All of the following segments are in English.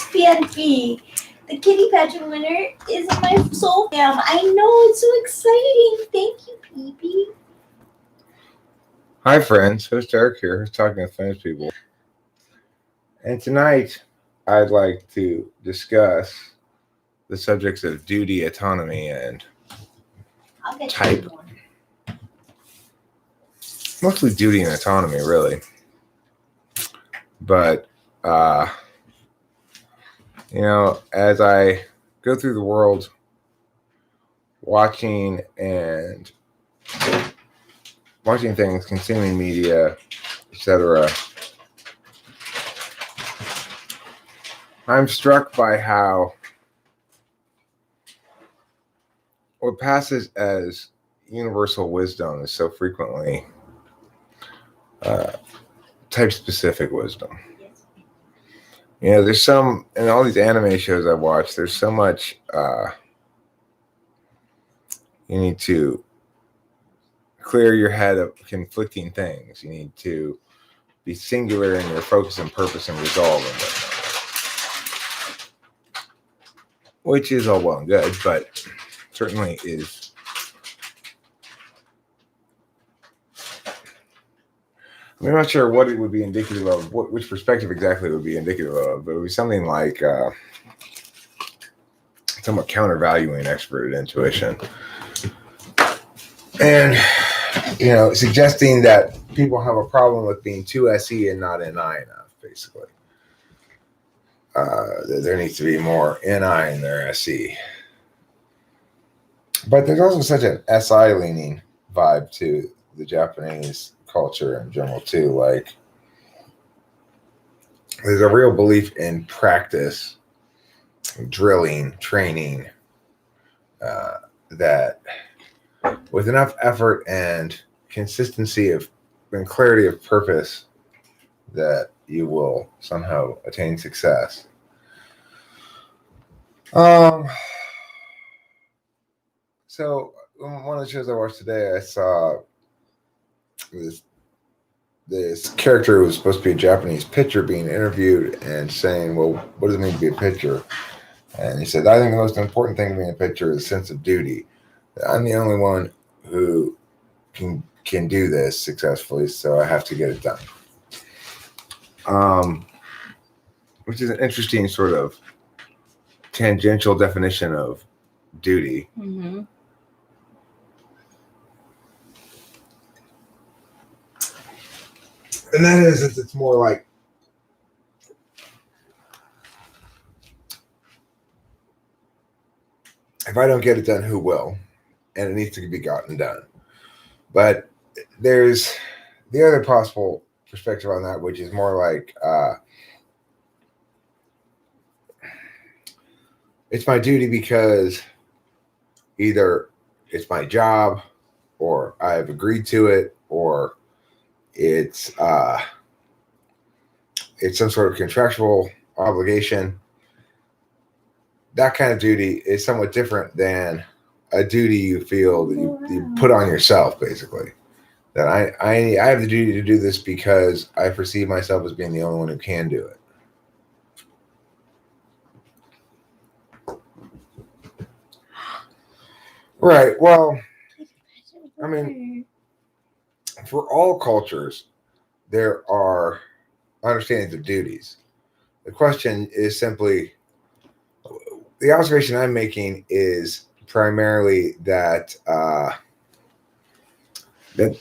PNP. The kitty pageant winner is my soul fam. I know, it's so exciting. Thank you, Phoebe. Hi, friends. Host Eric here, talking to famous people. And tonight, I'd like to discuss the subjects of duty, autonomy, and type. Mostly duty and autonomy, really. But, as I go through the world watching things, consuming media, etc., I'm struck by how what passes as universal wisdom is so frequently type-specific wisdom. There's some, in all these anime shows I watch, there's so much you need to clear your head of conflicting things. You need to be singular in your focus and purpose and resolve and whatnot. Which is all well and good, but certainly is I'm not sure what it would be indicative of, which perspective exactly it would be indicative of, but it would be something like somewhat countervaluing expert intuition. And, suggesting that people have a problem with being too SE and not NI enough, basically. There needs to be more NI in their SE. But there's also such an SI leaning vibe to the Japanese culture in general too. Like, there's a real belief in practice, drilling, training, that with enough effort and consistency and clarity of purpose, that you will somehow attain success. So one of the shows I watched today, I saw this character who was supposed to be a Japanese pitcher being interviewed and saying, well, what does it mean to be a pitcher? And he said, I think the most important thing to being a pitcher is a sense of duty. I'm the only one who can do this successfully, so I have to get it done. Which is an interesting sort of tangential definition of duty. Mm-hmm. And that is, it's more like if I don't get it done, who will? And it needs to be gotten done. But there's the other possible perspective on that, which is more like it's my duty because either it's my job, or I've agreed to it, or it's some sort of contractual obligation. That kind of duty is somewhat different than a duty you feel that you put on yourself, basically. That I have the duty to do this because I perceive myself as being the only one who can do it. Right. Well, I mean, for all cultures, there are understandings of duties. The question is simply, the observation I'm making is primarily that that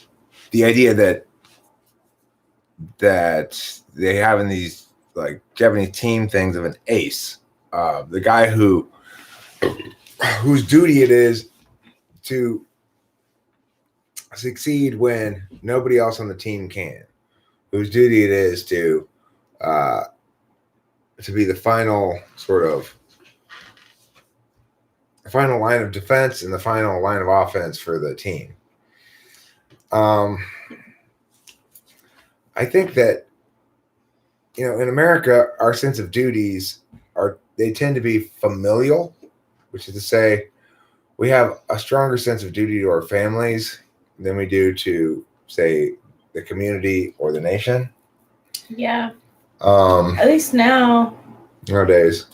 the idea that they have in these like Japanese team things of an ace, the guy whose duty it is to succeed when nobody else on the team can, whose duty it is to be the final sort of final line of defense and the final line of offense for the team. I think that, in America, our sense of duties they tend to be familial, which is to say we have a stronger sense of duty to our families than we do to, say, the community or the nation. Yeah. At least now. nowadays,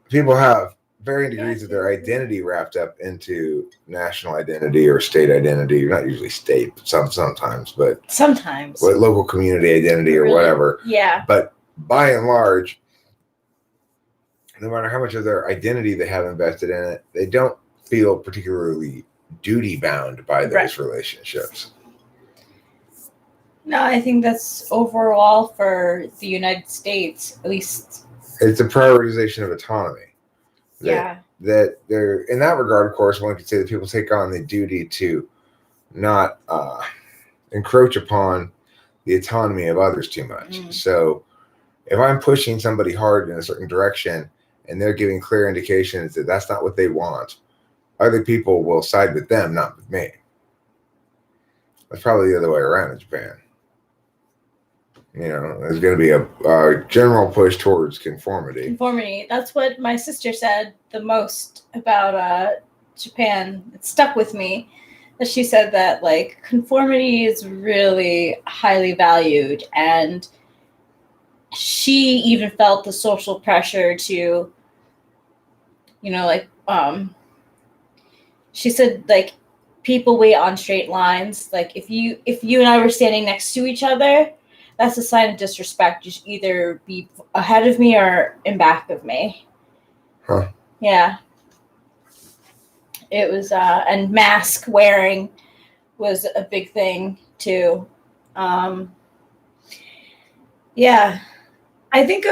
people have varying degrees of their identity wrapped up into national identity or state identity. Not usually state, but sometimes, but local community identity or whatever. Yeah. But by and large, no matter how much of their identity they have invested in it, they don't feel particularly duty bound by those relationships. No, I think that's overall for the United States, at least. It's a prioritization of autonomy. Yeah. That they're, in that regard, of course, one could say that people take on the duty to not encroach upon the autonomy of others too much. So if I'm pushing somebody hard in a certain direction and they're giving clear indications that that's not what they want, other people will side with them, not with me. That's probably the other way around in Japan. You know, there's going to be a general push towards conformity. Conformity. That's what my sister said the most about Japan. It stuck with me. That she said that, like, conformity is really highly valued, and she even felt the social pressure to, you know, like, she said, like, people wait on straight lines. Like, if you and I were standing next to each other, that's a sign of disrespect. You should either be ahead of me or in back of me. Huh. Yeah. It was, and mask wearing was a big thing too. Yeah. I think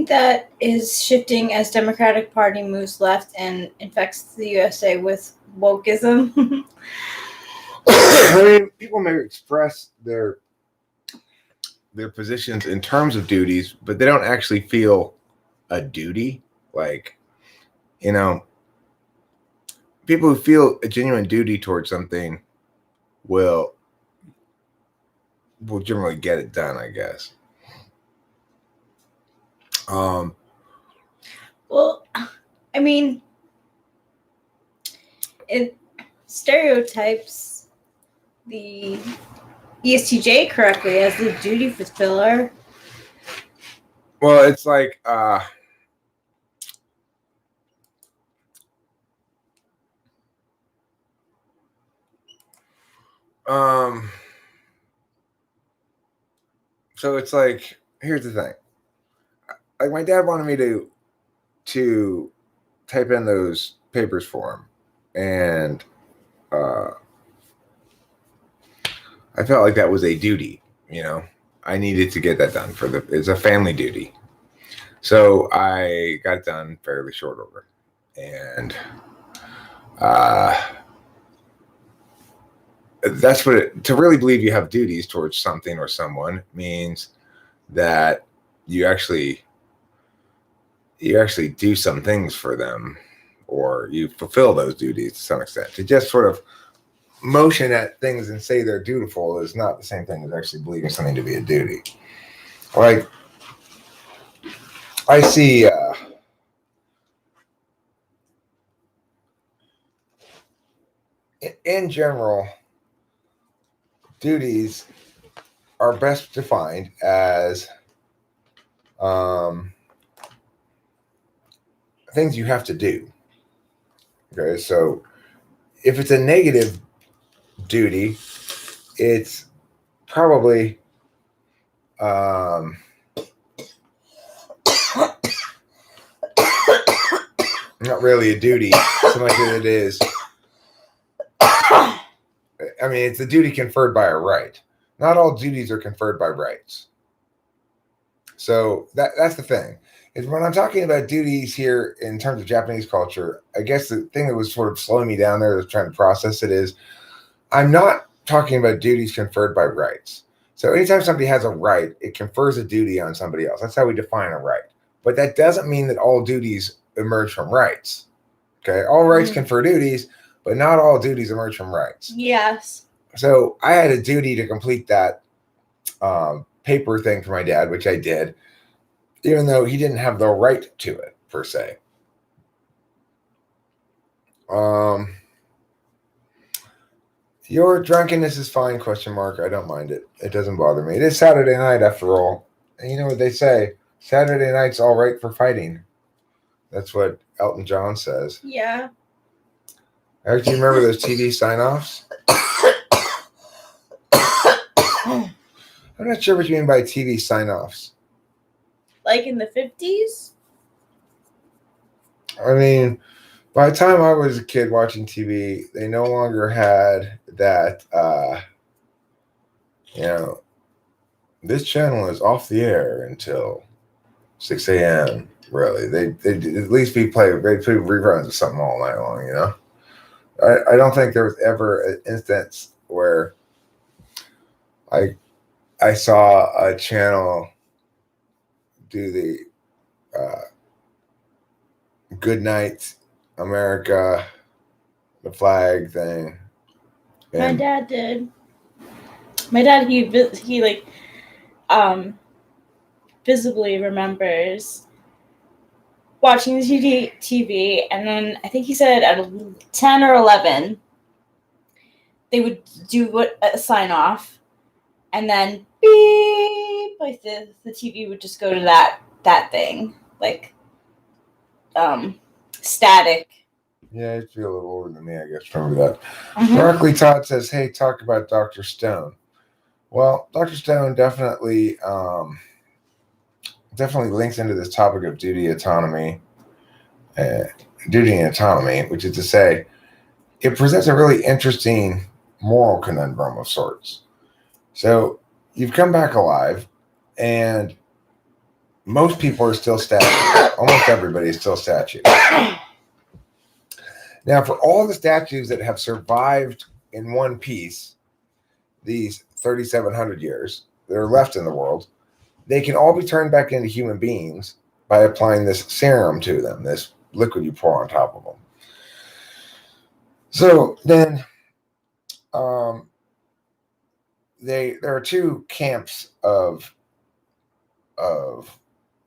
that is shifting as Democratic Party moves left and infects the USA with wokeism. I mean, people may express their positions in terms of duties, but they don't actually feel a duty. Like, you know, people who feel a genuine duty towards something will generally get it done, I guess. Well, I mean, it stereotypes the ESTJ correctly as the duty fulfiller. Well, it's like so it's like, here's the thing. Like, my dad wanted me to type in those papers for him, and I felt like that was a duty. You know, I needed to get that done it's a family duty. So I got it done fairly short order, and that's what to really believe you have duties towards something or someone means that you actually do some things for them, or you fulfill those duties to some extent. To just sort of motion at things and say they're dutiful is not the same thing as actually believing something to be a duty. Like, I see in general, duties are best defined as things you have to do. Okay, so if it's a negative duty, it's probably not really a duty so much as it is. I mean, it's a duty conferred by a right. Not all duties are conferred by rights. So that's the thing. Is when I'm talking about duties here in terms of Japanese culture, I guess the thing that was sort of slowing me down there, was trying to process it, is I'm not talking about duties conferred by rights. So anytime somebody has a right, it confers a duty on somebody else. That's how we define a right. But that doesn't mean that all duties emerge from rights. Okay, all rights confer duties, but not all duties emerge from rights. Yes. So I had a duty to complete that paper thing for my dad, which I did, even though he didn't have the right to it, per se. Your drunkenness is fine, question mark. I don't mind it. It doesn't bother me. It is Saturday night after all. And you know what they say? Saturday night's all right for fighting. That's what Elton John says. Yeah. Eric, do you remember those TV sign-offs? I'm not sure what you mean by TV sign-offs. Like in the 50s? I mean, by the time I was a kid watching TV, they no longer had that, this channel is off the air until 6 a.m. Really, they at least they play reruns of something all night long. You know, I don't think there was ever an instance where I saw a channel do the Good Night America, the flag thing. My dad did. My dad, he like visibly remembers watching the TV, and then I think he said at 10 or 11 they would do a sign off, and then beep, like the TV would just go to that thing, like static. Yeah, you feel a little older than me, I guess. Remember that. Broccoli Todd says, "Hey, talk about Dr. Stone." Well, Dr. Stone definitely links into this topic of duty and autonomy, which is to say, it presents a really interesting moral conundrum of sorts. So you've come back alive, and most people are still statues. Almost everybody is still statue. Now, for all the statues that have survived in one piece, these 3,700 years that are left in the world, they can all be turned back into human beings by applying this serum to them, this liquid you pour on top of them. So then there are two camps of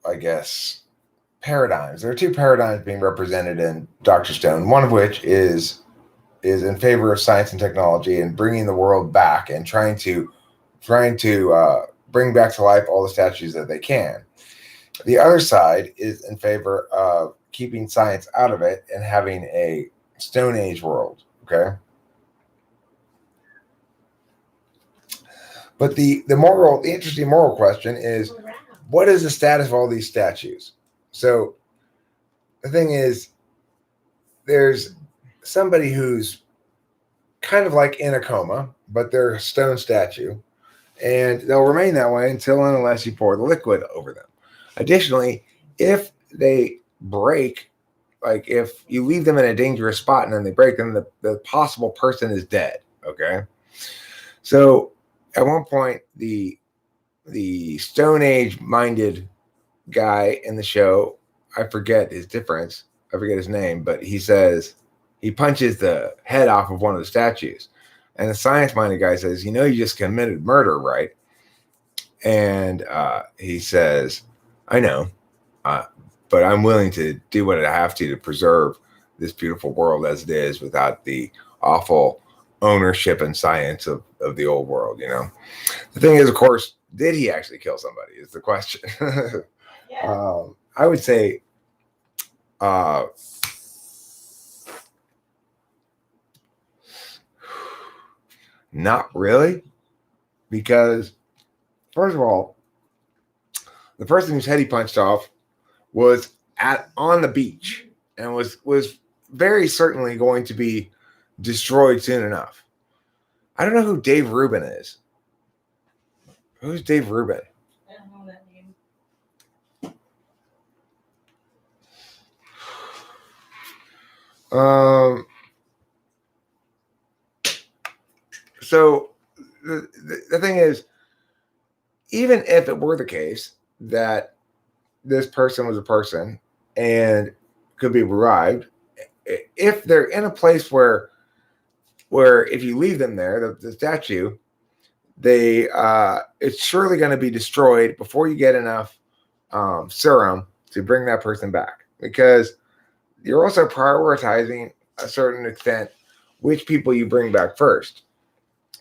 I guess paradigms. There are two paradigms being represented in Dr. Stone, one of which is in favor of science and technology and bringing the world back and trying to bring back to life all the statues that they can. The other side is in favor of keeping science out of it and having a Stone Age world. Okay. But the interesting moral question is, what is the status of all these statues? So the thing is, there's somebody who's kind of like in a coma, but they're a stone statue, and they'll remain that way until and unless you pour the liquid over them. Additionally, if they break, like if you leave them in a dangerous spot and then they break them, the possible person is dead. Okay. So at one point, the Stone Age minded guy in the show, I forget his name, but he says he punches the head off of one of the statues, and the science minded guy says, "You know, you just committed murder, right?" And he says, "I know, but I'm willing to do what I have to preserve this beautiful world as it is without the awful ownership and science of the old world." You know, the thing is, of course, did he actually kill somebody is the question. Yeah. I would say not really, because first of all, the person whose head he punched off was on the beach and was very certainly going to be destroyed soon enough. I don't know who Dave Rubin is. Who's Dave Rubin? I don't know that name. So the thing is, even if it were the case that this person was a person and could be revived, if they're in a place where if you leave them there, the statue, it's surely going to be destroyed before you get enough serum to bring that person back, because you're also prioritizing a certain extent which people you bring back first.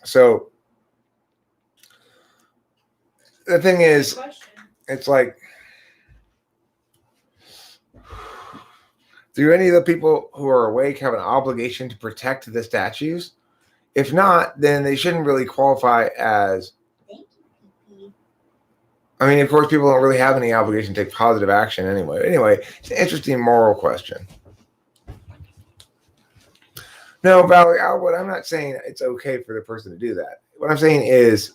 So the thing is, it's like, do any of the people who are awake have an obligation to protect the statues? If not, then they shouldn't really qualify as. I mean, of course, people don't really have any obligation to take positive action anyway. Anyway, it's an interesting moral question. No, Valerie, what I'm not saying it's okay for the person to do that. What I'm saying is,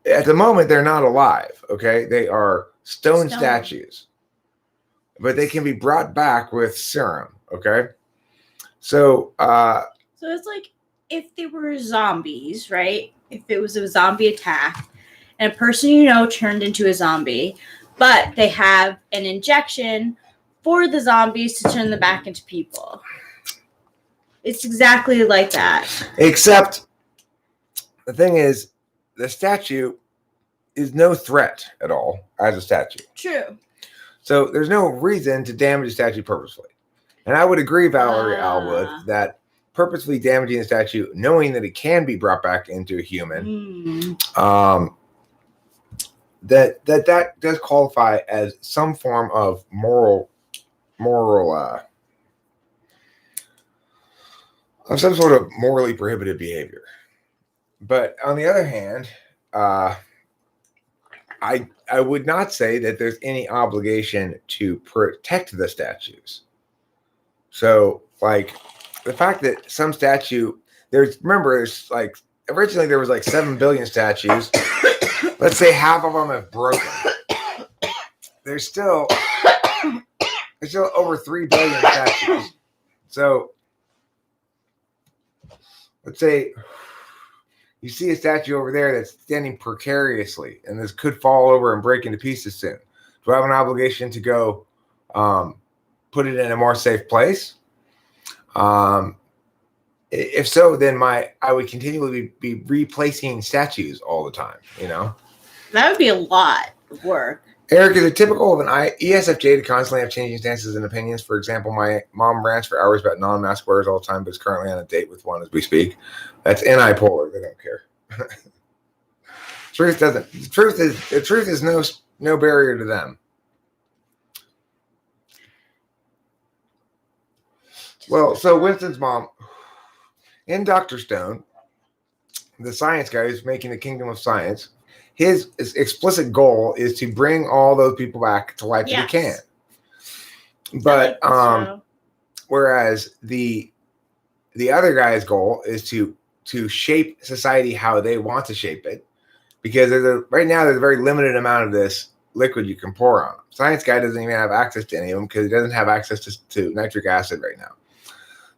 at the moment, they're not alive, okay? They are stone statues. But they can be brought back with serum, okay? So it's like if they were zombies, right? If it was a zombie attack, and a person you know turned into a zombie, but they have an injection for the zombies to turn them back into people. It's exactly like that. Except the thing is, the statue is no threat at all as a statue. True. So there's no reason to damage a statue purposefully. And I would agree, Valerie Alwood, that purposefully damaging the statue, knowing that it can be brought back into a human, that does qualify as some form of moral of some sort of morally prohibited behavior. But on the other hand, I would not say that there's any obligation to protect the statues. So, like, the fact that some statue, there's like, originally there was like 7 billion statues. Let's say half of them have broken. There's still over 3 billion statues. So let's say you see a statue over there that's standing precariously, and this could fall over and break into pieces soon. Do I have an obligation to go put it in a more safe place? If so, then I would continually be replacing statues all the time, you know? That would be a lot of work. Eric, is it typical of an ESFJ to constantly have changing stances and opinions? For example, my mom rants for hours about non-mask wearers all the time, but is currently on a date with one as we speak. That's NI-polar. They don't care. Truth doesn't. The truth is no barrier to them. Well, so Winston's mom, in Dr. Stone, the science guy who's making the kingdom of science, his explicit goal is to bring all those people back to life if he can. But whereas the other guy's goal is to shape society how they want to shape it, because right now there's a very limited amount of this liquid you can pour on them. Science guy doesn't even have access to any of them because he doesn't have access to nitric acid right now.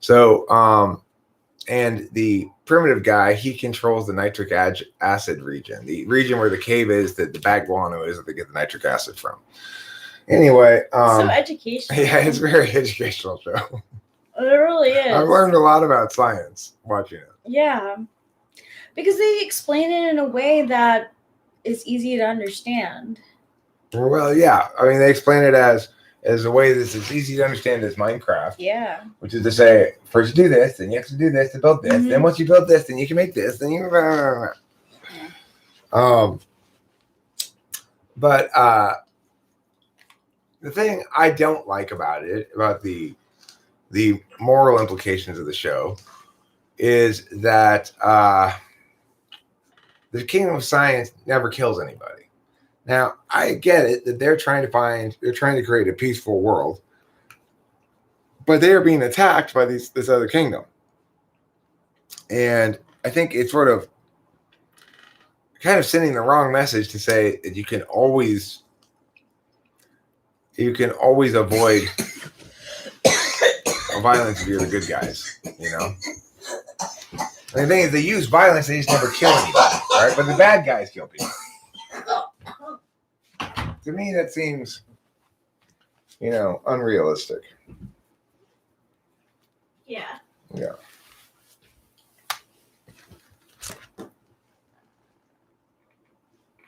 So, and the primitive guy, he controls the nitric acid region, the region where the cave is that the bag guano is that they get the nitric acid from. Anyway. So educational. Yeah, it's a very educational show. It really is. I've learned a lot about science watching it. Yeah. Because they explain it in a way that is easy to understand. Well, yeah. I mean, they explain it as a way that's as easy to understand as Minecraft. Yeah. Which is to say, first you do this, then you have to do this to build this. Mm-hmm. Then once you build this, then you can make this. Then you. But the thing I don't like about the moral implications of the show, is that the kingdom of science never kills anybody. Now, I get it that they're trying to create a peaceful world, but they are being attacked by this other kingdom. And I think it's sort of kind of sending the wrong message to say that you can always avoid violence if you're the good guys, you know? And the thing is, they use violence, they just never kill anybody, right? But the bad guys kill people. To me, that seems, unrealistic. Yeah. Yeah.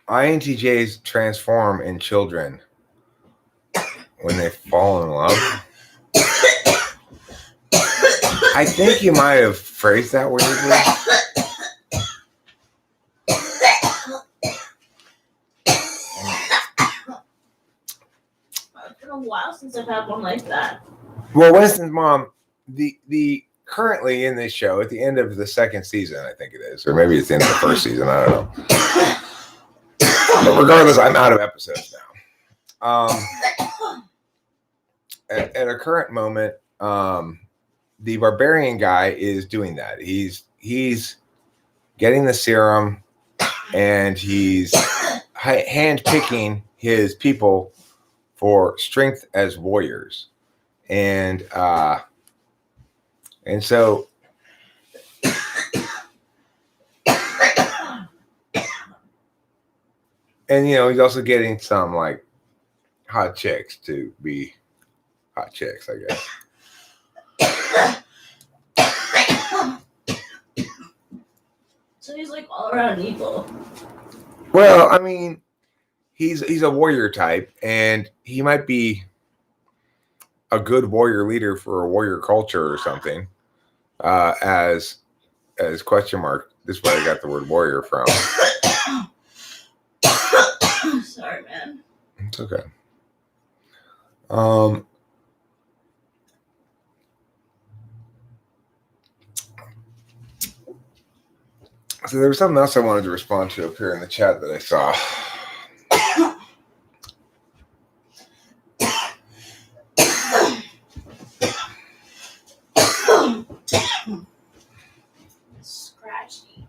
INTJs transform in children when they fall in love. I think you might have phrased that weirdly. a while since I've had one like that. Well, Winston's mom, the currently in this show at the end of the second season, I think it is, or maybe it's the end of the first season. I don't know. But regardless, I'm out of episodes now. At a current moment, the barbarian guy is doing that. He's getting the serum, and he's hand-picking his people for strength as warriors, and so and he's also getting some like hot chicks to be hot chicks, I guess. So he's like all around evil. Well, I mean, he's a warrior type, and he might be a good warrior leader for a warrior culture or something. As question mark. This is where I got the word warrior from. Sorry, man. It's okay. So there was something else I wanted to respond to up here in the chat that I saw. Scratchy.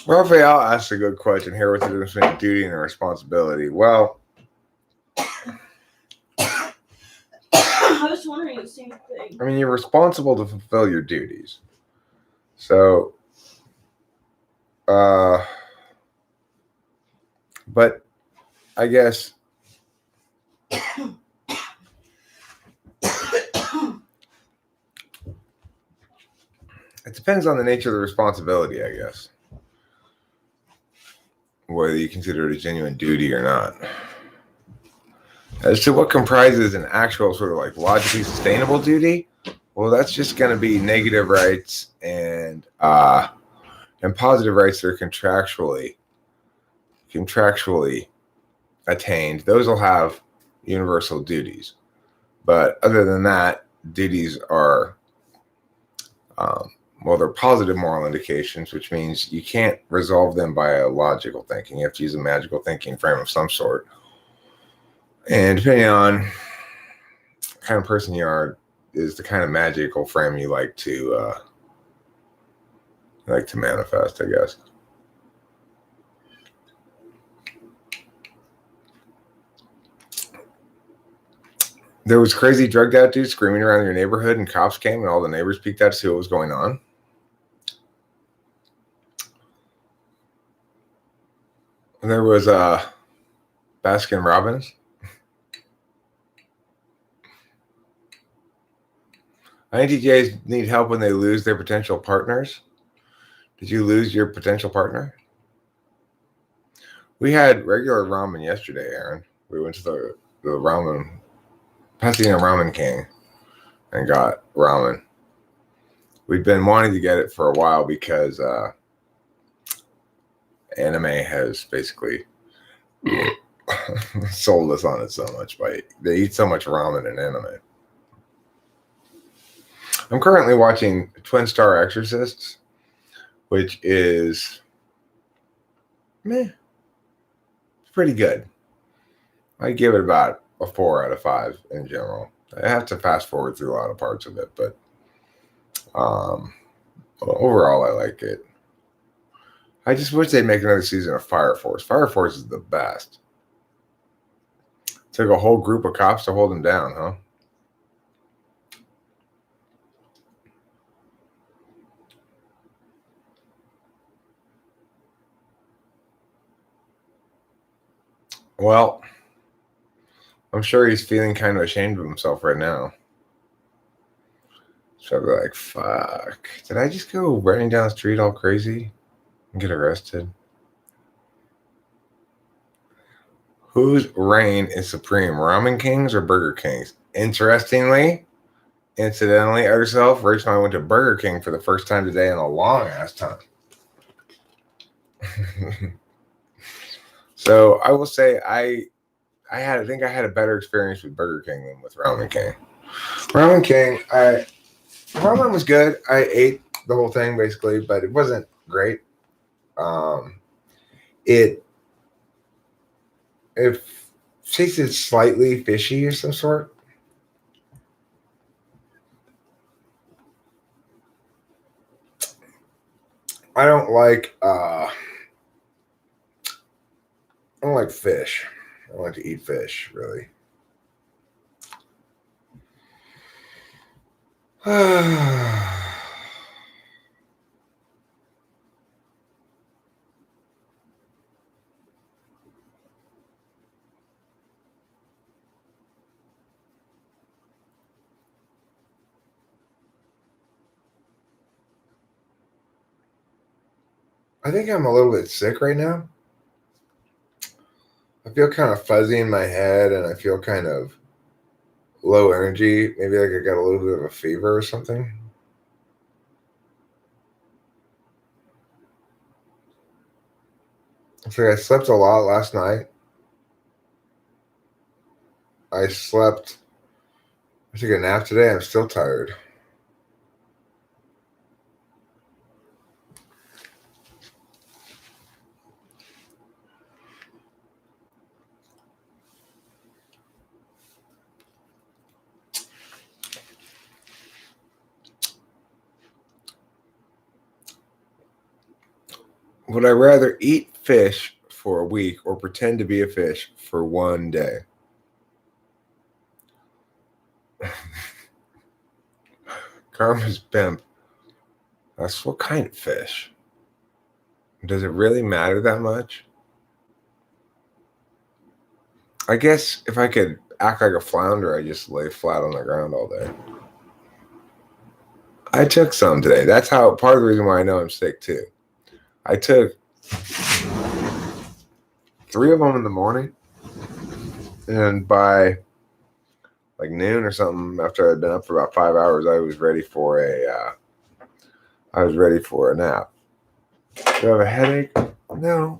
Raphael asked a good question here. What's the difference between duty and responsibility? Well, I was wondering the same thing. I mean, you're responsible to fulfill your duties. So, but I guess it depends on the nature of the responsibility, I guess. Whether you consider it a genuine duty or not. As to what comprises an actual sort of like logically sustainable duty, well, that's just going to be negative rights and positive rights that are contractually attained. Those will have universal duties. But other than that, duties are they're positive moral indications, which means you can't resolve them by a logical thinking. You have to use a magical thinking frame of some sort. And depending on the kind of person you are, is the kind of magical frame you like to manifest, I guess. There was crazy drugged out dude screaming around your neighborhood, and cops came, and all the neighbors peeked out to see what was going on. There was Baskin Robbins. INTJs need help when they lose their potential partners. Did you lose your potential partner? We had regular ramen yesterday, Aaron. We went to the ramen, Pasadena Ramen King, and got ramen. We'd been wanting to get it for a while because anime has basically sold us on it so much. They eat so much ramen in anime. I'm currently watching Twin Star Exorcists, which is pretty good. I give it about a 4 out of 5 in general. I have to fast forward through a lot of parts of it, but overall I like it. I just wish they'd make another season of Fire Force. Fire Force is the best. Took a whole group of cops to hold him down, huh? Well, I'm sure he's feeling kind of ashamed of himself right now. So I'd be like, fuck. Did I just go running down the street all crazy and get arrested? Whose reign is supreme, Ramen Kings or Burger Kings? Interestingly, incidentally, herself, Rachel and I went to Burger King for the first time today in a long ass time. So I will say I think I had a better experience with Burger King than with Ramen King. Ramen King, ramen was good. I ate the whole thing basically, but it wasn't great. It tasted slightly fishy of some sort. I don't like fish. I don't like to eat fish, really. I think I'm a little bit sick right now. I feel kind of fuzzy in my head, and I feel kind of low energy. Maybe like I got a little bit of a fever or something. I think I slept a lot last night. I took a nap today. I'm still tired. Would I rather eat fish for a week or pretend to be a fish for one day? Karma's pimp. That's what kind of fish? Does it really matter that much? I guess if I could act like a flounder, I just lay flat on the ground all day. I took some today. That's part of the reason why I know I'm sick too. I took 3 of them in the morning, and by like noon or something, after I'd been up for about 5 hours, I was ready for a nap. Do I have a headache? No.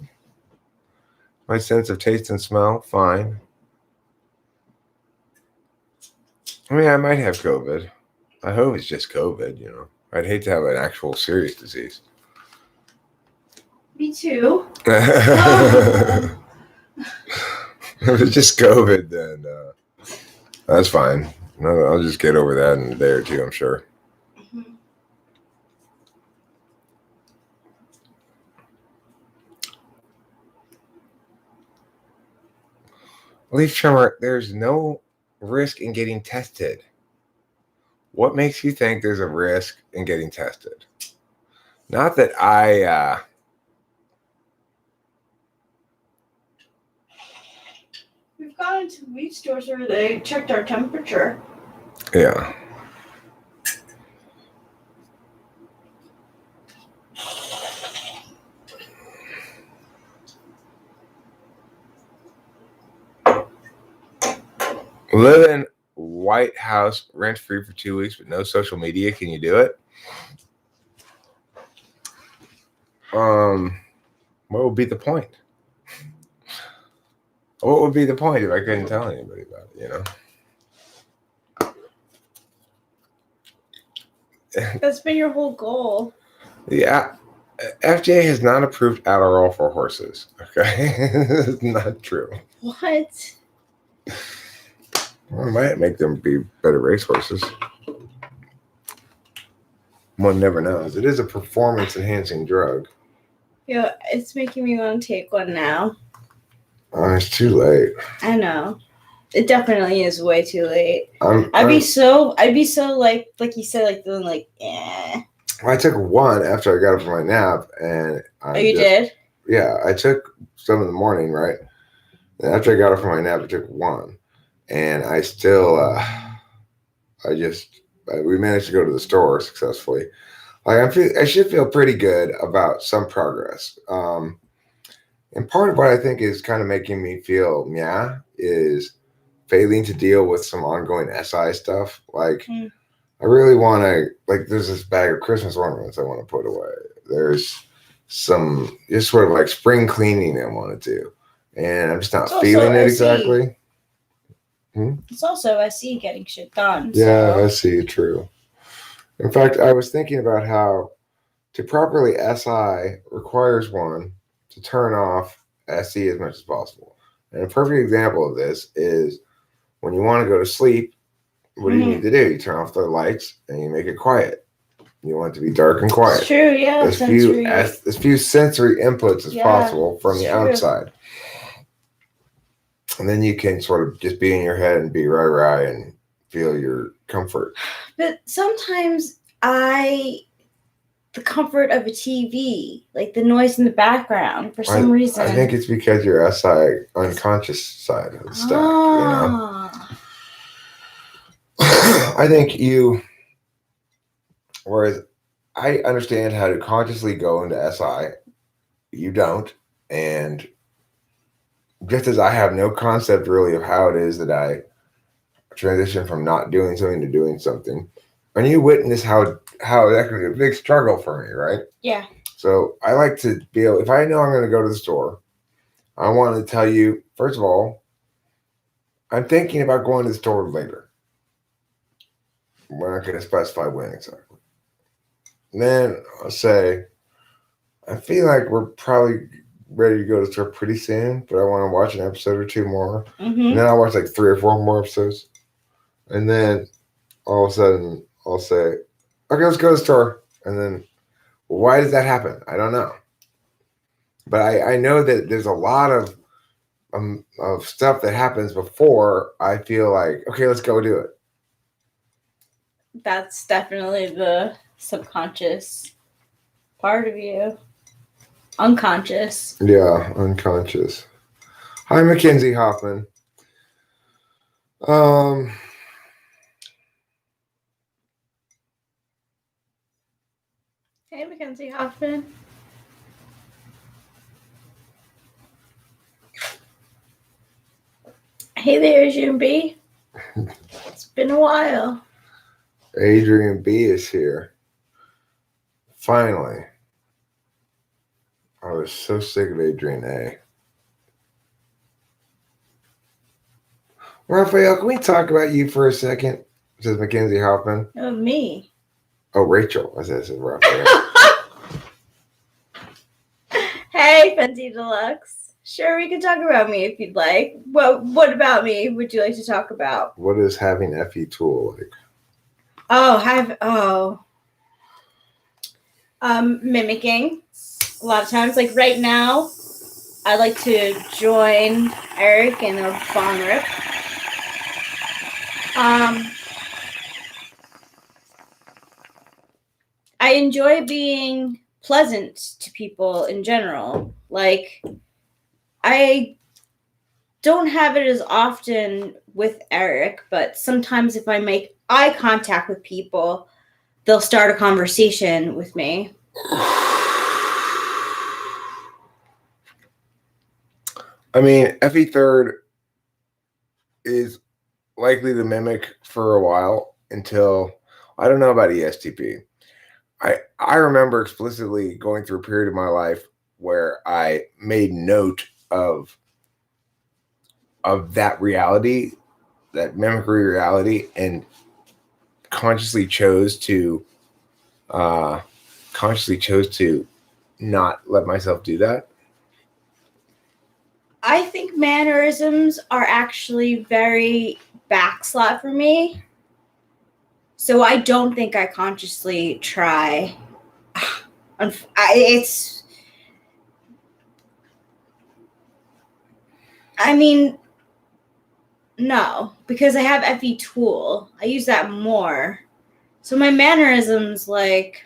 My sense of taste and smell, fine. I mean, I might have COVID. I hope it's just COVID, I'd hate to have an actual serious disease. Me too. If it's just COVID, then that's fine. I'll just get over that in a day or two, I'm sure. Mm-hmm. Leaf trimmer, there's no risk in getting tested. What makes you think there's a risk in getting tested? Not that We've gone into meat stores where they checked our temperature. Yeah. Live in White House rent-free for 2 weeks with no social media. Can you do it? What would be the point? What would be the point if I couldn't tell anybody about it, That's been your whole goal. Yeah. FJ has not approved Adderall for horses. Okay? It's not true. What? Well, it might make them be better racehorses. One never knows. It is a performance-enhancing drug. Yeah, it's making me want to take one now. It's too late. I know. It definitely is way too late. I'd be so like you said, like feeling like, eh. I took one after I got up from my nap, and did? Yeah, I took some in the morning, right? And after I got up from my nap, I took one, and I still, we managed to go to the store successfully. I should feel pretty good about some progress. And part of what I think is kind of making me feel is failing to deal with some ongoing SI stuff. Like, Mm. I really want to, like, there's this bag of Christmas ornaments I want to put away. There's some just sort of like spring cleaning I want to do. And I'm just not feeling it exactly. It's also SE getting shit done. Yeah, so. SE, true. In fact, I was thinking about how to properly SI requires one to turn off SE as much as possible. And a perfect example of this is when you want to go to sleep, what do you need to do? You turn off the lights and you make it quiet. You want it to be dark and quiet. It's true, yeah. As few sensory inputs as possible from the outside. And then you can sort of just be in your head and be rah and feel your comfort. But sometimes the comfort of a TV, like the noise in the background, for some reason. I think it's because your SI unconscious side of the stack, you know? I think whereas I understand how to consciously go into SI, you don't. And just as I have no concept really of how it is that I transition from not doing something to doing something, and you witness how that can be a big struggle for me, right? Yeah. So I like to be able, if I know I'm going to go to the store, I want to tell you, first of all, I'm thinking about going to the store later. We're not going to specify when exactly. And then I'll say, I feel like we're probably ready to go to the store pretty soon, but I want to watch an episode or two more. Mm-hmm. And then I'll watch like 3 or 4 more episodes. And then all of a sudden I'll say, okay, let's go to the store. And then, why does that happen? I don't know. But I know that there's a lot of stuff that happens before I feel like, okay, let's go do it. That's definitely the subconscious part of you. Unconscious. Yeah, unconscious. Hi, Mackenzie Hoffman. Hey, Mackenzie Hoffman. Hey there, June B. It's been a while. Adrian B is here. Finally. I was so sick of Adrian A. Raphael, can we talk about you for a second? Says Mackenzie Hoffman. Oh, me. Oh, Rachel. I said Raphael. Hey, Fenty Deluxe. Sure, we can talk about me if you'd like. What about me would you like to talk about? What is having FE tool like? Mimicking. A lot of times, like right now, I like to join Eric in a bong rip. I enjoy being pleasant to people in general. Like, I don't have it as often with Eric, but sometimes if I make eye contact with people, they'll start a conversation with me. I mean, FE third is likely to mimic for a while until, I don't know about ESTP. I remember explicitly going through a period of my life where I made note of that reality, that mimicry reality, and consciously chose to not let myself do that. I think mannerisms are actually very backslot for me. So I don't think I consciously try. No, because I have FE tool. I use that more. So my mannerisms like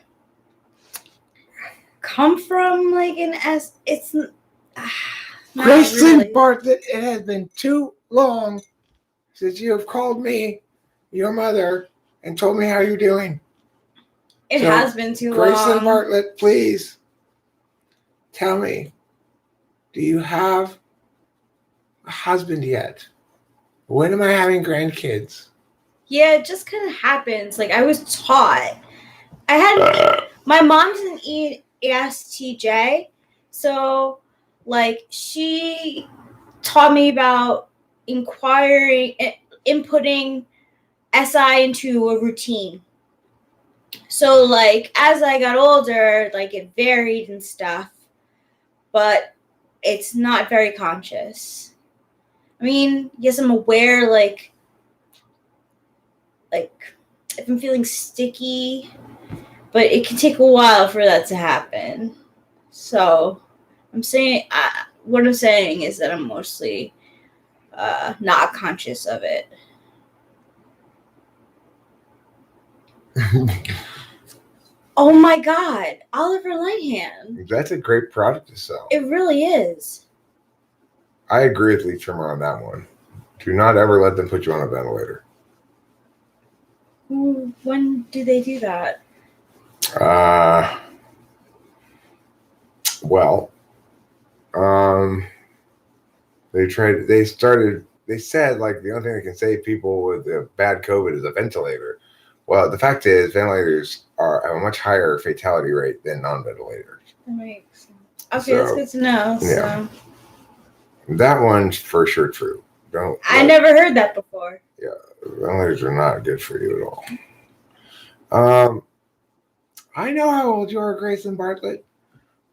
come from like an S. It's Kristen really. Bartlett, it has been too long since you have called me your mother and told me how you're doing. It has been too long. Kristen Bartlett, please tell me, do you have a husband yet? When am I having grandkids? Yeah, it just kind of happens. Like, I was taught. I had my mom's an ESTJ, so like she taught me about inputting SI into a routine. So like as I got older, like it varied and stuff, but it's not very conscious. I mean, yes, I'm aware like if I'm feeling sticky, but it can take a while for that to happen. So what I'm saying is that I'm mostly not conscious of it. Oh my God, Oliver Lighthand. That's a great product to sell. It really is. I agree with Lee Trimmer on that one. Do not ever let them put you on a ventilator. When do they do that? Well, they said like the only thing that can save people with bad COVID is a ventilator. Well, the fact is ventilators have a much higher fatality rate than non-ventilators. That makes sense. Okay, that's good to know. Yeah. So. That one's for sure true. I never heard that before. Yeah, ventilators are not good for you at all. I know how old you are, Grayson Bartlett,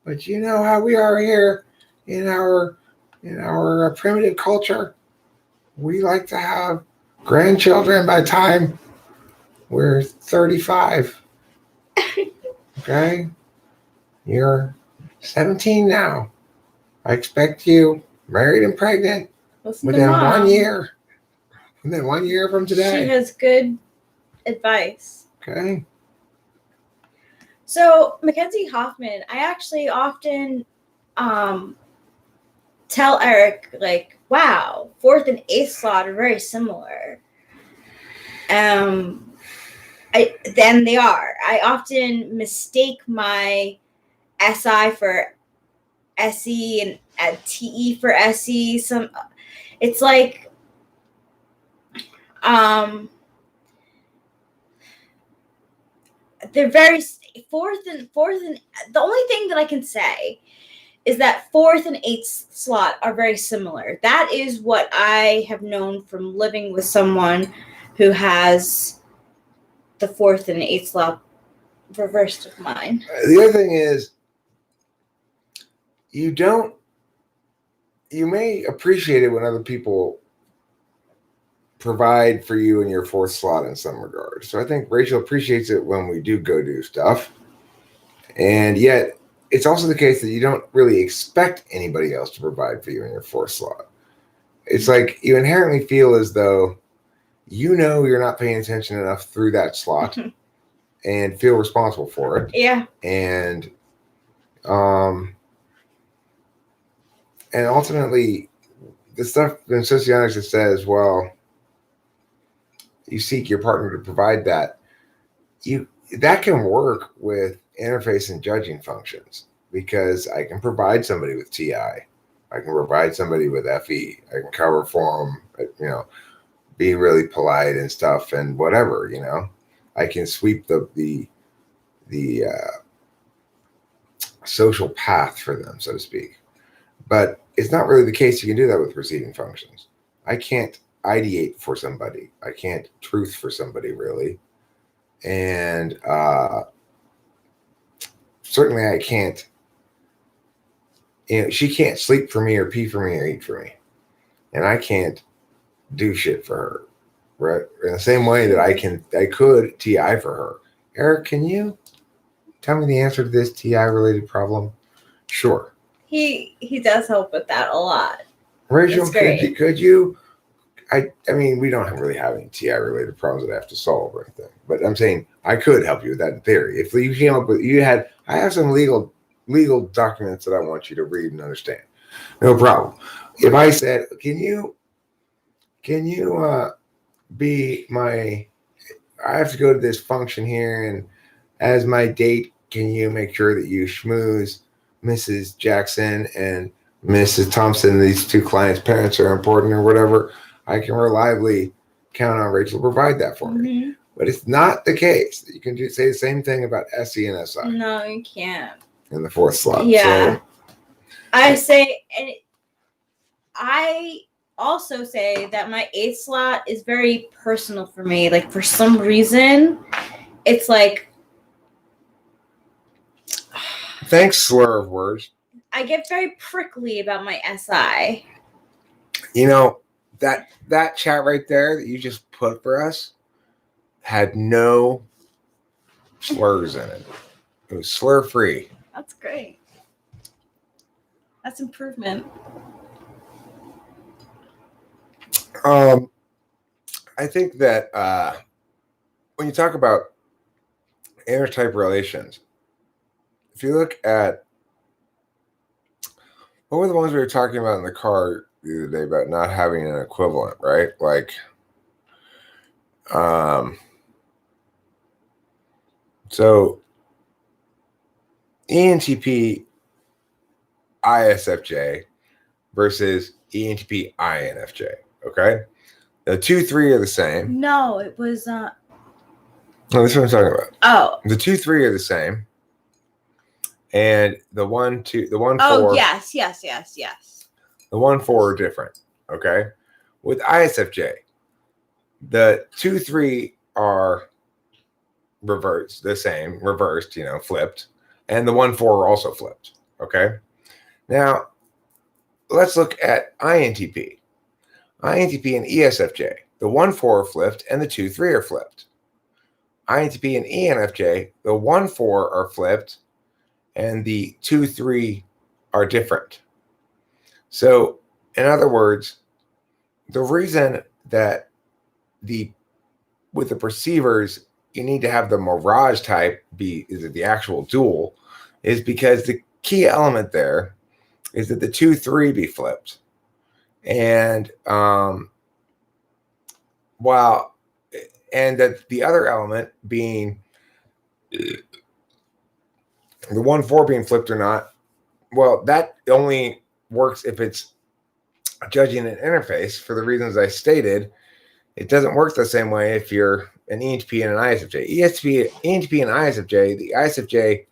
but you know how we are here in our primitive culture. We like to have grandchildren by the time we're 35. Okay? You're 17 now. I expect you married and pregnant within 1 year. Within 1 year from today. She has good advice. Okay. So, Mackenzie Hoffman, I actually often tell Eric, like, wow, 4th and 8th slot are very similar. Then they are. I often mistake my SI for SE and TE for SE. It's like they're very fourth and the only thing that I can say is that 4th and 8th slot are very similar. That is what I have known from living with someone who has the 4th and 8th slot reversed of mine. The other thing is you may appreciate it when other people provide for you in your 4th slot in some regard. So I think Rachel appreciates it when we do go do stuff. And yet it's also the case that you don't really expect anybody else to provide for you in your 4th slot. It's like you inherently feel as though you know you're not paying attention enough through that slot and feel responsible for it. Yeah. And ultimately the stuff in sociology that says, well, you seek your partner to provide that, that can work with interface and judging functions, because I can provide somebody with TI, I can provide somebody with FE, I can cover for them, be really polite and stuff and whatever, I can sweep the social path for them, so to speak. But it's not really the case you can do that with receiving functions. I can't ideate for somebody. I can't truth for somebody, really. And certainly I can't, she can't sleep for me or pee for me or eat for me. And I can't do shit for her, right? In the same way that I could TI for her. Eric, can you tell me the answer to this TI related problem? Sure. He does help with that a lot. Rachel, could you? I mean, we don't really have any TI related problems that I have to solve or anything, but I'm saying I could help you with that in theory. If you came up with, I have some legal documents that I want you to read and understand. No problem. If I said, can you be my, I have to go to this function here, and as my date, can you make sure that you schmooze Mrs. Jackson and Mrs. Thompson, these two clients' parents are important or whatever. I can reliably count on Rachel to provide that for me. But it's not the case. You can say the same thing about SE and SI. No, you can't. In the fourth slot. Yeah. So, I say, and I also say that my 8th slot is very personal for me. Like, for some reason, it's like... Thanks, slur of words. I get very prickly about my SI. You know, that chat right there that you just put for us had no slurs in it. It was slur-free. That's great. That's improvement. I think that when you talk about intertype relations, if you look at what were the ones we were talking about in the car the other day about not having an equivalent, right? Like, so ENTP ISFJ versus ENTP INFJ. Okay, the 2-3 are the same. No, it was. No, this is what I'm talking about. Oh, the 2-3 are the same, and the 1-2, the 1-4. Oh, yes. The 1-4 are different. Okay, with ISFJ, the 2-3 are reversed, the same, reversed, flipped, and the 1-4 are also flipped. Okay, now let's look at INTP. INTP and ESFJ, the 1-4 are flipped and the 2-3 are flipped. INTP and ENFJ, the 1-4 are flipped and the 2-3 are different. So, in other words, the reason that with the perceivers, you need to have the mirage type be the actual dual is because the key element there is that the 2-3 be flipped. And that the other element being the 1-4 being flipped or not, well, that only works if it's judging an interface for the reasons I stated. It doesn't work the same way if you're an ENTP and an ISFJ. ENTP and ISFJ, the ISFJ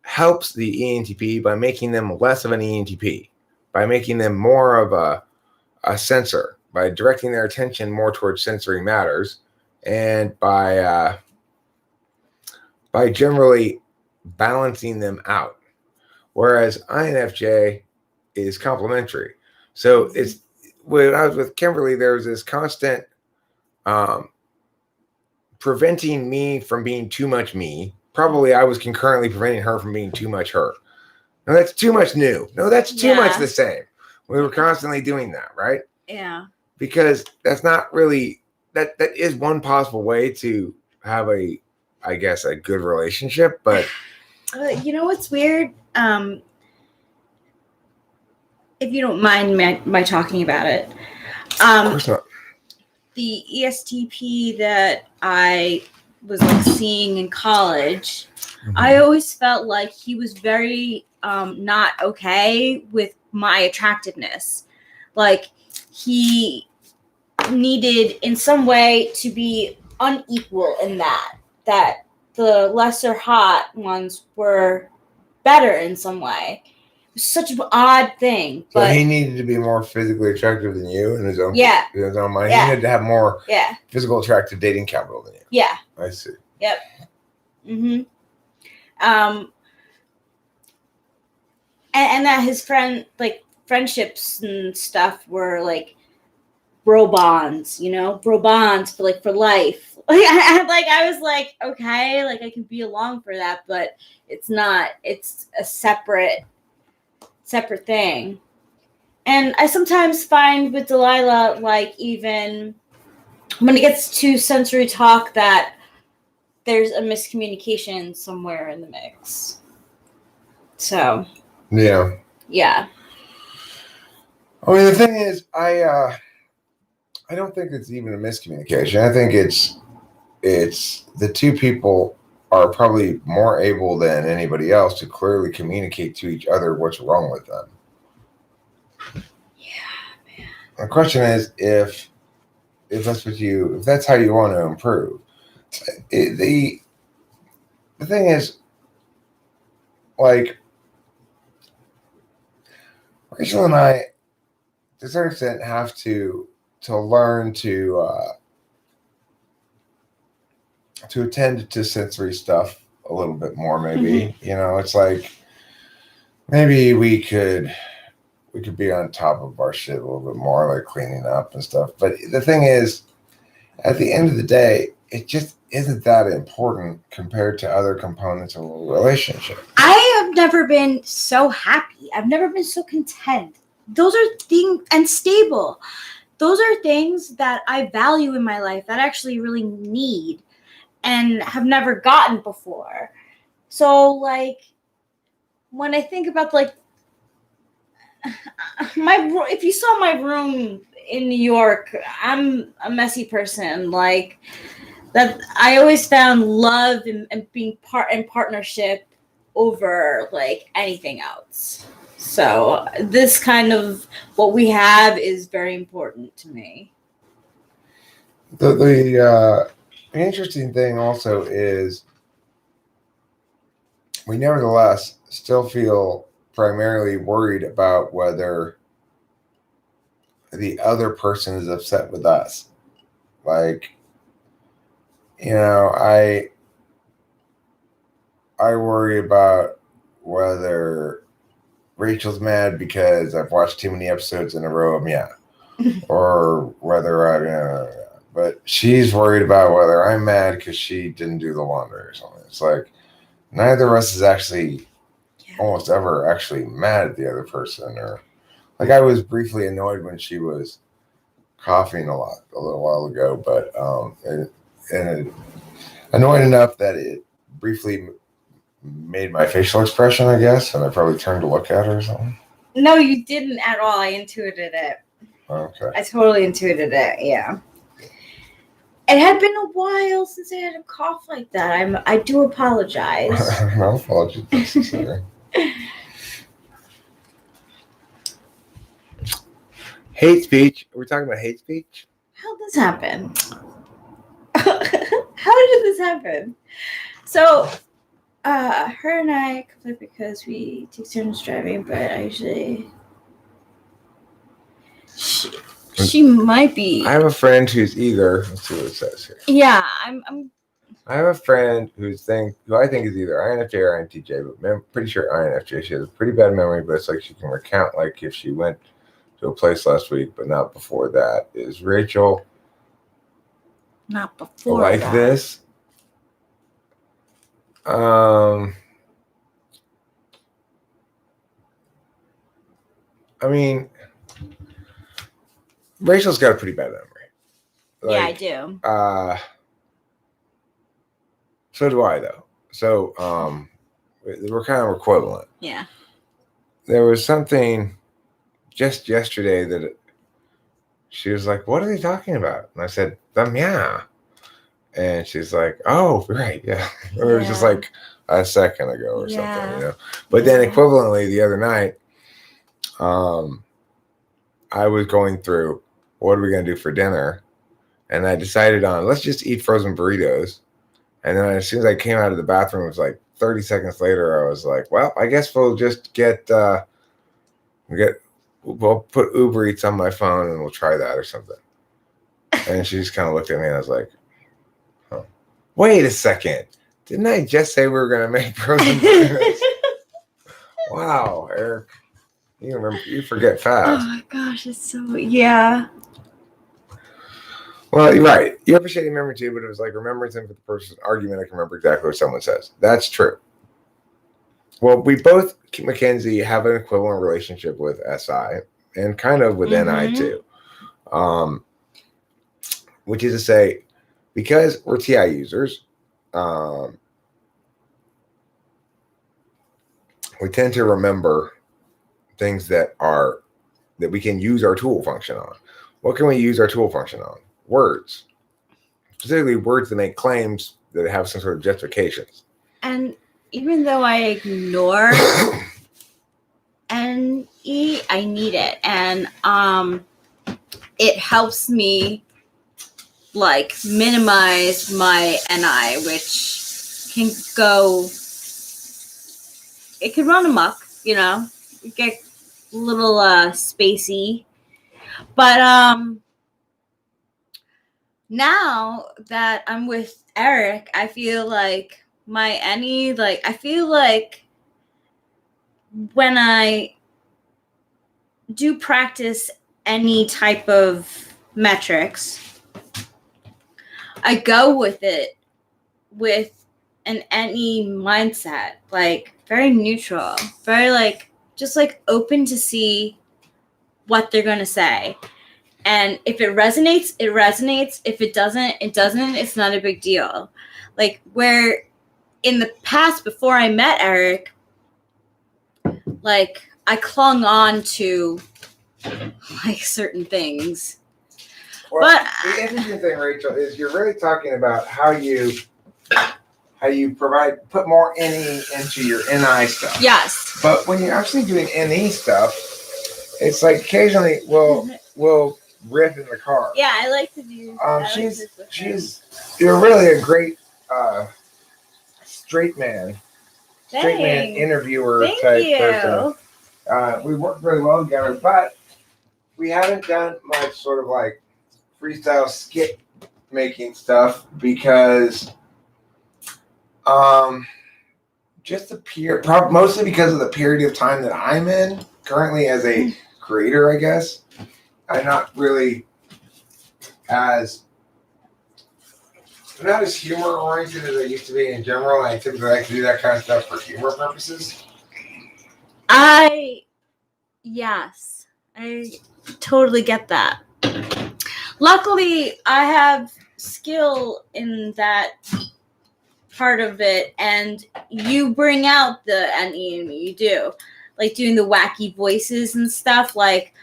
helps the ENTP by making them less of an ENTP, by making them more of a sensor, by directing their attention more towards sensory matters, and by generally balancing them out. Whereas INFJ is complementary. So it's when I was with Kimberly, there was this constant preventing me from being too much me. Probably I was concurrently preventing her from being too much her. No, that's too much new. No, that's too much the same. We were constantly doing that, right? Yeah. Because that's not really that is one possible way to have a good relationship, but you know what's weird? If you don't mind my talking about it. Of course not. The ESTP that I was like seeing in college, I always felt like he was very not okay with my attractiveness. Like he needed in some way to be unequal in that the lesser hot ones were better in some way. It was such an odd thing. So but he needed to be more physically attractive than you in his own mind. Yeah. He needed to have more Yeah. physical attractive dating capital than you. Yeah. I see. Yep. And that his friendships and stuff were like bro bonds, bro bonds for life. I was like, okay, like I can be along for that, but it's not. It's a separate thing. And I sometimes find with Delilah, like even when it gets to sensory talk, that there's a miscommunication somewhere in the mix. So. Yeah. Yeah. I mean, the thing is, I don't think it's even a miscommunication. I think it's the two people are probably more able than anybody else to clearly communicate to each other what's wrong with them. Yeah, man. The question is if that's how you want to improve. The thing is, like, Rachel and I, to a certain extent, have to learn to attend to sensory stuff a little bit more. Maybe it's like maybe we could be on top of our shit a little bit more, like cleaning up and stuff. But the thing is, at the end of the day, it just isn't that important compared to other components of a relationship. I have never been so happy. I've never been so content. Those are things, and stable. Those are things that I value in my life that I actually really need and have never gotten before. So, like, when I think about, like, if you saw my room in New York, I'm a messy person. Like, that I always found love and being in partnership over, like, anything else. So this kind of what we have is very important to me. The interesting thing also is we nevertheless still feel primarily worried about whether the other person is upset with us. Like, I worry about whether Rachel's mad because I've watched too many episodes in a row of Meow, or whether but she's worried about whether I'm mad because she didn't do the laundry or something. It's like neither of us is actually almost ever actually mad at the other person. Or like I was briefly annoyed when she was coughing a little while ago, but and annoyed enough that it briefly made my facial expression, I guess, and I probably turned to look at her or something. No, you didn't at all. I intuited it. Okay. I totally intuited it. Yeah. It had been a while since I had a cough like that. I do apologize. No apologies necessary. Hate speech. Are we talking about hate speech? How did this happen? How did this happen? So, her and I conflict because we take turns driving, but I usually she might be. I have a friend who's either. Let's see what it says here. Yeah, I have a friend who I think is either INFJ or INTJ, but I'm pretty sure INFJ. She has a pretty bad memory, but it's like she can recount like if she went to a place last week, but not before that. Is Rachel not before like that. this? I mean, Rachel's got a pretty bad memory. Like, yeah, I do. So do I, though. So we're kind of equivalent. Yeah. There was something just yesterday that she was like, "What are they talking about?" And I said, "The meow." And she's like, "Oh, right, yeah." It was just like a second ago or something, But then equivalently, the other night, I was going through, what are we going to do for dinner? And I decided on, let's just eat frozen burritos. And then as soon as I came out of the bathroom, it was like 30 seconds later, I was like, well, I guess we'll just we'll put Uber Eats on my phone and we'll try that or something. And she just kind of looked at me and I was like, huh. Wait a second. Didn't I just say we were going to make frozen burritos? Wow, Eric. You forget fast. Oh my gosh, it's so, yeah. Well, you're right. You have a shady memory too, but it was like remembering for the person's argument. I can remember exactly what someone says. That's true. Well, we both, Mackenzie, have an equivalent relationship with SI and kind of with NI too. Which is to say, because we're TI users, we tend to remember things that we can use our tool function on. What can we use our tool function on? Words. Specifically words that make claims that have some sort of justifications. And even though I ignore NE, I need it. And it helps me like minimize my NI, which can go, it could run amok, you know, get a little spacey. But now that I'm with Eric, I feel like my NE, like I feel like when I do practice any type of metrics, I go with it with an NE mindset, like very neutral, very like just like open to see what they're gonna say. And if it resonates, it resonates. If it doesn't, it doesn't. It's not a big deal. Like where in the past, before I met Eric, like I clung on to like certain things. Well, But the interesting thing, Rachel, is you're really talking about how you put more NE into your NI stuff. yes. But when you're actually doing NE stuff, it's like occasionally we'll riff in the car. Yeah, I like to do. You're really a great straight man interviewer type person. We work really well together, but we haven't done much sort of like freestyle skit making stuff because just mostly because of the period of time that I'm in currently as a creator, I guess. I'm not as humor oriented as I used to be in general. I typically like to do that kind of stuff for humor purposes. Yes, I totally get that. Luckily, I have skill in that part of it, and you bring out the NE in me. You do, like doing the wacky voices and stuff, like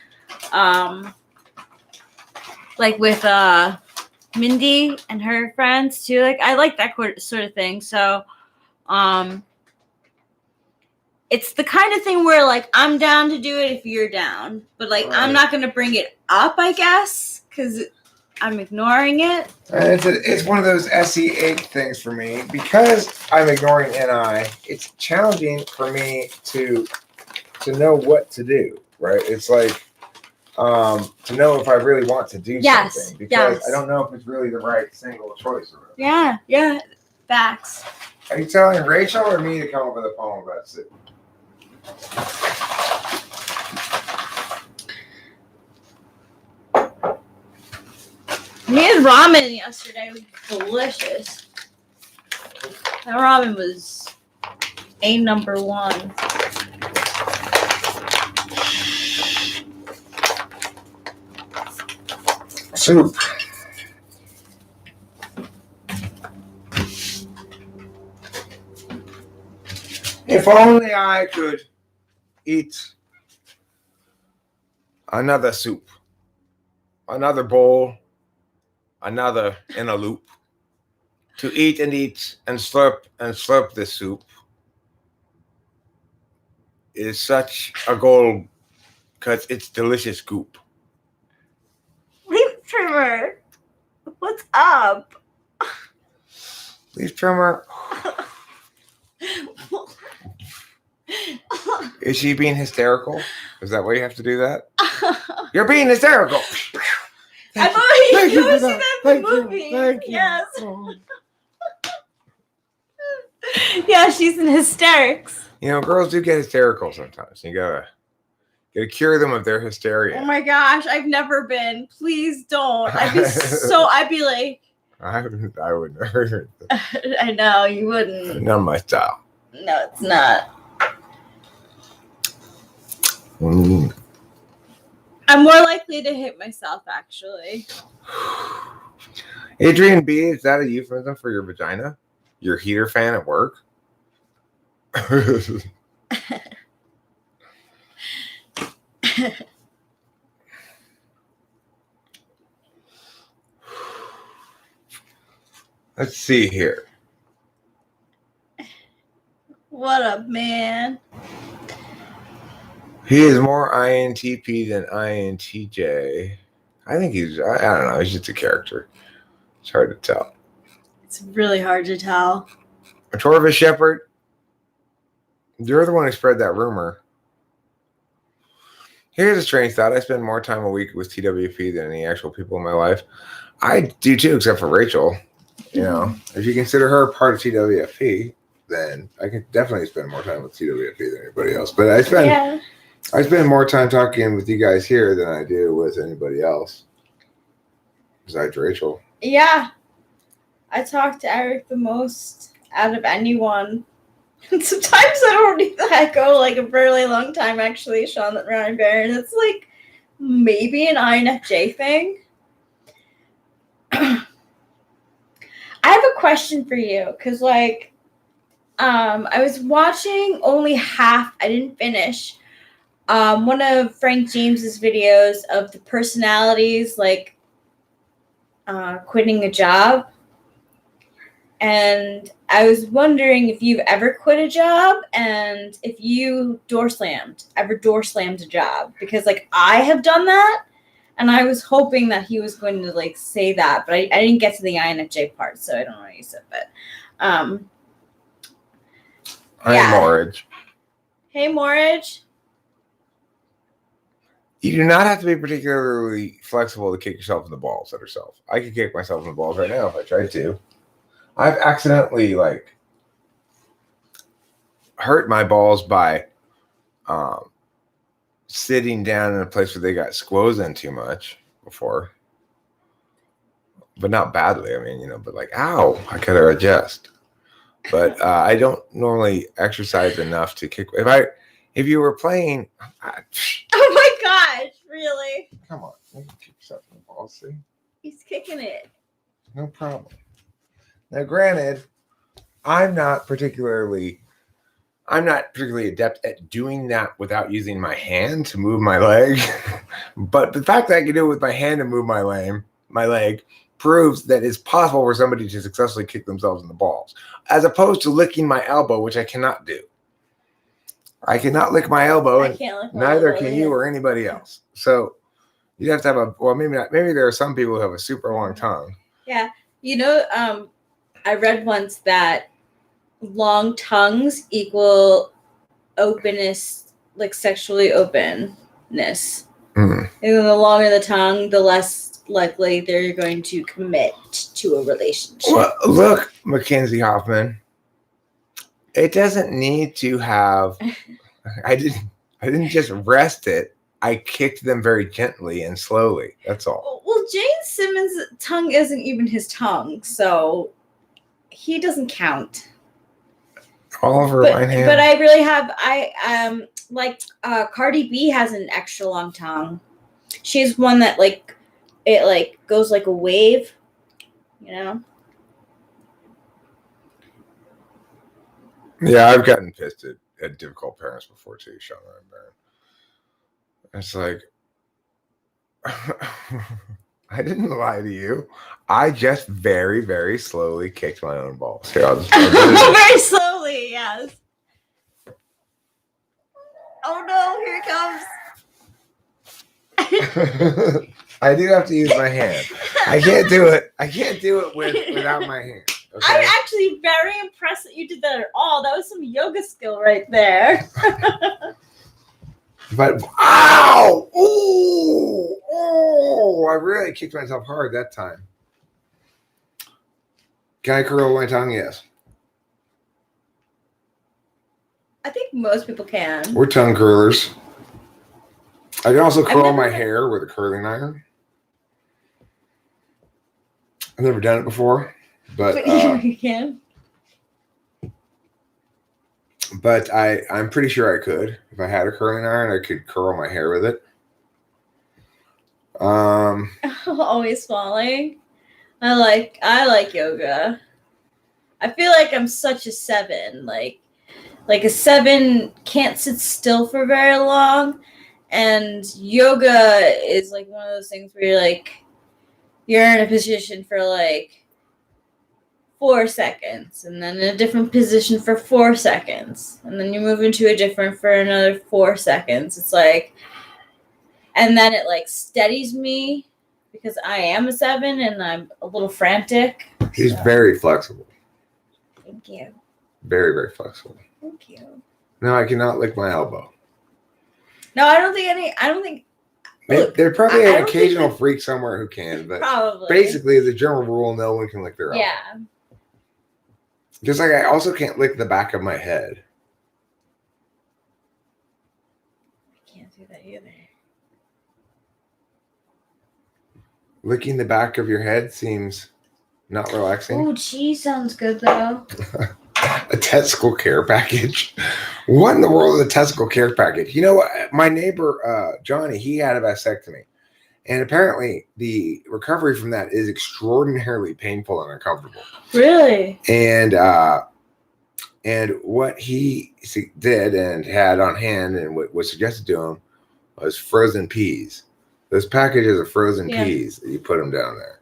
with Mindy and her friends too. Like I like that sort of thing. So, it's the kind of thing where like I'm down to do it if you're down, but like right. I'm not gonna bring it up, I guess, because I'm ignoring it. And it's one of those SE8 things for me because I'm ignoring NI. It's challenging for me to know what to do. Right? It's like to know if I really want to do something because I don't know if it's really the right single choice. Yeah, facts. Are you telling Rachel or me to come up with a poem about soup? We had ramen yesterday. It was delicious. That ramen was number one. Soup. If only I could eat another soup, another bowl, another in a loop, to eat and slurp this soup is such a goal because it's delicious goop. Leaf trimmer, what's up? Leaf trimmer. Is she being hysterical? Is that why you have to do that? You're being hysterical. I've always seen that in the movie. Thank you. Yes. Yeah, she's in hysterics. You know, girls do get hysterical sometimes. You gotta cure them of their hysteria. Oh my gosh, I've never been. Please don't. I'd be like. I would never. I know you wouldn't. Not my style. No, it's not. Mm. I'm more likely to hit myself, actually. Adrian B, is that a euphemism for your vagina? Your heater fan at work? Let's see here. What up, man? He is more INTP than INTJ. I think I don't know. He's just a character. It's hard to tell. It's really hard to tell. Torvis Shepherd, you're the one who spread that rumor. Here's a strange thought. I spend more time a week with TWP than any actual people in my life. I do too, except for Rachel. You know, if you consider her part of TWFP, then I can definitely spend more time with TWFP than anybody else. But I spend more time talking with you guys here than I do with anybody else besides Rachel. Yeah. I talk to Eric the most out of anyone. And sometimes I don't even go like a really long time, actually, Sean Ryan Barron. It's like maybe an INFJ thing. I have a question for you, because like I was watching only half, I didn't finish, one of Frank James's videos of the personalities like quitting a job. And I was wondering if you've ever quit a job and if you ever door slammed a job, because like I have done that, and I was hoping that he was going to like say that, but I didn't get to the INFJ part, so I don't know what you said, but I'm Morridge. Hey, Morridge. You do not have to be particularly flexible to kick yourself in the balls at yourself. I could kick myself in the balls right now if I tried to. I've accidentally like hurt my balls by sitting down in a place where they got squoze in too much before, but not badly. I mean, but like, ow, I gotta adjust. But I don't normally exercise enough to kick. If you were playing, oh my gosh, really? Come on, you can kick yourself in the balls. See, he's kicking it. No problem. Now, granted, I'm not particularly adept at doing that without using my hand to move my leg. But the fact that I can do it with my hand and move my leg proves that it's possible for somebody to successfully kick themselves in the balls, as opposed to licking my elbow, which I cannot do. I cannot lick my elbow, and neither can you or anybody else. So you have to have maybe not. Maybe there are some people who have a super long tongue. Yeah, I read once that long tongues equal openness, like sexually openness. And the longer the tongue, the less likely they're going to commit to a relationship. Well, look, Mackenzie Hoffman, it doesn't need to have. I didn't just rest it. I kicked them very gently and slowly. That's all. Well, Jane Simmons' tongue isn't even his tongue, so he doesn't count. Oliver Linehan. But I really have Cardi B has an extra long tongue. She's one that it goes like a wave, Yeah, I've gotten pissed at difficult parents before too, Sean Ryan Barron. It's like I didn't lie to you. I just very, very slowly kicked my own balls. Here, I'll very slowly, yes. Oh no, here it comes. I do have to use my hand. I can't do it without my hand. Okay? I'm actually very impressed that you did that at all. That was some yoga skill right there. But ow! Ooh! I really kicked myself hard that time. Can I curl my tongue? Yes. I think most people can. We're tongue curlers. I can also curl my hair with a curling iron. I've never done it before, but you can. But I'm pretty sure I could. If I had a curling iron, I could curl my hair with it. Always falling. I like yoga. I feel like I'm such a 7. Like a 7 can't sit still for very long. And yoga is like one of those things where you're in a position for 4 seconds, and then in a different position for 4 seconds, and then you move into a different for another 4 seconds. It's and then it steadies me because I am a 7 and I'm a little frantic. He's so. very flexible. Thank you. Very, very flexible. Thank you. No, I cannot lick my elbow. No, I don't think. Look, There's probably I an don't occasional think freak somewhere who can, but probably. basically, as a general rule, no one can lick their elbow. Yeah. Just like I also can't lick the back of my head. I can't do that either. Licking the back of your head seems not relaxing. Oh, cheese sounds good though. A testicle care package. What in the world is a testicle care package? You know what? My neighbor, Johnny, he had a vasectomy. And apparently the recovery from that is extraordinarily painful and uncomfortable. Really? And what he did and had on hand and what was suggested to him was frozen peas. Those packages of frozen peas, you put them down there.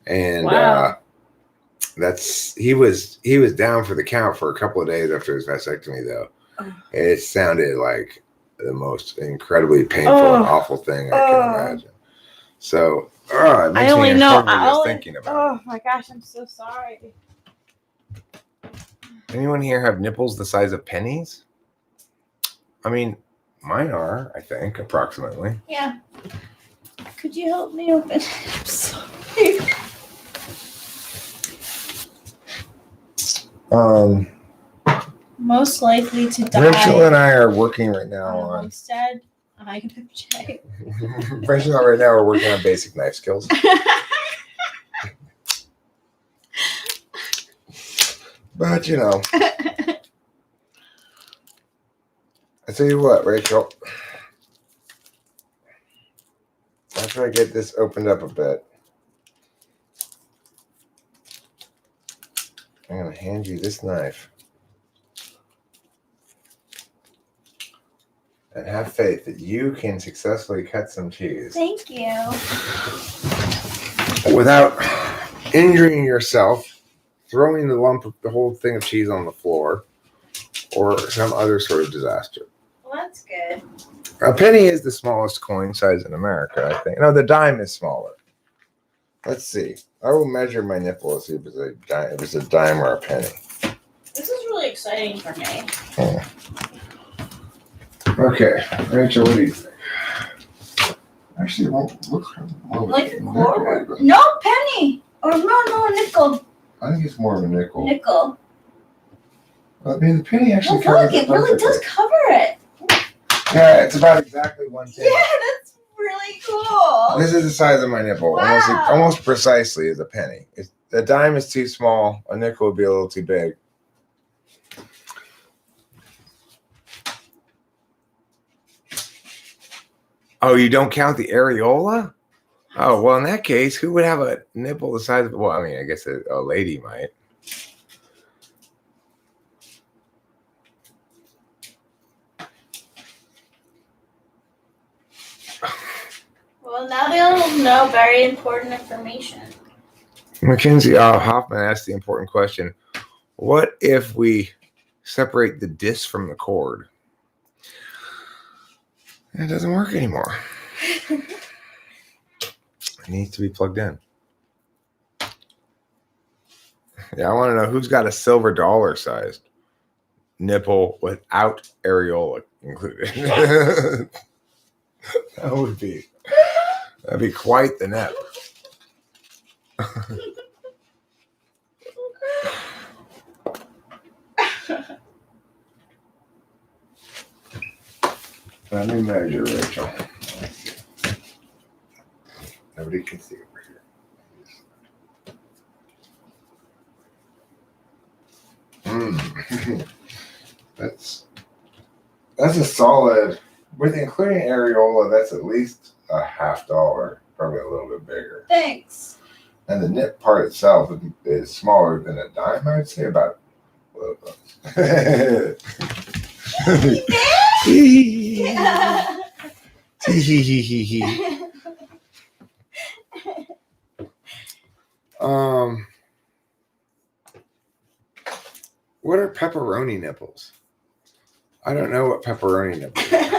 And wow. he was down for the count for a couple of days after his vasectomy, though. It sounded like the most incredibly painful and awful thing I can imagine. So, it makes me uncomfortable just thinking about it. Oh my gosh, I'm so sorry. Anyone here have nipples the size of pennies? I mean, mine are, I think, approximately. Yeah. Could you help me open it? I'm sorry. Most likely to die. Rachel and I are working right now on. Instead, INFJ. Rachel and I right now are working on basic knife skills. But you know, I tell you what, Rachel. After I get this opened up a bit, I'm going to hand you this knife. And have faith that you can successfully cut some cheese. Thank you. Without injuring yourself, throwing the whole thing of cheese on the floor, or some other sort of disaster. Well, that's good. A penny is the smallest coin size in America, I think. No, the dime is smaller. Let's see. I will measure my nipple to see if it's a dime or a penny. This is really exciting for me. Oh. Okay, Rachel, what do you think? Actually, it won't look like forward. No penny or no nickel. I think it's more of a nickel. Nickel. I mean, the penny actually covers it. It really does cover it. Yeah, it's about exactly 1/10. Yeah, that's really cool. This is the size of my nipple, wow. almost precisely as a penny. A dime is too small. A nickel would be a little too big. Oh, you don't count the areola? Oh, well, in that case, who would have a nipple the size of... Well, I mean, I guess a lady might. Well, now they'll know very important information. Mackenzie Hoffman asked the important question, what if we separate the disc from the cord? It doesn't work anymore. It needs to be plugged in. Yeah, I want to know who's got a silver dollar sized nipple without areola included. That'd be quite the nip. Let me measure, Rachel. Nobody can see over here. That's a solid, with including areola, that's at least $50, probably a little bit bigger. Thanks. And the nip part itself is smaller than a dime, I would say about. What are pepperoni nipples? I don't know what pepperoni nipples are.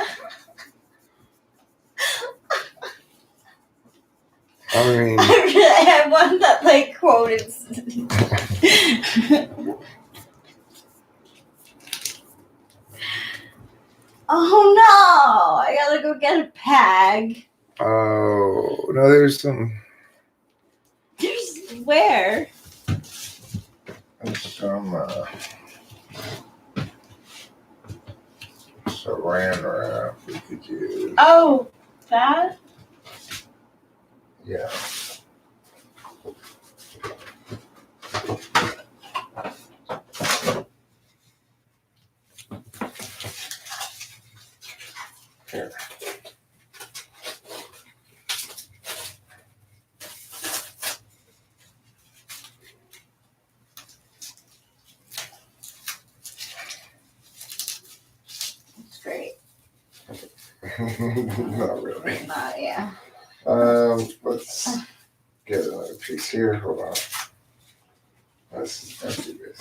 I mean, I had one that like quoted. Oh no! I gotta go get a pag. oh no, there's some. There's where? There's some saran wrap we could use. Oh, that? Yeah. Here. That's great. Not really. Yeah. Let's get another piece here. Hold on. Let's do this.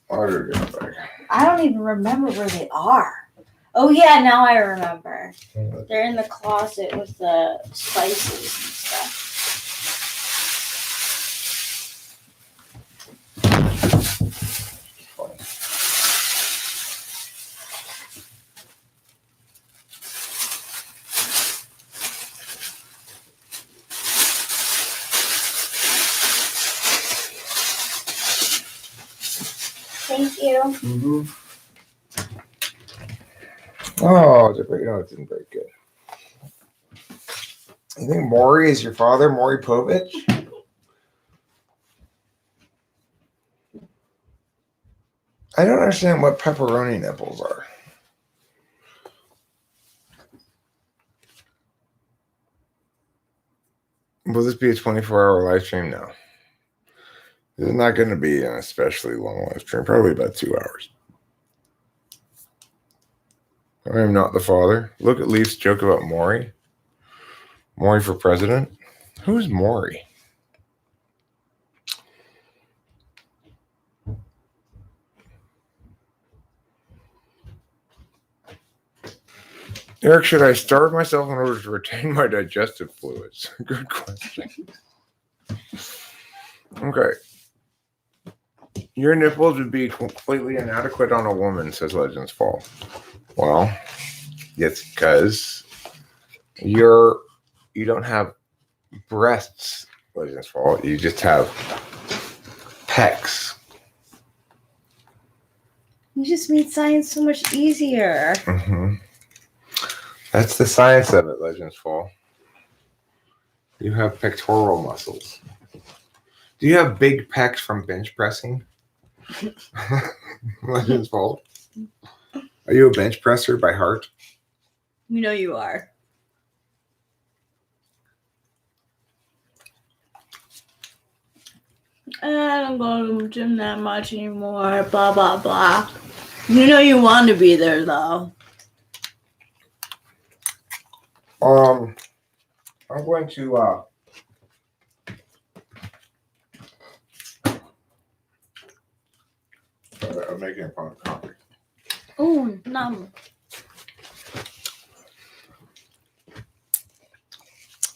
Order it back. I don't even remember where they are. Oh yeah, now I remember. They're in the closet with the spices and stuff. Thank you. Mm-hmm. Oh, it didn't break good. You think Maury is your father, Maury Povich? I don't understand what pepperoni nipples are. Will this be a 24-hour live stream? No. This is not going to be an especially long live stream, probably about 2 hours. I am not the father. Look at Leaf's joke about Maury. Maury for president? Who's Maury? Eric, should I starve myself in order to retain my digestive fluids? Good question. Okay. Your nipples would be completely inadequate on a woman, says Legends Fall. Well, it's because you don't have breasts, Legends Fall. You just have pecs. You just made science so much easier. Mm-hmm. That's the science of it, Legends Fall. You have pectoral muscles. Do you have big pecs from bench pressing? Legends Fall. Are you a bench presser by heart? You know you are. I don't go to the gym that much anymore. Blah, blah, blah. You know you want to be there, though. I'm going to I'm making a pot of coffee. Ooh, numb.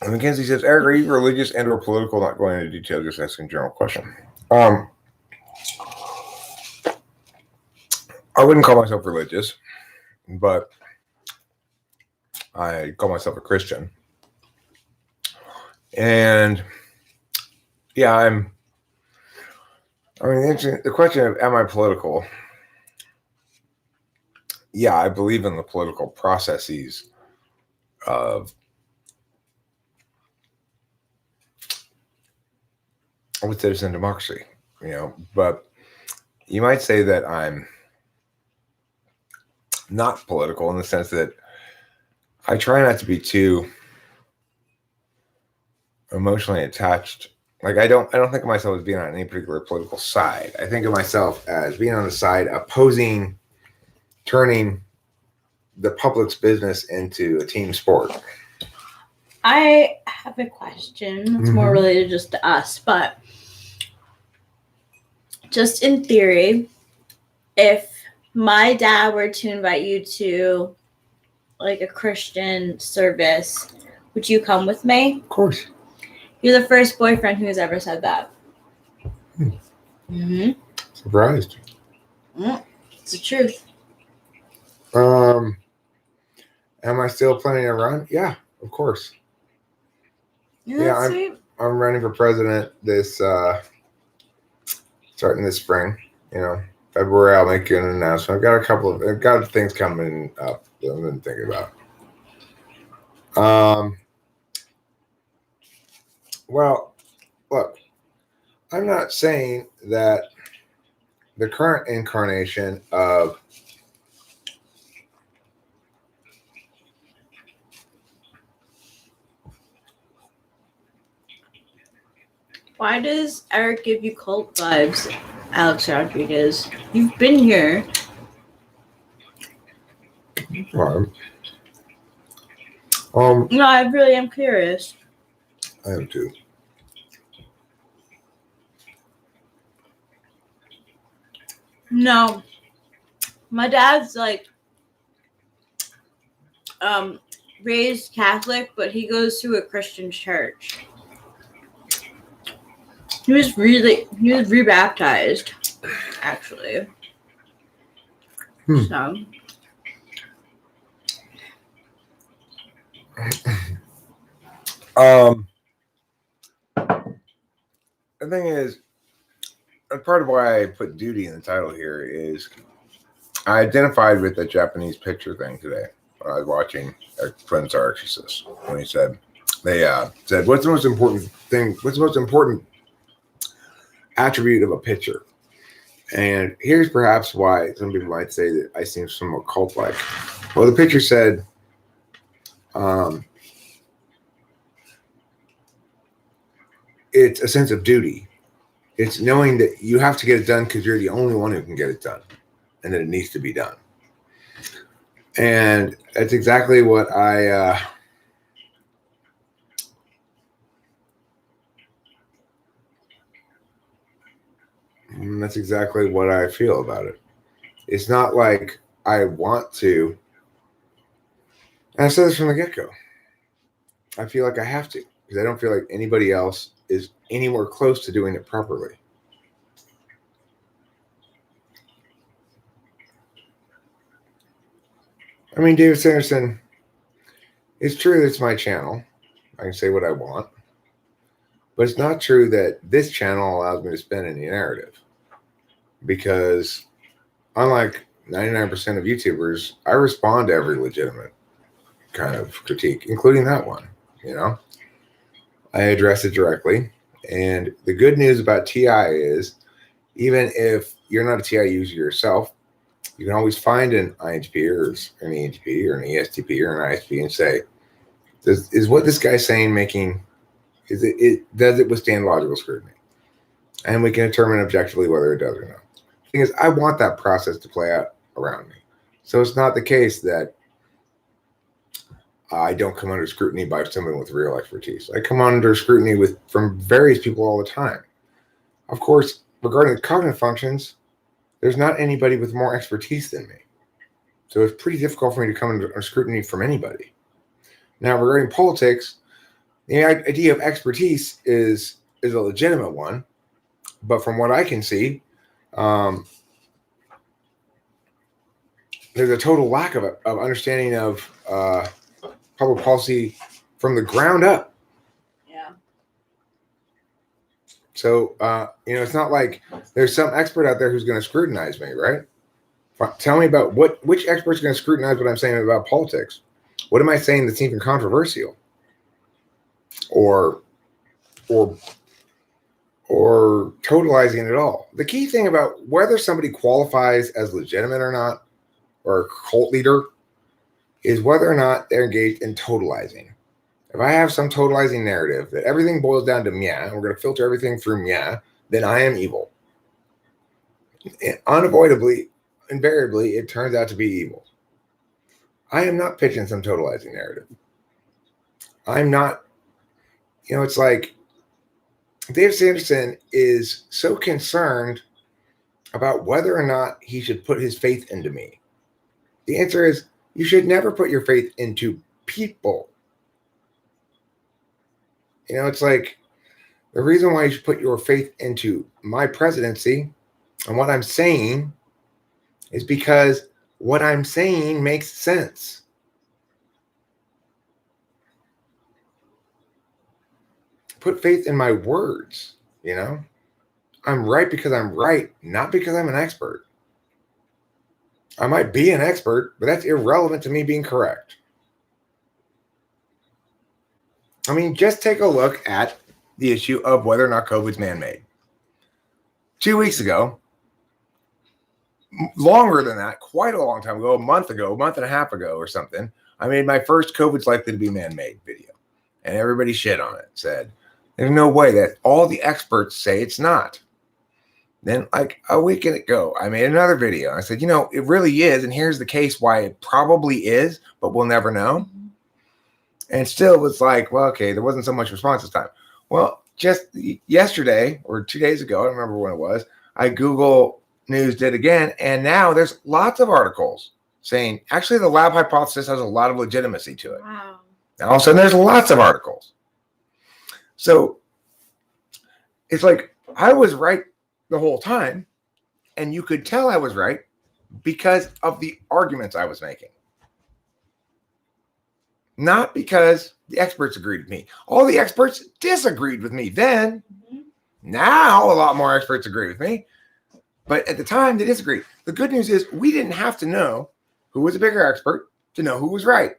And Mackenzie says, Eric, are you religious and or political? Not going into detail, just asking a general question. I wouldn't call myself religious, but I call myself a Christian. And yeah, the question of am I political? Yeah, I believe in the political processes of with citizen democracy, but you might say that I'm not political in the sense that I try not to be too emotionally attached. Like I don't think of myself as being on any particular political side. I think of myself as being on the side opposing turning the public's business into a team sport. I have a question. It's more related just to us, but just in theory, if my dad were to invite you to like a Christian service, would you come with me? Of course. You're the first boyfriend who has ever said that. Surprised. It's the truth. Am I still planning to run? Yeah, of course. Yeah, I'm running for president this starting this spring. February I'll make an announcement. I've got things coming up that I've been thinking about. Well, look, I'm not saying that the current incarnation of Why does Eric give you cult vibes, Alex Rodriguez? You've been here. No, I really am curious. I am too. No. My dad's raised Catholic, but he goes to a Christian church. He was rebaptized, actually. So. The thing is, part of why I put duty in the title here is I identified with the Japanese picture thing today when I was watching Friends Are Exorcists when he said, what's the most important attribute of a picture? And here's perhaps why some people might say that I seem somewhat cult-like. Well, the picture said, it's a sense of duty. It's knowing that you have to get it done because you're the only one who can get it done, and that it needs to be done. And that's exactly what that's exactly what I feel about it. It's not like I want to. And I said this from the get-go. I feel like I have to because I don't feel like anybody else is anywhere close to doing it properly. I mean, David Sanderson, it's true that it's my channel. I can say what I want. But it's not true that this channel allows me to spin any narrative. Because unlike 99% of YouTubers, I respond to every legitimate kind of critique, including that one. I address it directly. And the good news about TI is, even if you're not a TI user yourself, you can always find an INTP or an ENTP or an ESTP or an ISP and say, is what this guy's saying does it withstand logical scrutiny? And we can determine objectively whether it does or not. The thing is, I want that process to play out around me. So it's not the case that I don't come under scrutiny by someone with real expertise. I come under scrutiny from various people all the time. Of course, regarding the cognitive functions, there's not anybody with more expertise than me. So it's pretty difficult for me to come under scrutiny from anybody. Now, regarding politics, the idea of expertise is a legitimate one. But from what I can see, there's a total lack of understanding of public policy from the ground up. Yeah. So, it's not like there's some expert out there who's going to scrutinize me, right? Tell me about which expert's going to scrutinize what I'm saying about politics. What am I saying that's even controversial? Or totalizing it all. The key thing about whether somebody qualifies as legitimate or not, or a cult leader, is whether or not they're engaged in totalizing. If I have some totalizing narrative that everything boils down to meh, and we're going to filter everything through meh, then I am evil. And unavoidably, invariably, it turns out to be evil. I am not pitching some totalizing narrative. I'm not, it's like Dave Sanderson is so concerned about whether or not he should put his faith into me. The answer is You should never put your faith into people. You know, it's like the reason why you should put your faith into my presidency and what I'm saying is because what I'm saying makes sense. Put faith in my words, you know? I'm right because I'm right, not because I'm an expert. I might be an expert, but that's irrelevant to me being correct. I mean, just take a look at the issue of whether or not COVID's man-made. 2 weeks ago, longer than that, quite a long time ago, a month and a half ago or something, I made my first COVID's likely to be man-made video. And everybody shit on it, said, there's no way that all the experts say it's not. Then like a week ago, I made another video. I said, you know, it really is. And here's the case why it probably is, but we'll never know. And still it was like, well, okay, there wasn't so much response this time. Well, just yesterday or 2 days ago, I don't remember when it was, I Google News did again. And now there's lots of articles saying, actually, the lab hypothesis has a lot of legitimacy to it. Wow. And all of a sudden, there's lots of articles. So it's like I was right the whole time, and you could tell I was right because of the arguments I was making. Not because the experts agreed with me. All the experts disagreed with me then. Now a lot more experts agree with me. But at the time, they disagreed. The good news is we didn't have to know who was a bigger expert to know who was right.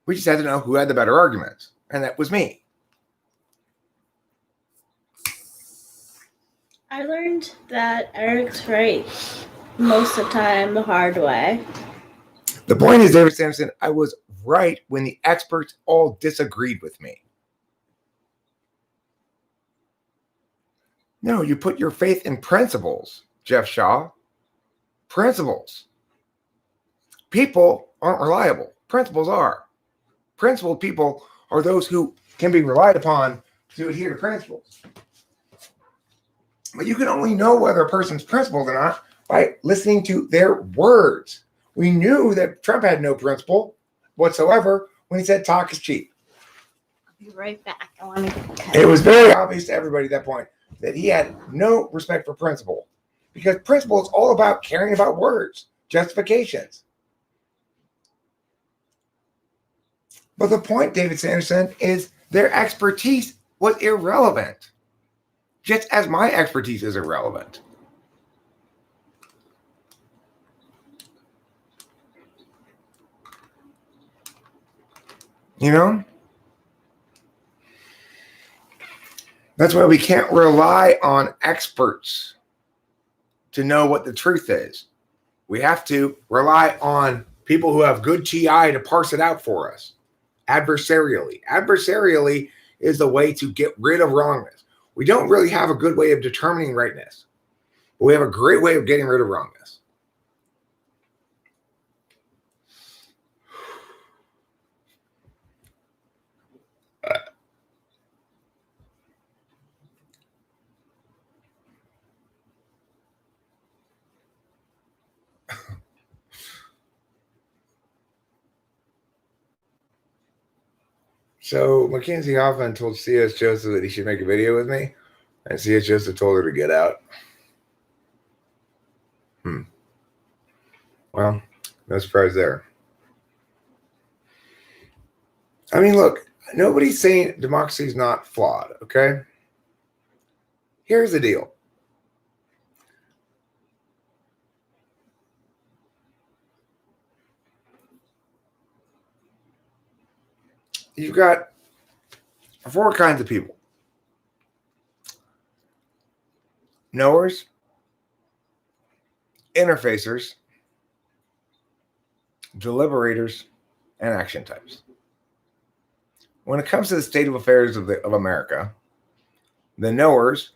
We just had to know who had the better arguments. And that was me. I learned that Eric's right most of the time the hard way. The point is, David Sampson, I was right when the experts all disagreed with me. No, you put your faith in principles, Jeff Shaw. Principles. People aren't reliable. Principles are. Principled people are those who can be relied upon to adhere to principles. But you can only know whether a person's principled or not by listening to their words. We knew that Trump had no principle whatsoever when he said talk is cheap. I'll be right back. I want to. It was very obvious to everybody at that point that he had no respect for principle, because principle is all about caring about words, justifications. But the point, David Sanderson, is their expertise was irrelevant, just as my expertise is irrelevant. You know? That's why we can't rely on experts to know what the truth is. We have to rely on people who have good TI to parse it out for us. Adversarially. Adversarially is the way to get rid of wrongness. We don't really have a good way of determining rightness, but we have a great way of getting rid of wrongness. So Mackenzie Hoffman told C.S. Joseph that he should make a video with me, and C.S. Joseph told her to get out. Well, no surprise there. I mean, look, nobody's saying democracy is not flawed, okay? Here's the deal. You've got 4 kinds of people. Knowers, interfacers, deliberators, and action types. When it comes to the state of affairs of America, the knowers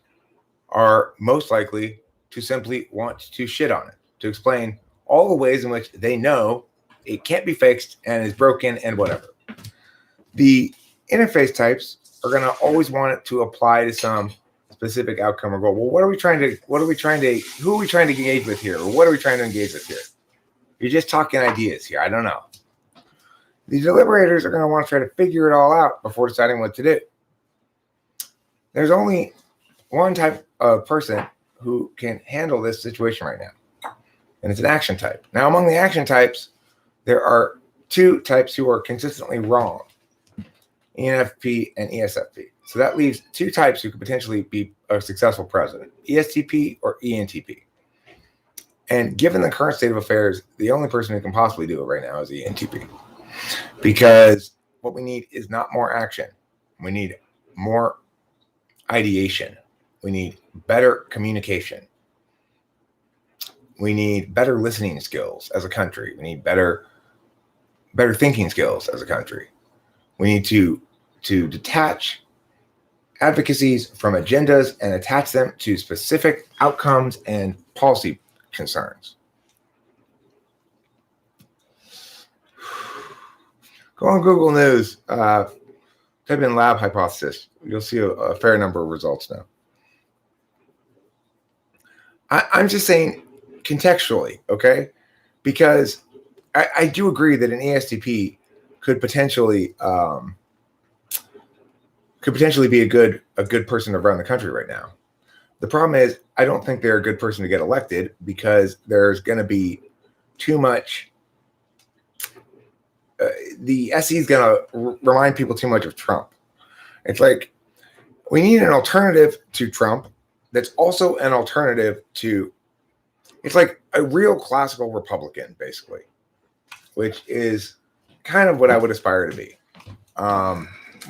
are most likely to simply want to shit on it, to explain all the ways in which they know it can't be fixed and is broken and whatever. The interface types are going to always want it to apply to some specific outcome or goal. Well, who are we trying to engage with here? Or what are we trying to engage with here? You're just talking ideas here. I don't know. The deliberators are going to want to try to figure it all out before deciding what to do. There's only one type of person who can handle this situation right now, and it's an action type. Now, among the action types, there are two types who are consistently wrong, ENFP and ESFP. So that leaves two types who could potentially be a successful president, ESTP or ENTP. And given the current state of affairs, the only person who can possibly do it right now is ENTP. Because what we need is not more action. We need more ideation. We need better communication. We need better listening skills as a country. We need better thinking skills as a country. We need to detach advocacies from agendas and attach them to specific outcomes and policy concerns. Go on Google News, type in lab hypothesis. You'll see a fair number of results now. I'm just saying contextually, okay? Because I do agree that an ESTP could potentially be a good person to run the country right now. The problem is, I don't think they're a good person to get elected because there's going to be too much. The SE is going to remind people too much of Trump. It's like we need an alternative to Trump that's also an alternative to. It's like a real classical Republican, basically, which is kind of what I would aspire to be,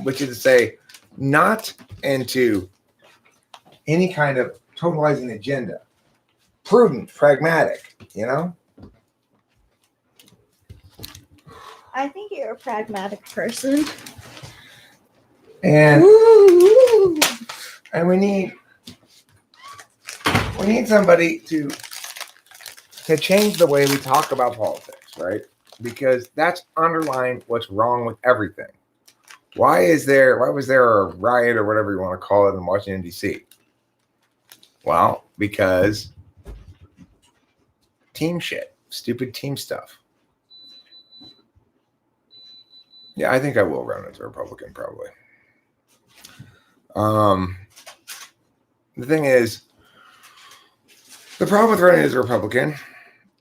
which is to say, not into any kind of totalizing agenda, prudent, pragmatic, you know? I think you're a pragmatic person. And we need somebody to change the way we talk about politics, right? Because that's underlying what's wrong with everything. Why was there a riot or whatever you want to call it in Washington, D.C.? Well, because team shit, stupid team stuff. Yeah, I think I will run as a Republican probably. The thing is, the problem with running as a Republican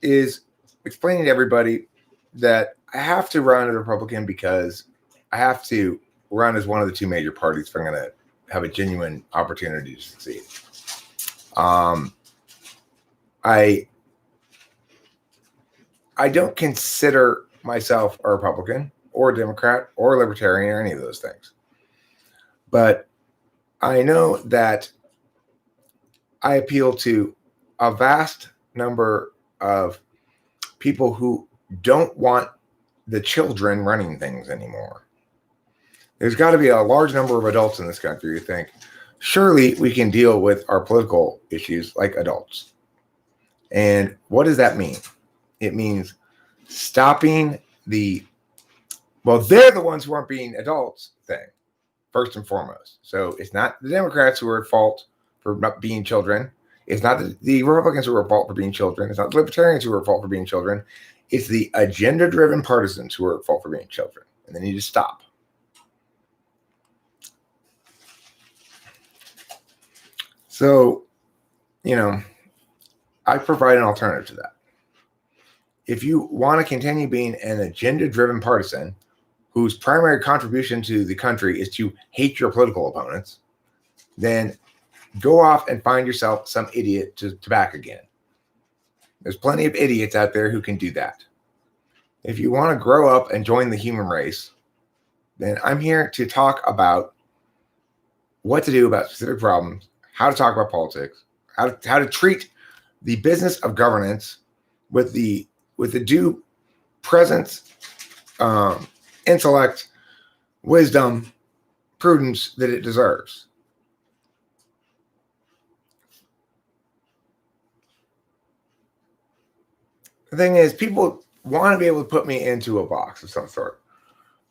is explaining to everybody that I have to run as a Republican because I have to run as one of the two major parties if I'm going to have a genuine opportunity to succeed. I don't consider myself a Republican or a Democrat or a Libertarian or any of those things. But I know that I appeal to a vast number of people who don't want the children running things anymore. There's got to be a large number of adults in this country who think, surely we can deal with our political issues like adults. And what does that mean? It means stopping they're the ones who aren't being adults thing, first and foremost. So it's not the Democrats who are at fault for not being children. It's not the Republicans who are at fault for being children. It's not the Libertarians who are at fault for being children. It's the agenda-driven partisans who are at fault for being children. And they need to stop. So, I provide an alternative to that. If you want to continue being an agenda-driven partisan whose primary contribution to the country is to hate your political opponents, then go off and find yourself some idiot to back again. There's plenty of idiots out there who can do that. If you want to grow up and join the human race, then I'm here to talk about what to do about specific problems, how to talk about politics, how to treat the business of governance with the due presence, intellect, wisdom, prudence that it deserves. The thing is, people want to be able to put me into a box of some sort.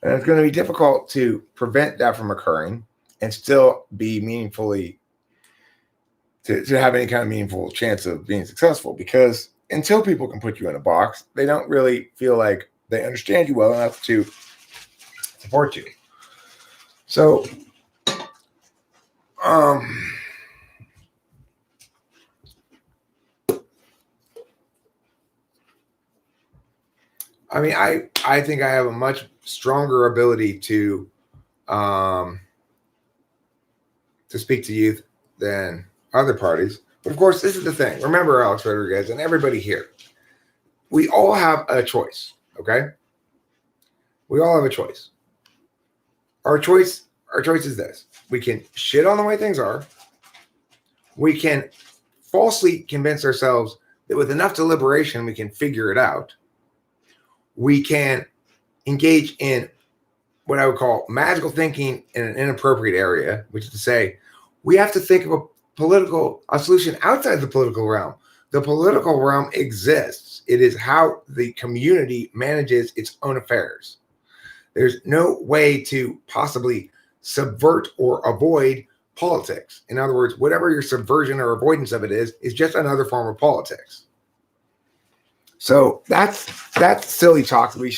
And it's going to be difficult to prevent that from occurring and still be meaningfully, to have any kind of meaningful chance of being successful, because until people can put you in a box, they don't really feel like they understand you well enough to support you. So, I mean, I think I have a much stronger ability to speak to youth than other parties. But of course, this is the thing. Remember, Alex Rodriguez and everybody here, we all have a choice, okay? We all have a choice. Our choice is this. We can shit on the way things are. We can falsely convince ourselves that with enough deliberation, we can figure it out. We can engage in what I would call magical thinking in an inappropriate area, which is to say, we have to think of a solution outside the political realm. The political realm exists. It is how the community manages its own affairs. There's no way to possibly subvert or avoid politics. In other words, whatever your subversion or avoidance of it is just another form of politics. So that's silly talk that we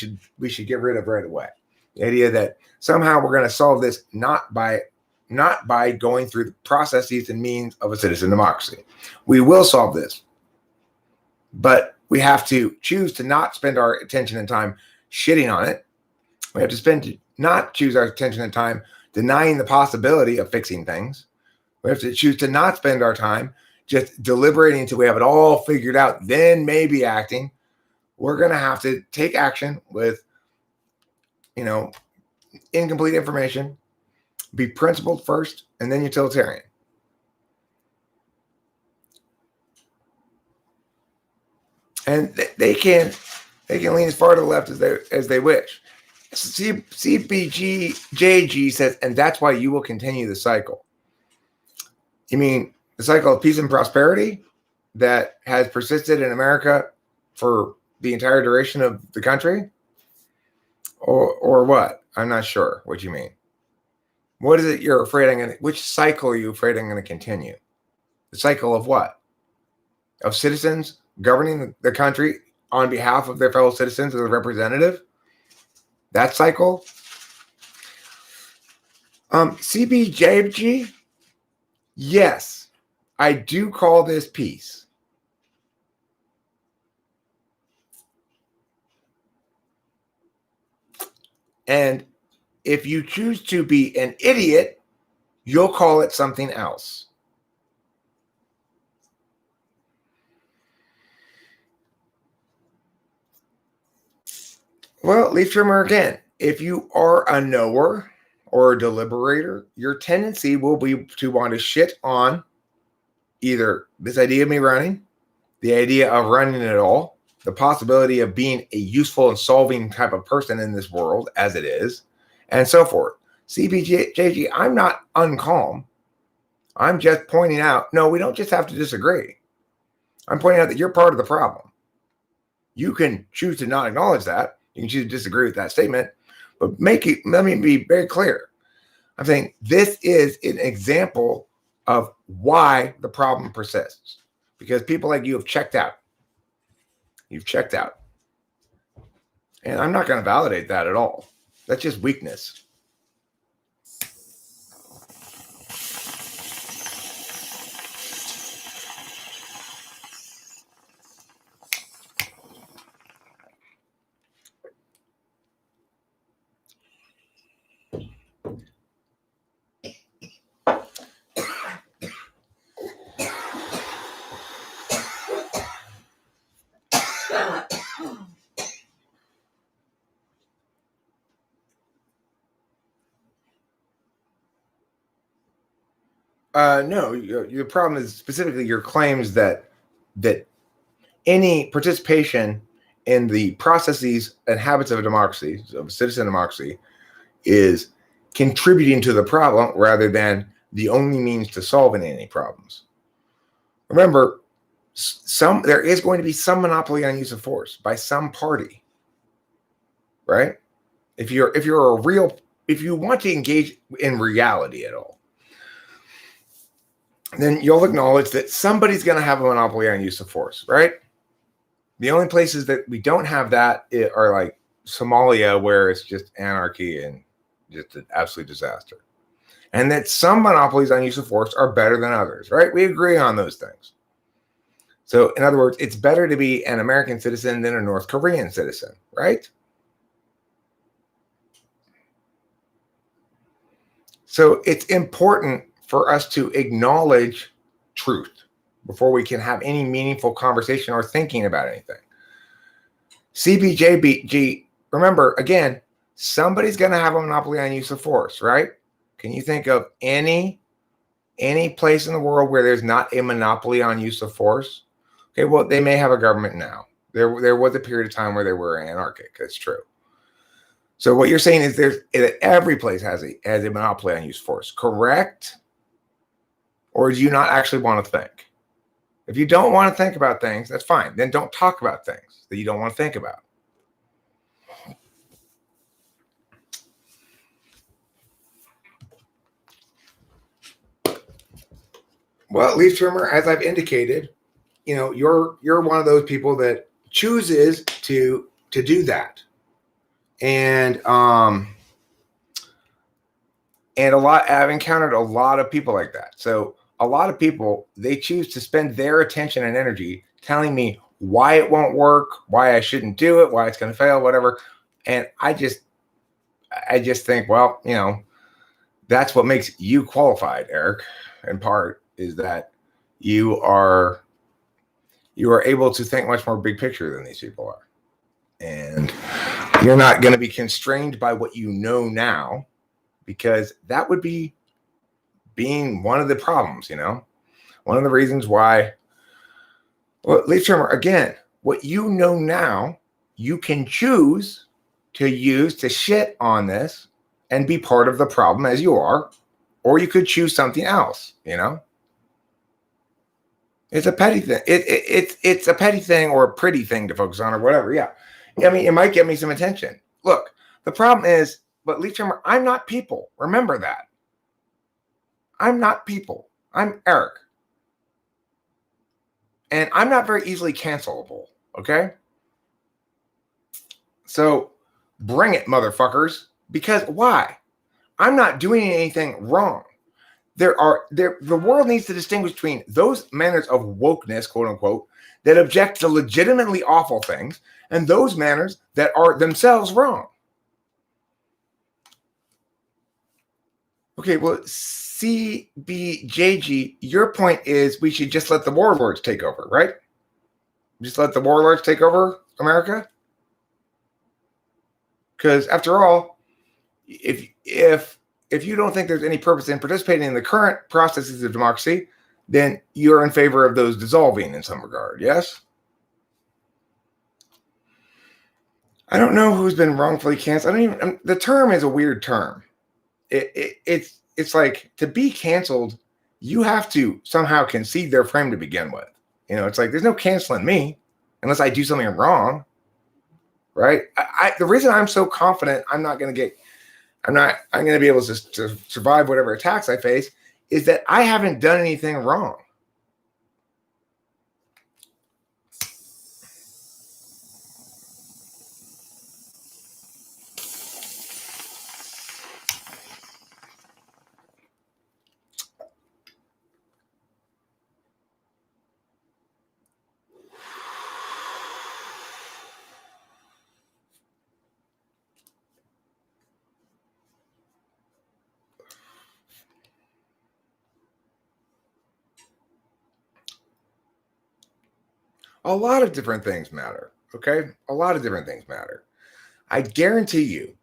should get rid of right away. The idea that somehow we're going to solve this not by going through the processes and means of a citizen democracy. We will solve this, but we have to choose to not spend our attention and time shitting on it. We have to not choose our attention and time denying the possibility of fixing things. We have to choose to not spend our time just deliberating until we have it all figured out, then maybe acting. We're going to have to take action with, incomplete information, be principled first, and then utilitarian. And they can lean as far to the left as they wish. CBGJG says, and that's why you will continue the cycle. You mean the cycle of peace and prosperity that has persisted in America for the entire duration of the country? Or what? I'm not sure what you mean. What is it you're afraid which cycle are you afraid I'm going to continue? The cycle of what? Of citizens governing the country on behalf of their fellow citizens as a representative? That cycle? CBJG? Yes, I do call this peace. And if you choose to be an idiot, you'll call it something else. Well, leaf trimmer again. If you are a knower or a deliberator, your tendency will be to want to shit on either this idea of me running, the idea of running at all, the possibility of being a useful and solving type of person in this world as it is, and so forth. CBJG, I'm not uncalm. I'm just pointing out, no, we don't just have to disagree. I'm pointing out that you're part of the problem. You can choose to not acknowledge that. You can choose to disagree with that statement, but let me be very clear. I'm saying this is an example of why the problem persists, because people like you have checked out. You've checked out. And I'm not going to validate that at all. That's just weakness. No, your problem is specifically your claims that any participation in the processes and habits of a democracy, of citizen democracy, is contributing to the problem rather than the only means to solving any problems. Remember, there is going to be some monopoly on use of force by some party, right? If you want to engage in reality at all, then you'll acknowledge that somebody's going to have a monopoly on use of force, right? The only places that we don't have that are like Somalia, where it's just anarchy and just an absolute disaster. And that some monopolies on use of force are better than others, right? We agree on those things. So, in other words, it's better to be an American citizen than a North Korean citizen, right? So, it's important for us to acknowledge truth before we can have any meaningful conversation or thinking about anything. CBJBG, remember, again, somebody's going to have a monopoly on use of force, right? Can you think of any place in the world where there's not a monopoly on use of force? Okay, well, they may have a government now. There was a period of time where they were anarchic. That's true. So what you're saying is every place has a monopoly on use of force, correct? Or do you not actually want to think? If you don't want to think about things, that's fine. Then don't talk about things that you don't want to think about. Well, leaf trimmer, as I've indicated, you're one of those people that chooses to do that. And I've encountered a lot of people like that. So a lot of people, they choose to spend their attention and energy telling me why it won't work, why I shouldn't do it, why it's going to fail, whatever. And I just think, well, that's what makes you qualified, Eric, in part, is that you are able to think much more big picture than these people are. And you're not going to be constrained by what you know now, because that would be being one of the problems, one of the reasons why. Well, leaf trimmer, again, what you know now, you can choose to use to shit on this and be part of the problem as you are, or you could choose something else, It's a petty thing. It's a petty thing or a pretty thing to focus on or whatever. Yeah. I mean, it might get me some attention. Look, the problem is, but leaf trimmer, I'm not people. Remember that. I'm not people. I'm Eric. And I'm not very easily cancelable. Okay? So bring it, motherfuckers. Because why? I'm not doing anything wrong. The world needs to distinguish between those manners of wokeness, quote unquote, that object to legitimately awful things, and those manners that are themselves wrong. Okay, well, CBJG, your point is we should just let the warlords take over, right? Just let the warlords take over America? Because after all, if you don't think there's any purpose in participating in the current processes of democracy, then you're in favor of those dissolving in some regard, yes? I don't know who's been wrongfully canceled. The term is a weird term. It's like, to be canceled, you have to somehow concede their frame to begin with. It's like, there's no canceling me unless I do something wrong, right? The reason I'm so confident I'm going to be able to survive whatever attacks I face is that I haven't done anything wrong. A lot of different things matter, okay? A lot of different things matter. I guarantee you,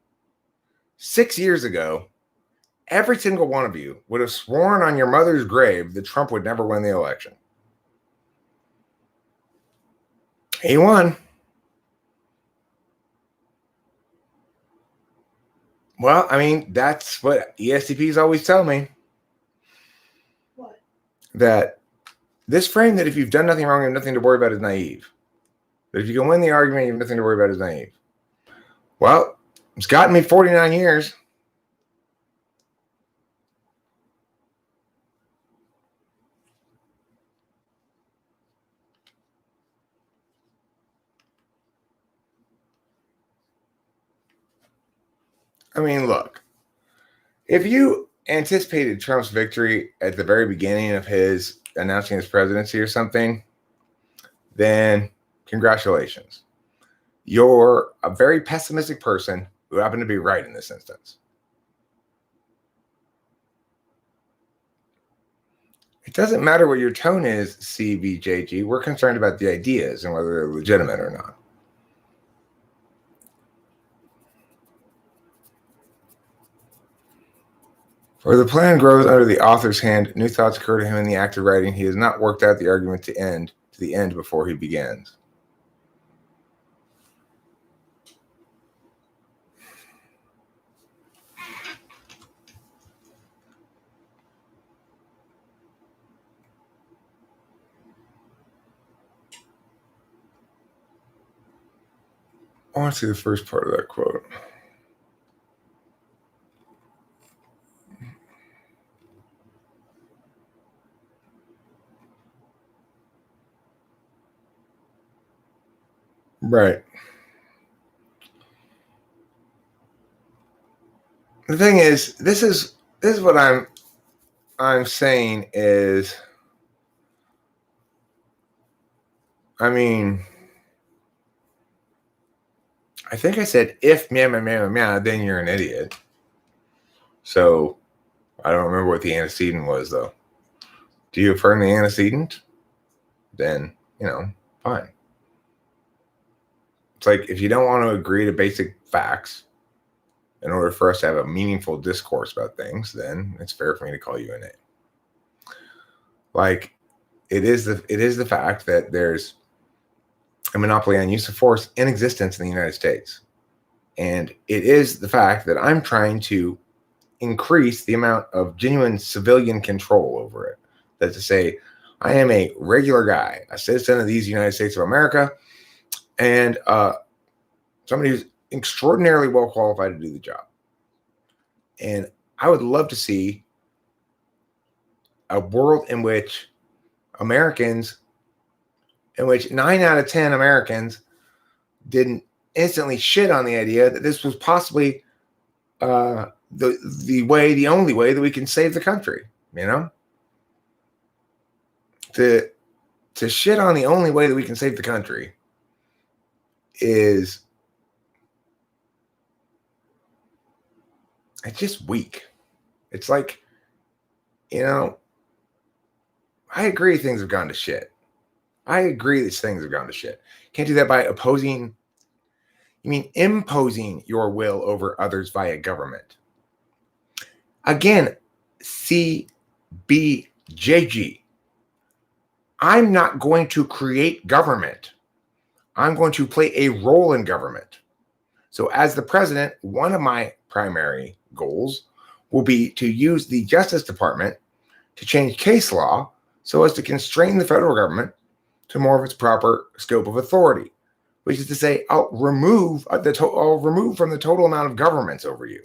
6 years ago, every single one of you would have sworn on your mother's grave that Trump would never win the election. He won. Well, I mean, that's what ESTPs always tell me. What? That this frame that if you've done nothing wrong and nothing to worry about is naive. But if you can win the argument, you have nothing to worry about is naive. Well, it's gotten me 49 years. I mean, look, if you anticipated Trump's victory at the very beginning of his announcing his presidency or something, then congratulations. You're a very pessimistic person who happened to be right in this instance. It doesn't matter what your tone is, CBJG. We're concerned about the ideas and whether they're legitimate or not. For the plan grows under the author's hand, new thoughts occur to him in the act of writing. He has not worked out the argument to the end before he begins. I want to see the first part of that quote. Right. The thing is, this is what I'm saying is, I mean, I think I said if meow, then you're an idiot. So I don't remember what the antecedent was, though. Do you affirm the antecedent? Then, fine. It's like if you don't want to agree to basic facts in order for us to have a meaningful discourse about things, then it's fair for me to call you a name. Like, it is the fact that there's a monopoly on use of force in existence in the United States. And it is the fact that I'm trying to increase the amount of genuine civilian control over it. That's to say, I am a regular guy, a citizen of these United States of America, and somebody who's extraordinarily well qualified to do the job. And I would love to see a world in which 9 out of 10 Americans didn't instantly shit on the idea that this was possibly the only way that we can save the country. To shit on the only way that we can save the country is, it's just weak. It's like, I agree things have gone to shit. I agree these things have gone to shit. Can't do that by imposing your will over others via government. Again, CBJG. I'm not going to create government. I'm going to play a role in government. So as the president, one of my primary goals will be to use the Justice Department to change case law so as to constrain the federal government to more of its proper scope of authority, which is to say, I'll remove from the total amount of governments over you.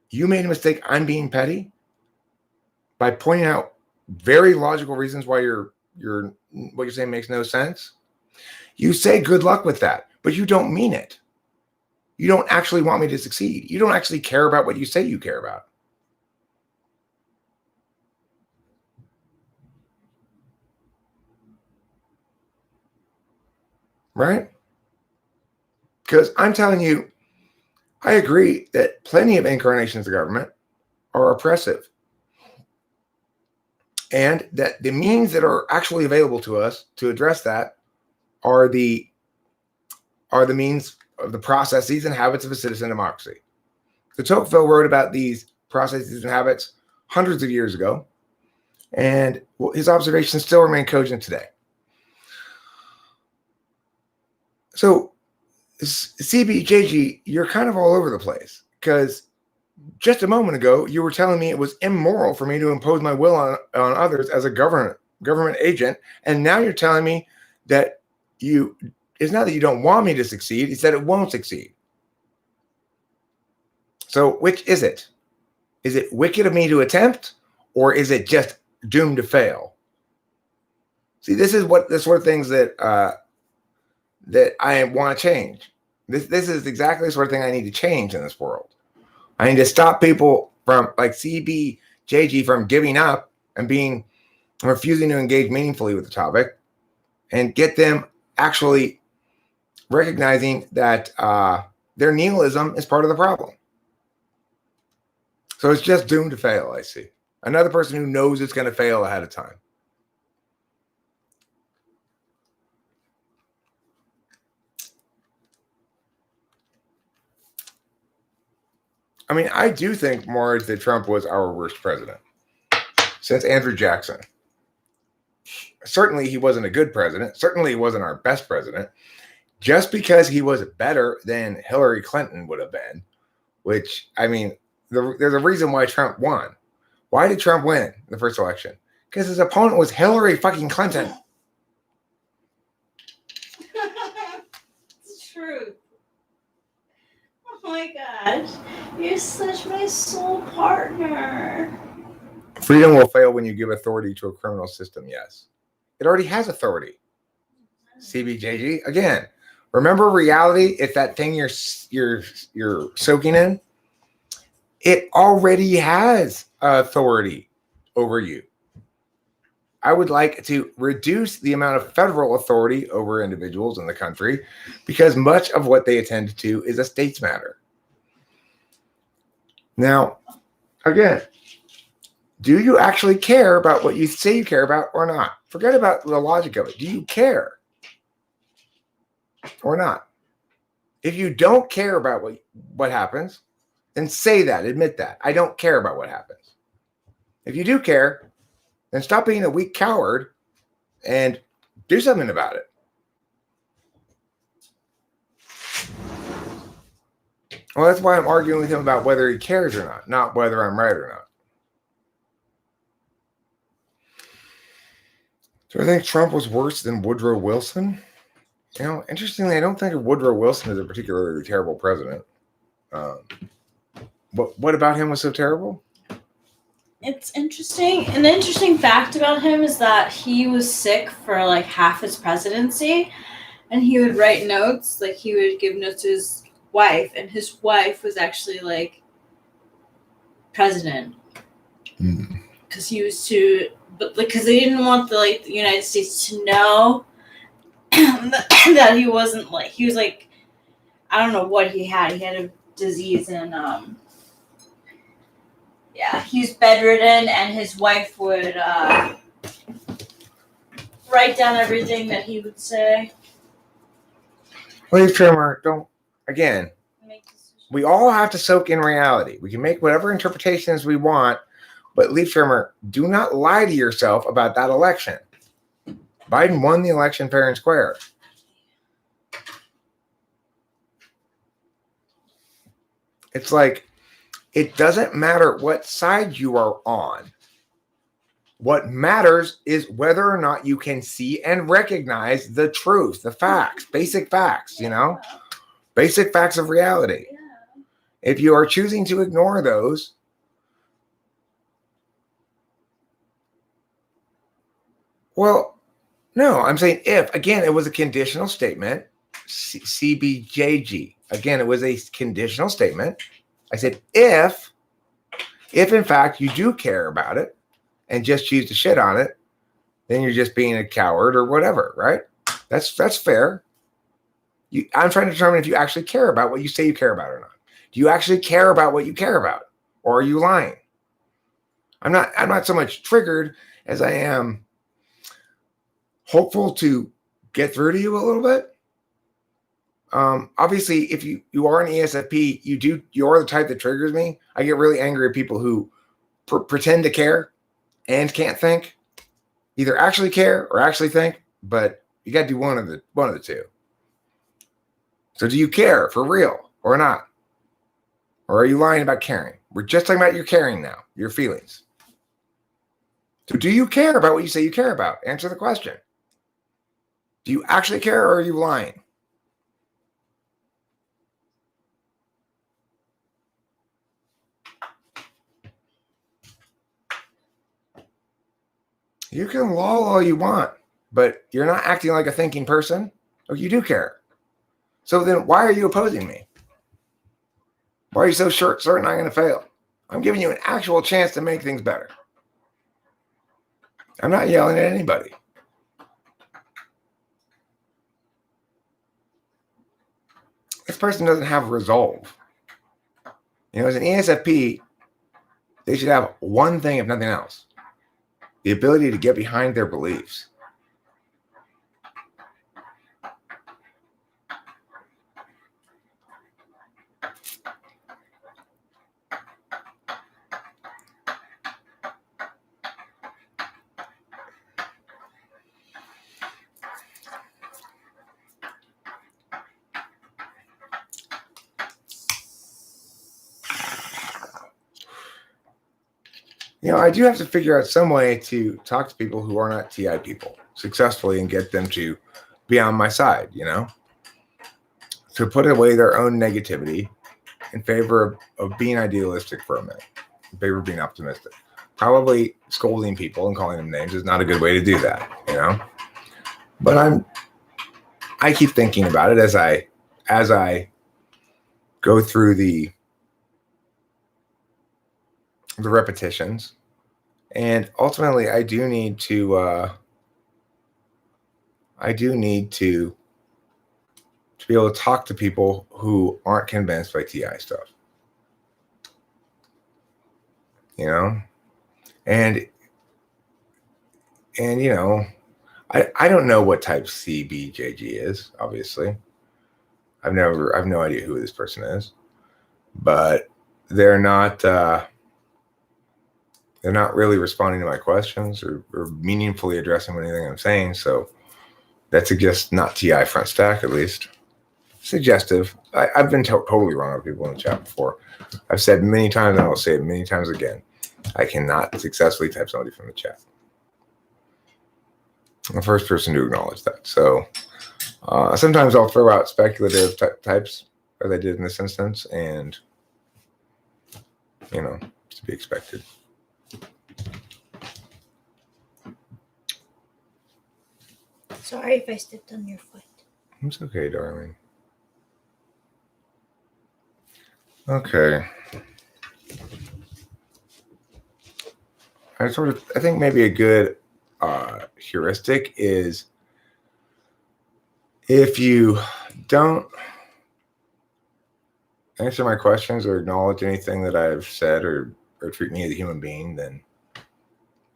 You made a mistake. I'm being petty by pointing out very logical reasons why what you're saying makes no sense. You say good luck with that, but you don't mean it. You don't actually want me to succeed. You don't actually care about what you say you care about. Right? Because I'm telling you, I agree that plenty of incarnations of government are oppressive. And that the means that are actually available to us to address that are the means of the processes and habits of a citizen democracy. De Tocqueville wrote about these processes and habits hundreds of years ago, and his observations still remain cogent today. So, CBJG, you're kind of all over the place, because just a moment ago, you were telling me it was immoral for me to impose my will on others as a government agent. And now you're telling me that it's not that you don't want me to succeed, it's that it won't succeed. So which is it? Is it wicked of me to attempt, or is it just doomed to fail? See, this is the sort of things that I want to change. This is exactly the sort of thing I need to change in this world. I need to stop people from like CBJG from giving up and refusing to engage meaningfully with the topic, and get them actually recognizing that their nihilism is part of the problem. So it's just doomed to fail, I see. Another person who knows it's going to fail ahead of time. I mean, I do think, Marge, that Trump was our worst president since Andrew Jackson. Certainly, he wasn't a good president. Certainly, he wasn't our best president. Just because he was better than Hillary Clinton would have been, which, I mean, there's a reason why Trump won. Why did Trump win the first election? Because his opponent was Hillary fucking Clinton. It's true. Oh my gosh. You're such my soul partner. Freedom will fail when you give authority to a criminal system, yes. It already has authority. CBJG, again, remember reality? It's that thing you're soaking in. It already has authority over you. I would like to reduce the amount of federal authority over individuals in the country, because much of what they attend to is a state's matter. Now, again, do you actually care about what you say you care about or not? Forget about the logic of it. Do you care or not? If you don't care about what happens, then say that, admit that. I don't care about what happens. If you do care, then stop being a weak coward and do something about it. Well, that's why I'm arguing with him about whether he cares or not whether I'm right or not. Do I think Trump was worse than Woodrow Wilson? You know, interestingly, I don't think Woodrow Wilson is a particularly terrible president. What about him was so terrible? It's interesting. An interesting fact about him is that he was sick for like half his presidency, and he would write notes. Like he would give notes to his wife, and his wife was actually like president because he was too. But because they didn't want the United States to know that he wasn't like he was like I don't know what he had. He had a disease and he was bedridden, and his wife would write down everything that he would say. Please, Trimmer, don't again. We all have to soak in reality. We can make whatever interpretations we want, but Leaf Trimmer, do not lie to yourself about that election. Biden won the election fair and square. It's like, it doesn't matter what side you are on. What matters is whether or not you can see and recognize the truth, the facts, basic facts, basic facts of reality. If you are choosing to ignore those, well, no, I'm saying if. Again, it was a conditional statement. CBJG. Again, it was a conditional statement. I said if in fact you do care about it and just choose to shit on it, then you're just being a coward or whatever, right? That's fair. I'm trying to determine if you actually care about what you say you care about or not. Do you actually care about what you care about, or are you lying? I'm not so much triggered as I am hopeful to get through to you a little bit. Obviously, if you are an ESFP, you are the type that triggers me. I get really angry at people who pretend to care and can't think, either actually care or actually think. But you got to do one of the two. So, do you care for real or not, or are you lying about caring? We're just talking about your caring now, your feelings. So, do you care about what you say you care about? Answer the question. Do you actually care, or are you lying? You can loll all you want, but you're not acting like a thinking person. Or you do care. So then why are you opposing me? Why are you so certain I'm going to fail? I'm giving you an actual chance to make things better. I'm not yelling at anybody. This person doesn't have resolve. As an ESFP, they should have one thing, if nothing else: the ability to get behind their beliefs. I do have to figure out some way to talk to people who are not TI people successfully and get them to be on my side, to put away their own negativity in favor of being idealistic for a minute, in favor of being optimistic. Probably scolding people and calling them names is not a good way to do that, But I keep thinking about it as I go through the repetitions. And ultimately, I do need to be able to talk to people who aren't convinced by TI stuff. And I don't know what type CBJG is, obviously. I've no idea who this person is, but they're not really responding to my questions or meaningfully addressing anything I'm saying. So that suggests not TI front stack, at least. Suggestive. I've been totally wrong with people in the chat before. I've said many times, and I'll say it many times again, I cannot successfully type somebody from the chat. I'm the first person to acknowledge that. So sometimes I'll throw out speculative types, as I did in this instance, and it's to be expected. Sorry if I stepped on your foot. It's okay, darling. Okay. I think maybe a good heuristic is, if you don't answer my questions or acknowledge anything that I've said or treat me as a human being, then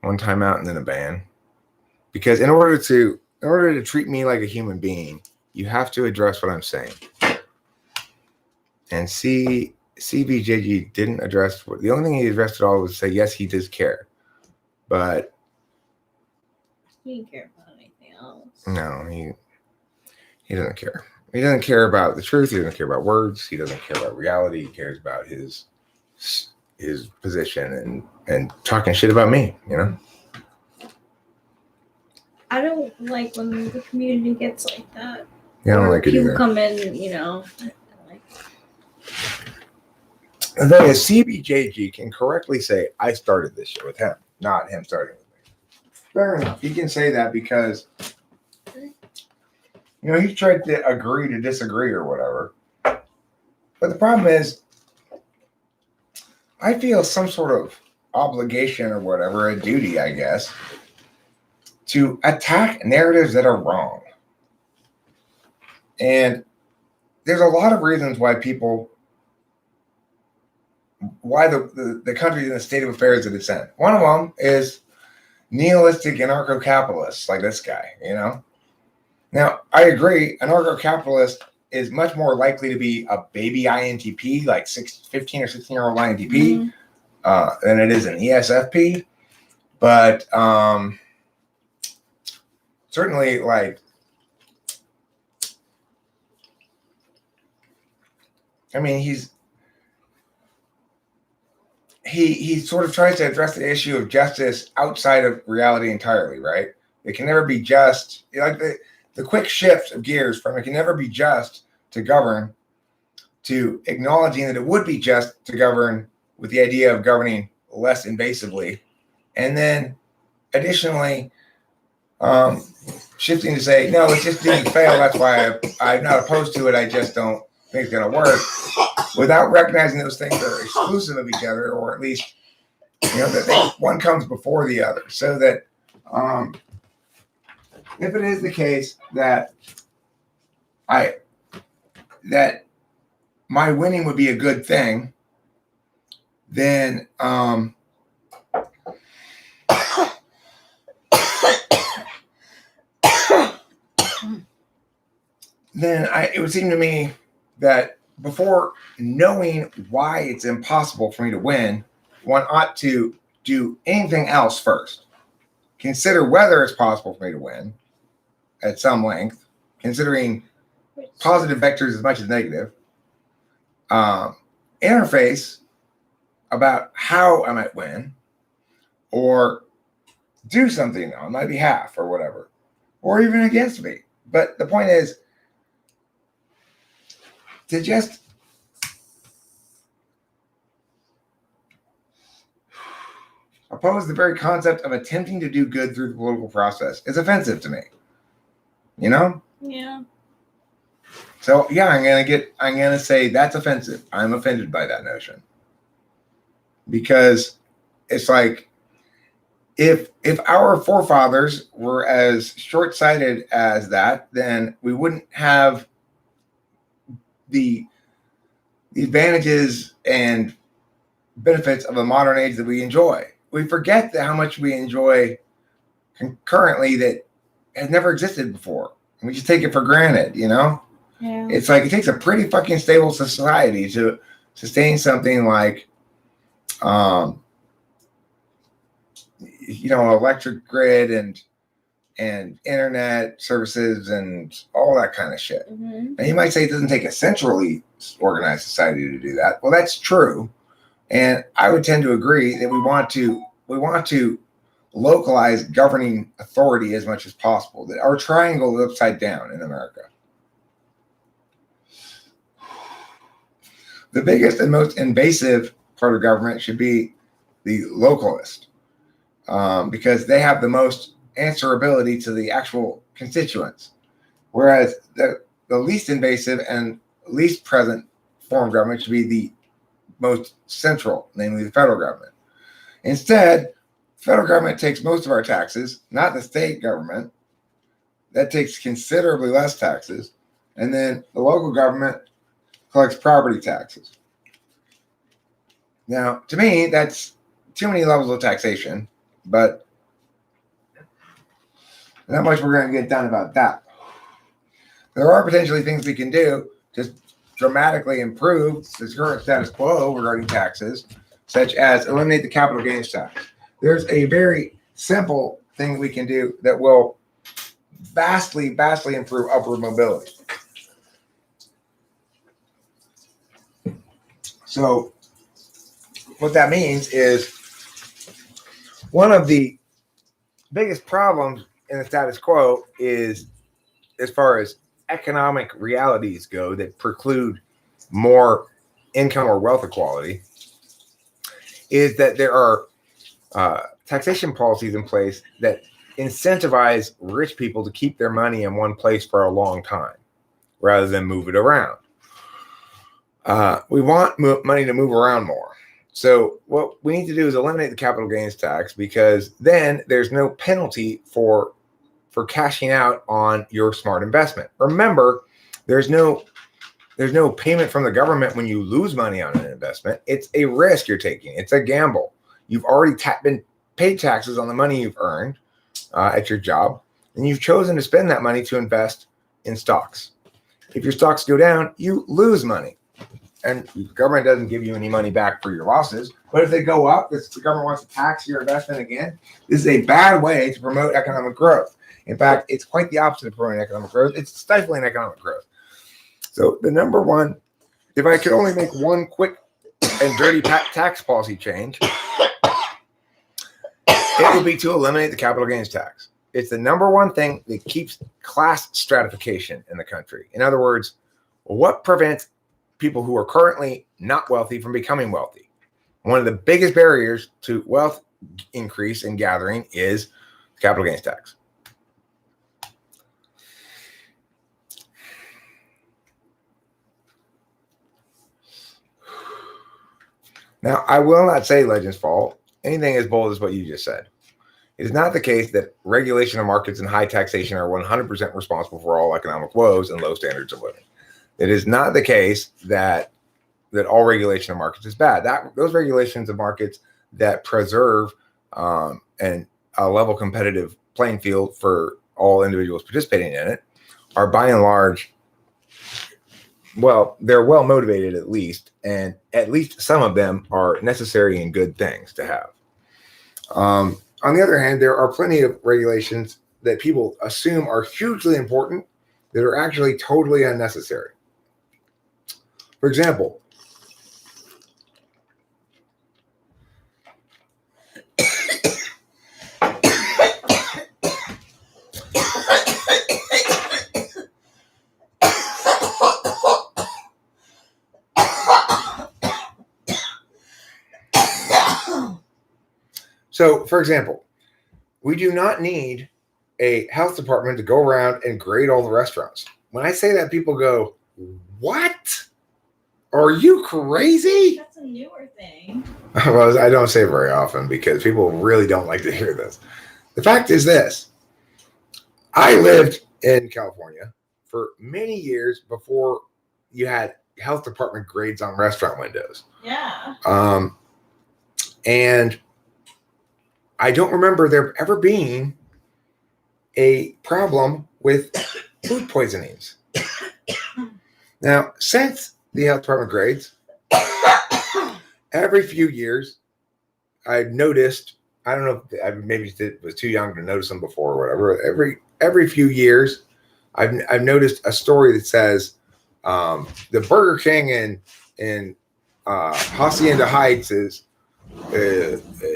one timeout and then a ban. Because in order to treat me like a human being, you have to address what I'm saying. And CBJG didn't address the only thing he addressed at all was say, yes, he does care. But he didn't care about anything else. No, he doesn't care. He doesn't care about the truth. He doesn't care about words. He doesn't care about reality. He cares about his position and talking shit about me, I don't like when the community gets like that. Yeah, I don't like it either. People come in, The thing is, CBJG can correctly say, I started this shit with him, not him starting with me. Fair enough. He can say that because, he tried to agree to disagree or whatever. But the problem is, I feel some sort of obligation or whatever, a duty, I guess, to attack narratives that are wrong. And there's a lot of reasons why the country is in the state of affairs that it's in. One of them is nihilistic anarcho-capitalists like this guy, Now, I agree, anarcho-capitalist is much more likely to be a baby INTP, like 15 or 16-year-old INTP, than it is an ESFP. But certainly, he sort of tries to address the issue of justice outside of reality entirely, right? It can never be just, the quick shift of gears from it can never be just to govern to acknowledging that it would be just to govern with the idea of governing less invasively. And then additionally, shifting to say, no, it's just didn't fail. That's why I'm not opposed to it. I just don't think it's going to work, without recognizing those things are exclusive of each other, or at least, that one comes before the other. So that if it is the case that my winning would be a good thing, then it would seem to me that before knowing why it's impossible for me to win, one ought to do anything else first. Consider whether it's possible for me to win at some length, considering positive vectors as much as negative. Interface about how I might win, or do something on my behalf or whatever, or even against me. But the point is to just oppose the very concept of attempting to do good through the political process. Is offensive to me. Yeah. So yeah, I'm gonna say that's offensive. I'm offended by that notion. Because it's like, if our forefathers were as short-sighted as that, then we wouldn't have the advantages and benefits of a modern age that we enjoy. We forget how much we enjoy currently that has never existed before. And we just take it for granted, Yeah. It's like it takes a pretty fucking stable society to sustain something like electric grid and internet services and all that kind of shit. Mm-hmm. And you might say it doesn't take a centrally organized society to do that. Well, that's true. And I would tend to agree that we want to localize governing authority as much as possible. That our triangle is upside down in America. The biggest and most invasive part of government should be the localist, because they have the most answerability to the actual constituents, whereas the least invasive and least present form of government should be the most central, namely the federal government. Instead, federal government takes most of our taxes, not the state government. That takes considerably less taxes. And then the local government collects property taxes. Now, to me, that's too many levels of taxation, but not much we're going to get done about that. There are potentially things we can do to dramatically improve the current status quo regarding taxes, such as eliminate the capital gains tax. There's a very simple thing we can do that will vastly, vastly improve upward mobility. So what that means is one of the biggest problems in the status quo is, as far as economic realities go that preclude more income or wealth equality, is that there are taxation policies in place that incentivize rich people to keep their money in one place for a long time rather than move it around. We want money to move around more. So what we need to do is eliminate the capital gains tax, because then there's no penalty for cashing out on your smart investment. Remember, there's no payment from the government when you lose money on an investment. It's a risk you're taking. It's a gamble. You've already been paid taxes on the money you've earned at your job, and you've chosen to spend that money to invest in stocks. If your stocks go down, you lose money. And the government doesn't give you any money back for your losses. But if they go up, the government wants to tax your investment again. This is a bad way to promote economic growth. In fact, it's quite the opposite of promoting economic growth. It's stifling economic growth. So the number one, if I could only make one quick and dirty tax policy change, it would be to eliminate the capital gains tax. It's the number one thing that keeps class stratification in the country. In other words, what prevents people who are currently not wealthy from becoming wealthy? One of the biggest barriers to wealth increase and gathering is the capital gains tax. Now, I will not say Legends fault anything as bold as what you just said. It is not the case that regulation of markets and high taxation are 100% responsible for all economic woes and low standards of living. It is not the case that all regulation of markets is bad. Those regulations of markets that preserve and a level competitive playing field for all individuals participating in it are by and large, well, they're well motivated at least, and at least some of them are necessary and good things to have. On the other hand, there are plenty of regulations that people assume are hugely important that are actually totally unnecessary. For example, we do not need a health department to go around and grade all the restaurants. When I say that, people go, "What? Are you crazy?" That's a newer thing. Well, I don't say it very often because people really don't like to hear this. The fact is this. I lived in California for many years before you had health department grades on restaurant windows. Yeah. And I don't remember there ever being a problem with food poisonings. Now, since the health department grades, every few years, I've noticed, I don't know if I maybe was too young to notice them before or whatever. Every few years, I've noticed a story that says the Burger King in Hacienda Heights is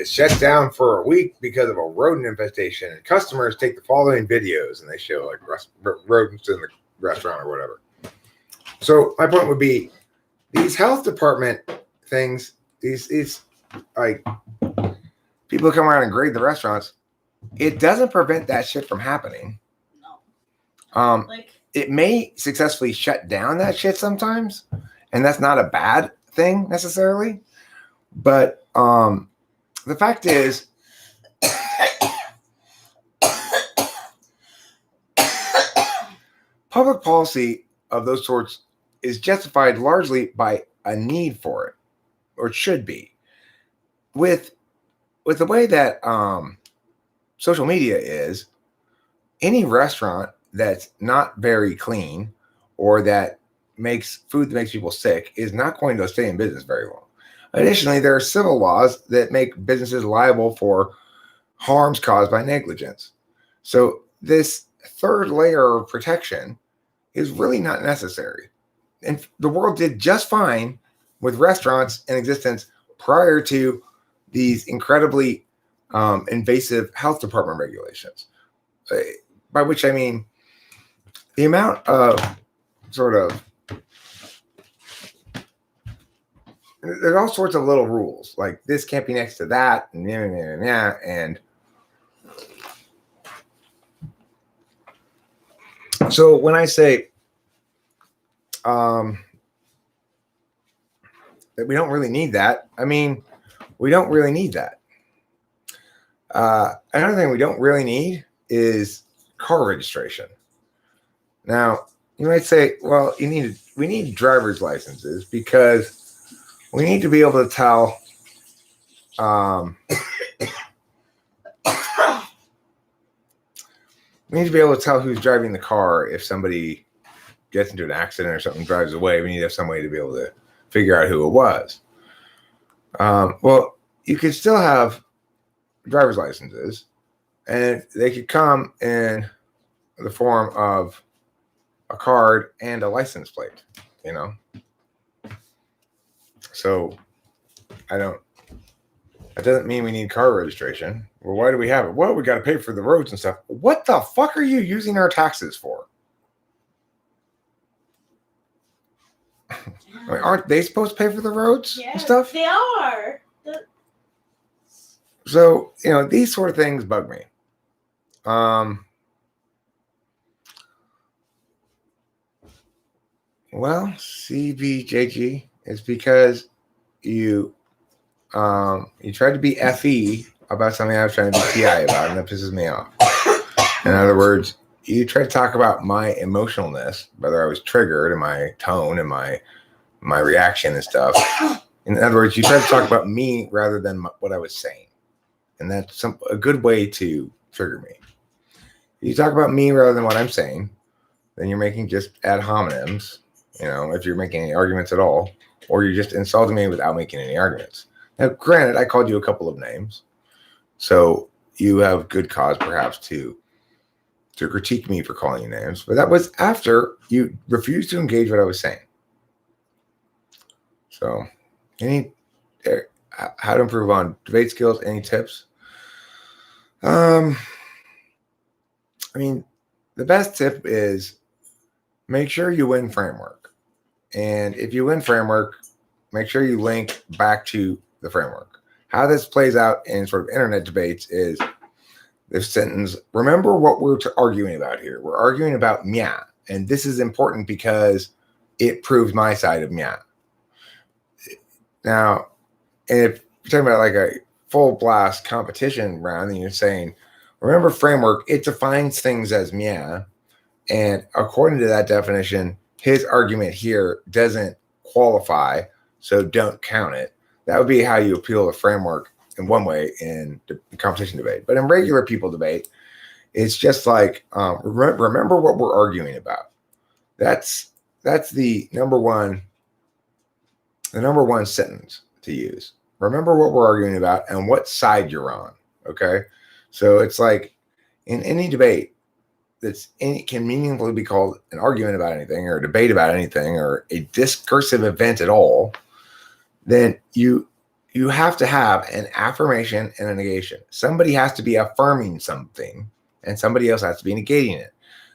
shut down for a week because of a rodent infestation, and customers take the following videos and they show like rodents in the restaurant or whatever. So my point would be these health department things, these like people come around and grade the restaurants. It doesn't prevent that shit from happening. No. It may successfully shut down that shit sometimes, and that's not a bad thing necessarily. But the fact is, public policy of those sorts is justified largely by a need for it, or it should be. With the way that social media is, any restaurant that's not very clean or that makes food that makes people sick is not going to stay in business very long. Additionally, there are civil laws that make businesses liable for harms caused by negligence. So this third layer of protection is really not necessary. And the world did just fine with restaurants in existence prior to these incredibly invasive health department regulations. By which I mean the amount of there's all sorts of little rules, like this can't be next to that, and so when I say that we don't really need that, I mean we don't really need that. Another thing we don't really need is car registration. Now, you might say, well, we need driver's licenses because we need to be able to tell who's driving the car. If somebody gets into an accident or something drives away, we need to have some way to be able to figure out who it was. Well, you could still have driver's licenses, and they could come in the form of a card and a license plate, So that doesn't mean we need car registration. Well, why do we have it? Well, we got to pay for the roads and stuff. What the fuck are you using our taxes for? I mean, aren't they supposed to pay for the roads and stuff? They are. So, these sort of things bug me. Well, CBJG is because you you tried to be FE about something I was trying to be PI about, and that pisses me off. In other words, you tried to talk about my emotionalness, whether I was triggered, and my tone, and my reaction and stuff. In other words, you tried to talk about me rather than what I was saying, and that's a good way to trigger me. If you talk about me rather than what I'm saying, then you're making just ad hominems. If you're making any arguments at all, or you're just insulting me without making any arguments. Now, granted, I called you a couple of names, so you have good cause perhaps to critique me for calling you names, but that was after you refused to engage what I was saying. So, how to improve on debate skills? Any tips? I mean, the best tip is make sure you win framework. And if you win framework, make sure you link back to the framework. How this plays out in sort of internet debates is this sentence: remember what we're arguing about here. We're arguing about mia. And this is important because it proves my side of mia. Now, if you're talking about like a full blast competition round and you're saying, remember framework, it defines things as mia. And according to that definition, his argument here doesn't qualify, so don't count it. That would be how you appeal the framework in one way in the competition debate. But in regular people debate, it's just like, remember what we're arguing about. That's the number one sentence to use. Remember what we're arguing about and what side you're on. Okay. So it's like in any debate can meaningfully be called an argument about anything or a debate about anything or a discursive event at all, then you have to have an affirmation and a negation. Somebody has to be affirming something and somebody else has to be negating it.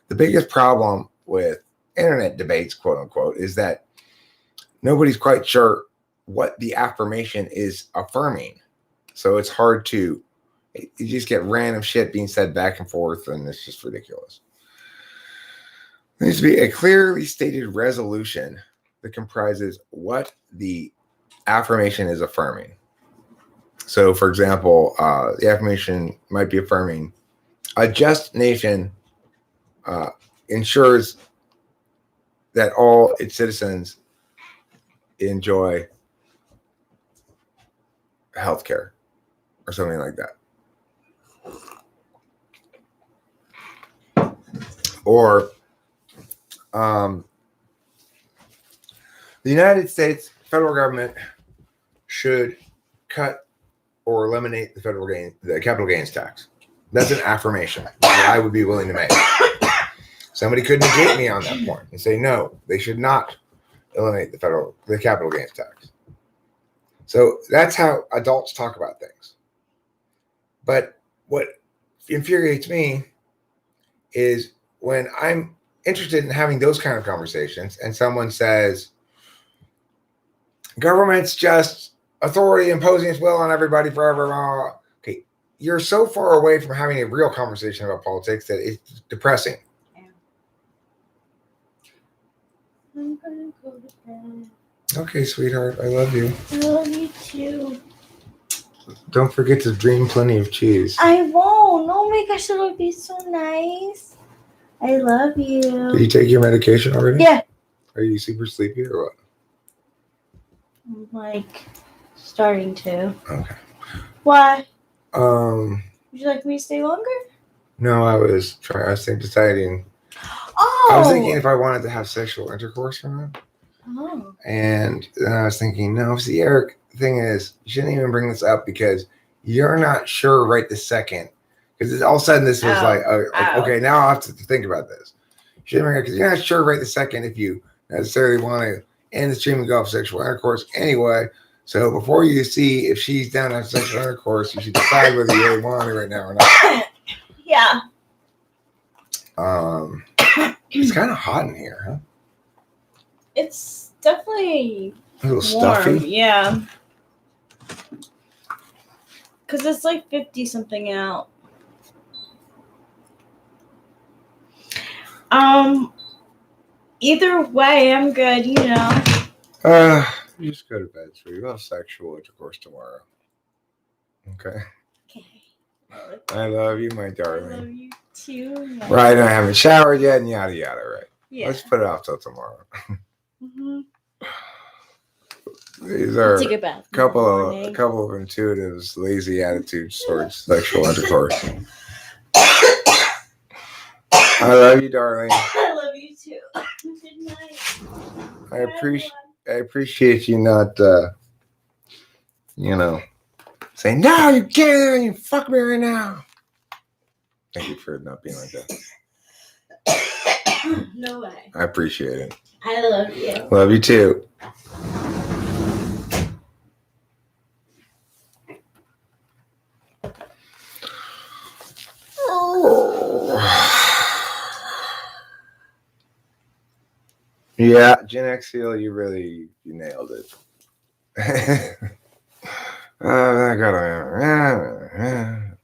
The biggest problem with internet debates, quote unquote, is that nobody's quite sure what the affirmation is affirming. So it's hard to, you just get random shit being said back and forth, and it's just ridiculous. There needs to be a clearly stated resolution that comprises what the affirmation is affirming. So, for example, the affirmation might be affirming a just nation ensures that all its citizens enjoy healthcare or something like that. Or the United States federal government should cut or eliminate the capital gains tax. That's an affirmation that I would be willing to make. Somebody could negate me on that point and say, no, they should not eliminate the capital gains tax. So that's how adults talk about things. But what infuriates me is when I'm interested in having those kind of conversations and someone says, government's just authority imposing its will on everybody forever. Okay, you're so far away from having a real conversation about politics that it's depressing. I'm gonna go to bed. Okay, sweetheart, I love you. I love you too. Don't forget to dream plenty of cheese. I won't. Oh my gosh, it'll be so nice. I love you. Did you take your medication already? Yeah. Are you super sleepy or what? I'm like starting to. Okay. Why? Would you like me to stay longer? No, I was deciding. Oh. I was thinking if I wanted to have sexual intercourse or not. Oh. And then I was thinking, no, see, Eric, the thing is, you shouldn't even bring this up because you're not sure right this second. Because all of a sudden this was okay, now I have to think about this. You shouldn't bring it because you're not sure right this second if you necessarily want to end the stream and go off sexual intercourse anyway. So before you see if she's down to have sexual intercourse, you should decide whether you really want it right now or not. Yeah. It's kind of hot in here, huh? It's definitely a little warm. stuffy. Yeah. Because it's like 50 something out. Either way, I'm good, you know. just go to bed, sweetie. We'll have sexual intercourse tomorrow. Okay. Okay. I love you, my I darling. love you too. Right, I haven't showered yet, and yada yada. Right. Yeah. Let's put it off till tomorrow. Mm-hmm. These are Take a bath. a couple of intuitives, lazy attitudes towards sexual intercourse. I love you, darling. I love you too. Good night. I appreciate you not, saying, no, you get there and you fuck me right now. Thank you for not being like that. No way. I appreciate it. I love you. Love you too. Yeah, Gen X Seal, you nailed it. I gotta.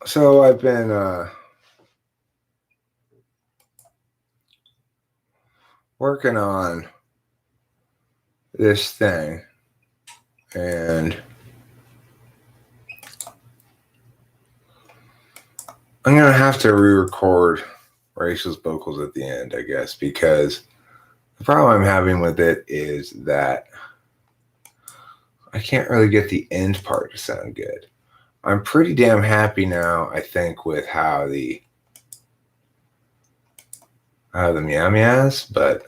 So I've been working on this thing, and I'm gonna have to re-record Rachel's vocals at the end, I guess, because the problem I'm having with it is that I can't really get the end part to sound good. I'm pretty damn happy now, I think, with how the meow meows, but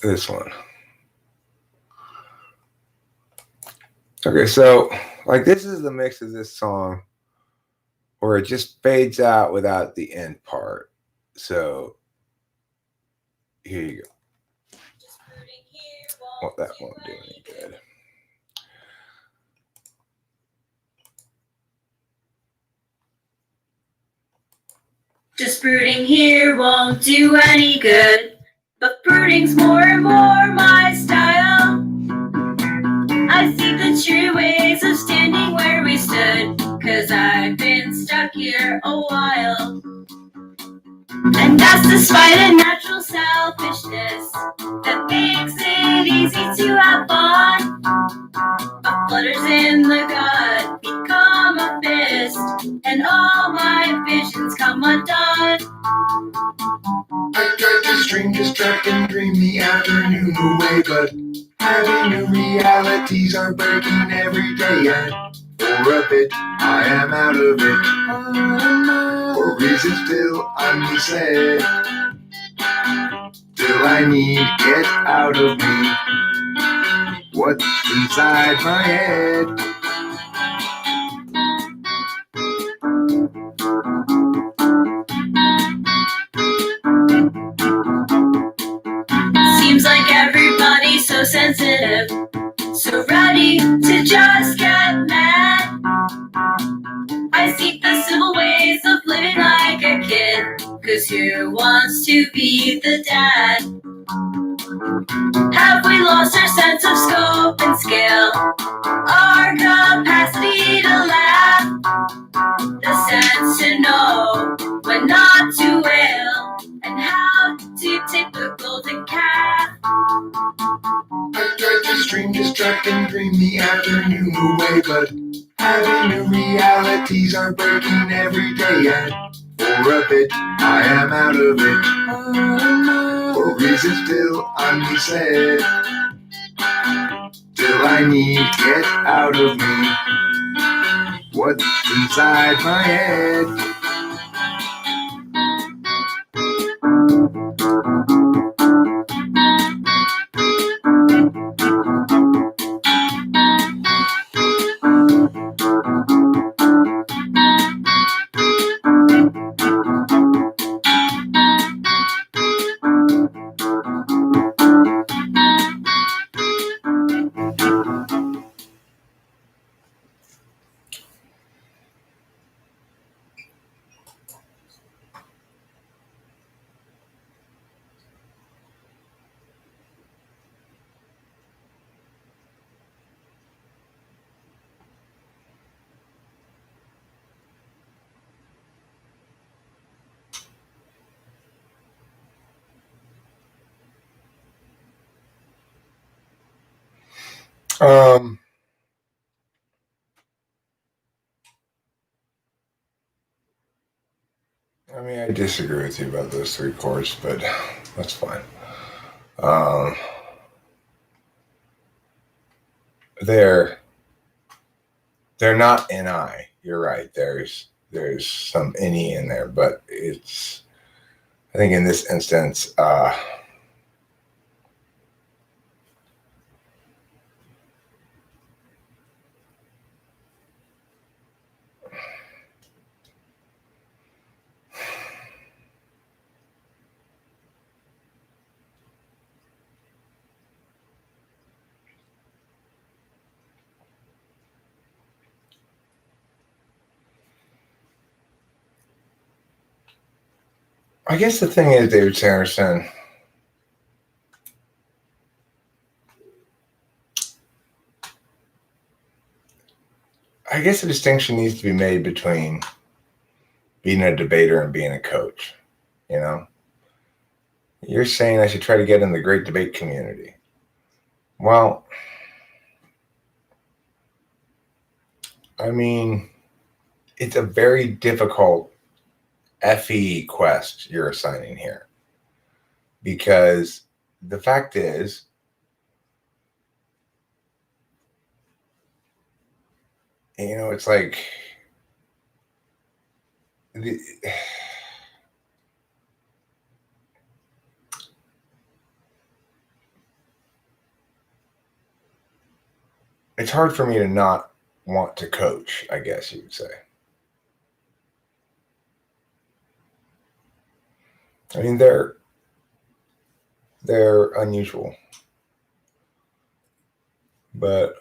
this one. Okay, so like this is the mix of this song where it just fades out without the end part. So here you go. Well, that won't do any good. Just brooding here won't do any good, but brooding's more and more my style. I see the true ways of standing where we stood, 'cause I've been stuck here a while. And that's despite a natural selfishness that makes it easy to have fun. A flutter's in the gut, become a fist, and all my visions come undone. I tried to stream, distract, and dream the afternoon away, but having new realities are breaking every day, and for a bit I am out of it. Or is it still unsaid? Still I need get out of me what's inside my head. Seems like everybody's so sensitive, so ready to just get mad. I seek the simple ways of living like a kid, 'cause who wants to be the dad? Have we lost our sense of scope and scale? Our capacity to laugh? The sense to know when not to wail, and how to tip the golden calf? I tried to stream, distract, and dream the afternoon away, but having new realities are breaking every day, and for a bit I am out of it. Or is it still unsaid? Still I need get out of me what's inside my head. I mean, I disagree with you about those 3 chords, but that's fine. Um, they're not NI. You're right. There's some NE in there, but it's, I think in this instance, I guess the thing is, David Sanderson, I guess a distinction needs to be made between being a debater and being a coach. You know, you're saying I should try to get in the great debate community. Well, I mean, it's a very difficult FE quest you're assigning here, because the fact is, you know, it's like it's hard for me to not want to coach, I guess you would say. I mean, they're unusual, but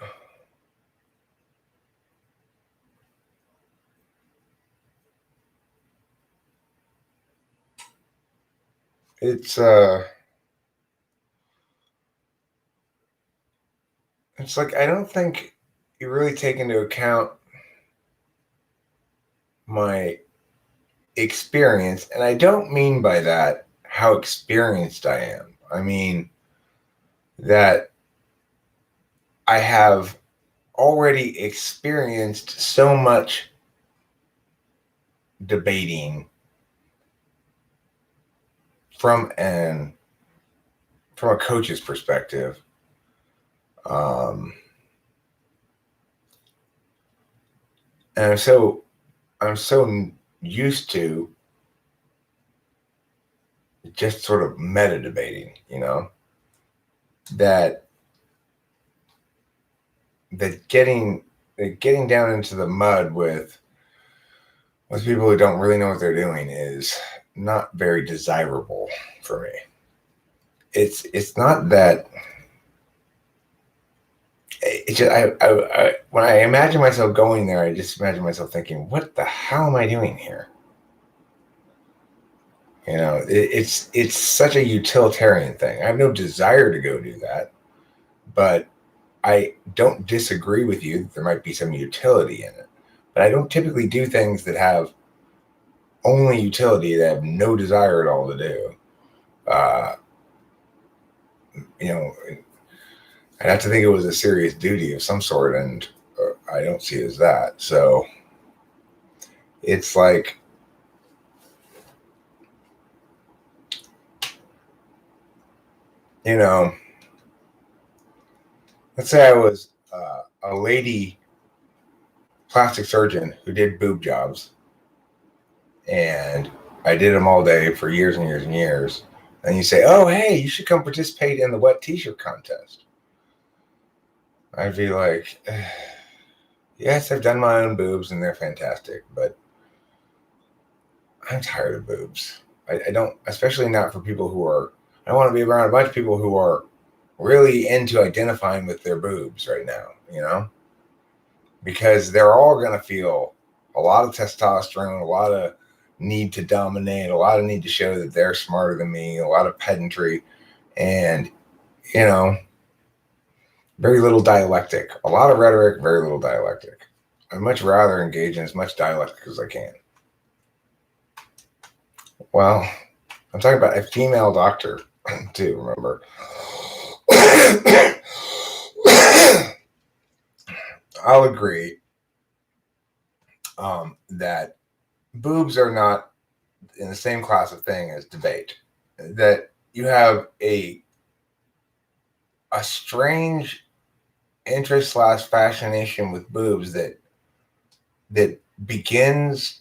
it's like, I don't think you really take into account my experience, and I don't mean by that how experienced I am. I mean that I have already experienced so much debating from a coach's perspective. And I'm so used to just sort of meta debating, you know, that getting down into the mud with people who don't really know what they're doing is not very desirable for me. It's not that. It's just, I when I imagine myself going there, I just imagine myself thinking, what the hell am I doing here? You know, it's such a utilitarian thing. I have no desire to go do that, but I don't disagree with you that there might be some utility in it. But I don't typically do things that have only utility, that have no desire at all to do. You know, I'd have to think it was a serious duty of some sort, and I don't see it as that. So it's like, you know, let's say I was a lady plastic surgeon who did boob jobs, and I did them all day for years and years and years. And you say, oh, hey, you should come participate in the wet t-shirt contest. I'd be like, yes, I've done my own boobs and they're fantastic, but I'm tired of boobs. I don't, especially not for people who are, I don't want to be around a bunch of people who are really into identifying with their boobs right now, you know, because they're all going to feel a lot of testosterone, a lot of need to dominate, a lot of need to show that they're smarter than me, a lot of pedantry, and, you know, very little dialectic, a lot of rhetoric, very little dialectic. I'd much rather engage in as much dialectic as I can. Well, I'm talking about a female doctor too, remember? I'll agree that boobs are not in the same class of thing as debate. That you have a strange interest / fascination with boobs that begins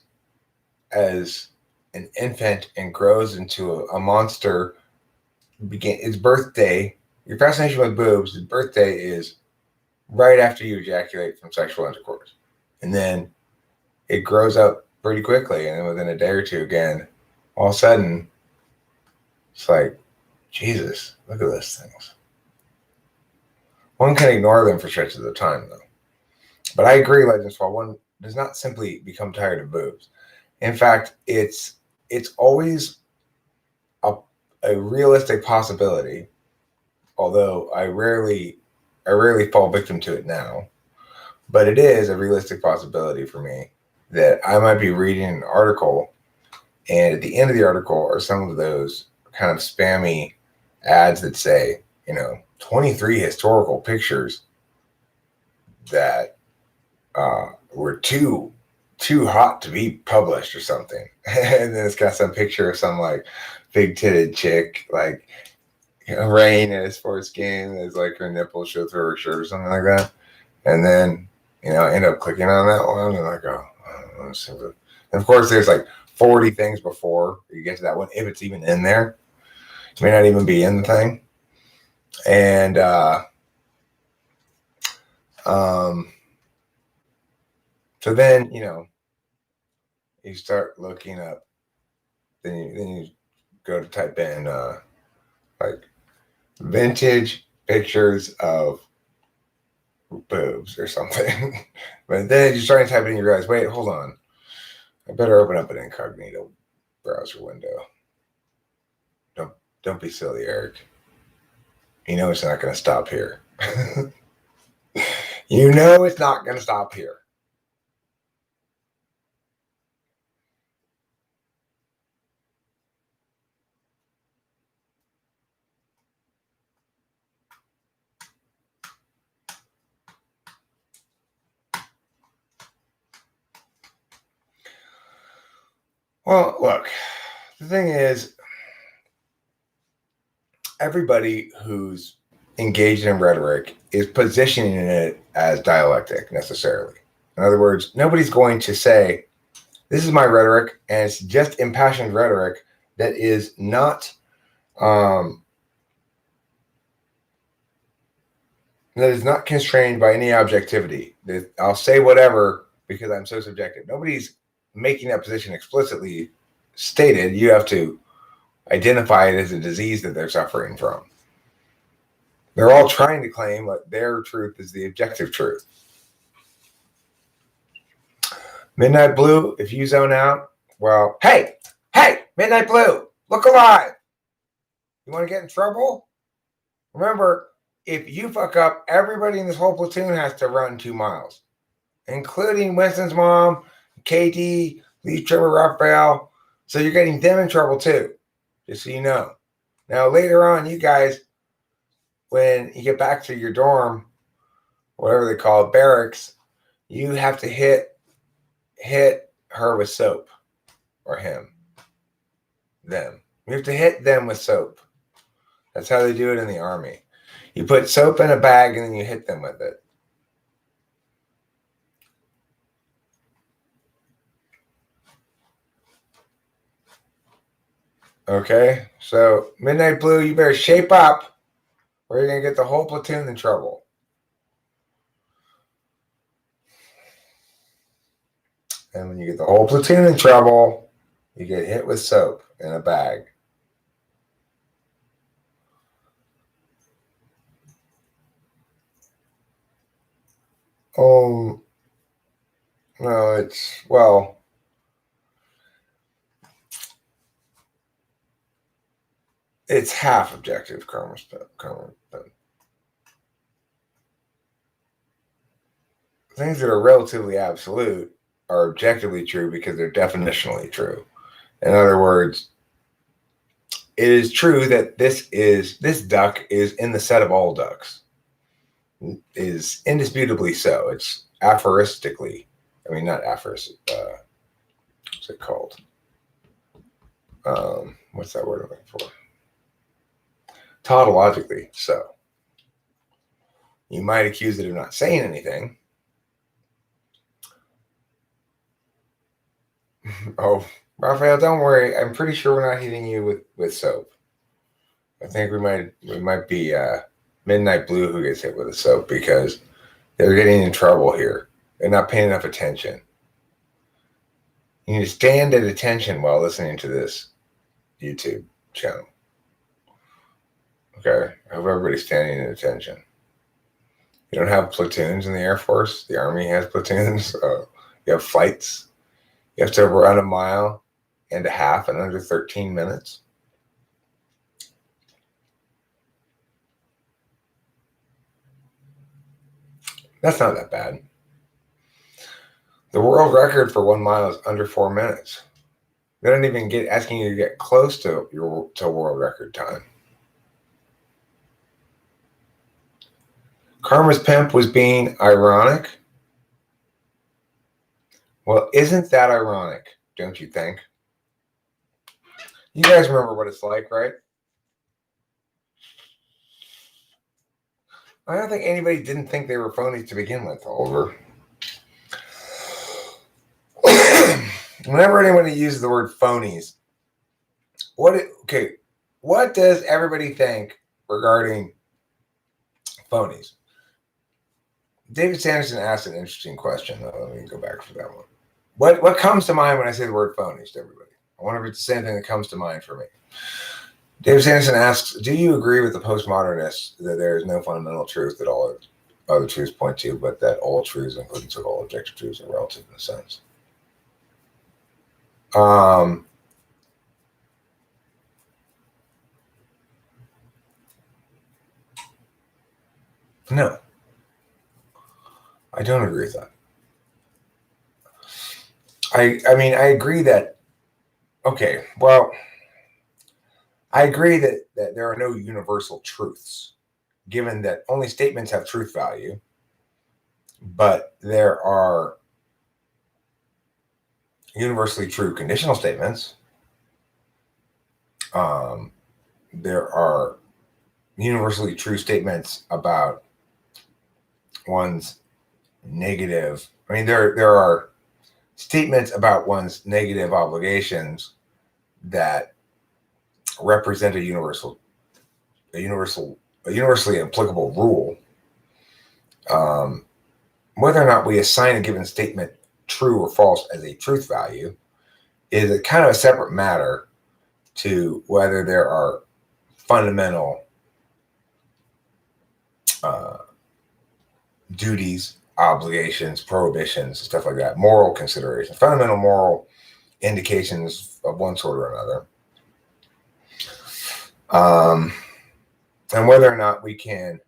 as an infant and grows into a monster. Its birthday. Your fascination with boobs, its birthday is right after you ejaculate from sexual intercourse, and then it grows up pretty quickly, and then within a day or two, again, all of a sudden, it's like, Jesus, look at those things. One can ignore them for stretches of time, though. But I agree, Legends Fall, one does not simply become tired of boobs. In fact, it's always a realistic possibility, although I rarely fall victim to it now. But it is a realistic possibility for me that I might be reading an article, and at the end of the article are some of those kind of spammy ads that say, 23 historical pictures that were too hot to be published or something. And then it's got some picture of some like big-titted chick, like Rain at his first game. There's like her nipples show through her shirt or something like that. And then, I end up clicking on that one and like, oh, let's see. And of course, there's like 40 things before you get to that one, if it's even in there. It may not even be in the thing. And so then, you start looking up, then you go to type in like vintage pictures of boobs or something. But then you start to type it in, you realize, wait, hold on. I better open up an incognito browser window. Don't be silly, Eric. It's not going to stop here. It's not going to stop here. Well, look, the thing is, everybody who's engaged in rhetoric is positioning it as dialectic necessarily. In other words, nobody's going to say, this is my rhetoric, and it's just impassioned rhetoric that is not constrained by any objectivity. I'll say whatever because I'm so subjective. Nobody's making that position explicitly stated. You have to identify it as a disease that they're suffering from. They're all trying to claim that their truth is the objective truth. Midnight Blue, if you zone out, well, hey, Midnight Blue, look alive. You want to get in trouble? Remember, if you fuck up, everybody in this whole platoon has to run 2 miles, including Winston's mom, KD, Lee Trevor Raphael. So you're getting them in trouble too, just so you know. Now, later on, you guys, when you get back to your dorm, whatever they call it, barracks, you have to hit her with soap, or them. You have to hit them with soap. That's how they do it in the Army. You put soap in a bag and then you hit them with it. Okay, so Midnight Blue, you better shape up or you're going to get the whole platoon in trouble. And when you get the whole platoon in trouble, you get hit with soap in a bag. Oh, no, it's half objective karma. Things that are relatively absolute are objectively true because they're definitionally true. In other words, it is true that this duck is in the set of all ducks. is indisputably so. It's aphoristically, I mean, not aphoristic, what's it called? What's that word I'm looking for? Tautologically so. You might accuse it of not saying anything. Oh, Raphael, don't worry. I'm pretty sure we're not hitting you with soap. I think we might be Midnight Blue who gets hit with a soap because they're getting in trouble here. They're not paying enough attention. You need to stand at attention while listening to this YouTube channel. Okay? I hope everybody's standing at attention. You don't have platoons in the Air Force. The Army has platoons. You have flights. You have to run 1.5 miles in under 13 minutes. That's not that bad. The world record for 1 mile is under 4 minutes. They don't even asking you to get close to world record time. Karma's pimp was being ironic. Well, isn't that ironic, don't you think? You guys remember what it's like, right? I don't think anybody didn't think they were phonies to begin with, Oliver. Whenever anybody uses the word phonies, what does everybody think regarding phonies? David Sanderson asked an interesting question. Let me go back for that one. What comes to mind when I say the word phonies to everybody? I wonder if it's the same thing that comes to mind for me. David Sanderson asks, do you agree with the postmodernists that there is no fundamental truth that all other truths point to, but that all truths, including so-called objective truths, are relative in a sense? No. I don't agree with that. I mean, I agree that, okay, well, I agree that there are no universal truths, given that only statements have truth value, but there are universally true conditional statements. There are universally true statements about one's negative. I mean, there are statements about one's negative obligations that represent a universally applicable rule. Whether or not we assign a given statement true or false as a truth value is a kind of a separate matter to whether there are fundamental duties, obligations, prohibitions, stuff like that, moral considerations, fundamental moral indications of one sort or another. And whether or not we can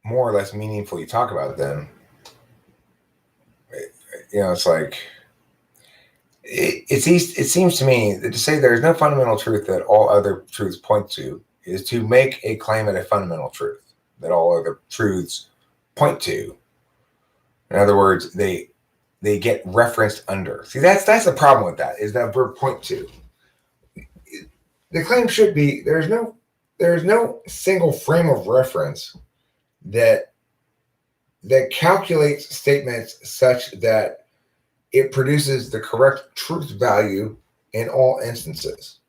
more or less meaningfully talk about them. You know, it's like, it seems to me that to say there's no fundamental truth that all other truths point to is to make a claim at a fundamental truth that all other truths point to. In other words, they get referenced under. See, that's the problem with that, is that verb point to. The claim should be there's no single frame of reference that calculates statements such that it produces the correct truth value in all instances.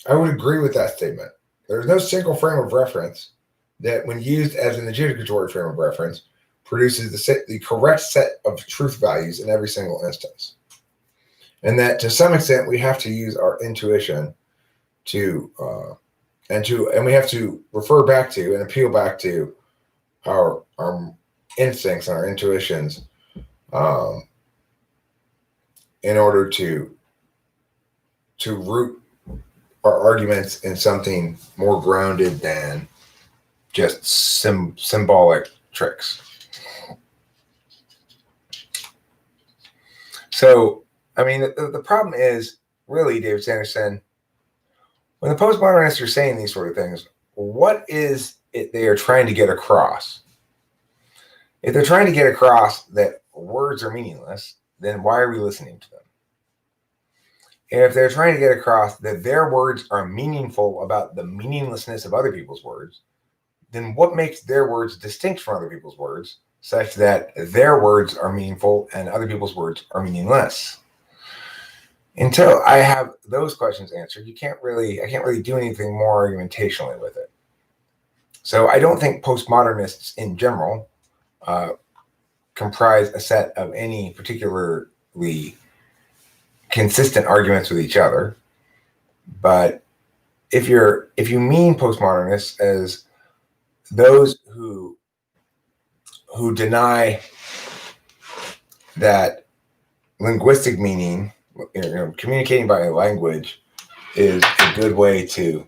I would agree with that statement. There's no single frame of reference that, when used as an adjudicatory frame of reference, produces the correct set of truth values in every single instance. And that, to some extent, we have to use our intuition and we have to refer back to and appeal back to our instincts and our intuitions in order to root our arguments in something more grounded than just symbolic tricks. So, I mean, the problem is really, David Sanderson, when the postmodernists are saying these sort of things, what is they are trying to get across. If they're trying to get across that words are meaningless, then why are we listening to them? And if they're trying to get across that their words are meaningful about the meaninglessness of other people's words, then what makes their words distinct from other people's words, such that their words are meaningful and other people's words are meaningless? Until I have those questions answered, I can't really do anything more argumentationally with it. So I don't think postmodernists in general comprise a set of any particularly consistent arguments with each other. But if you mean postmodernists as those who deny that linguistic meaning, communicating by language is a good way to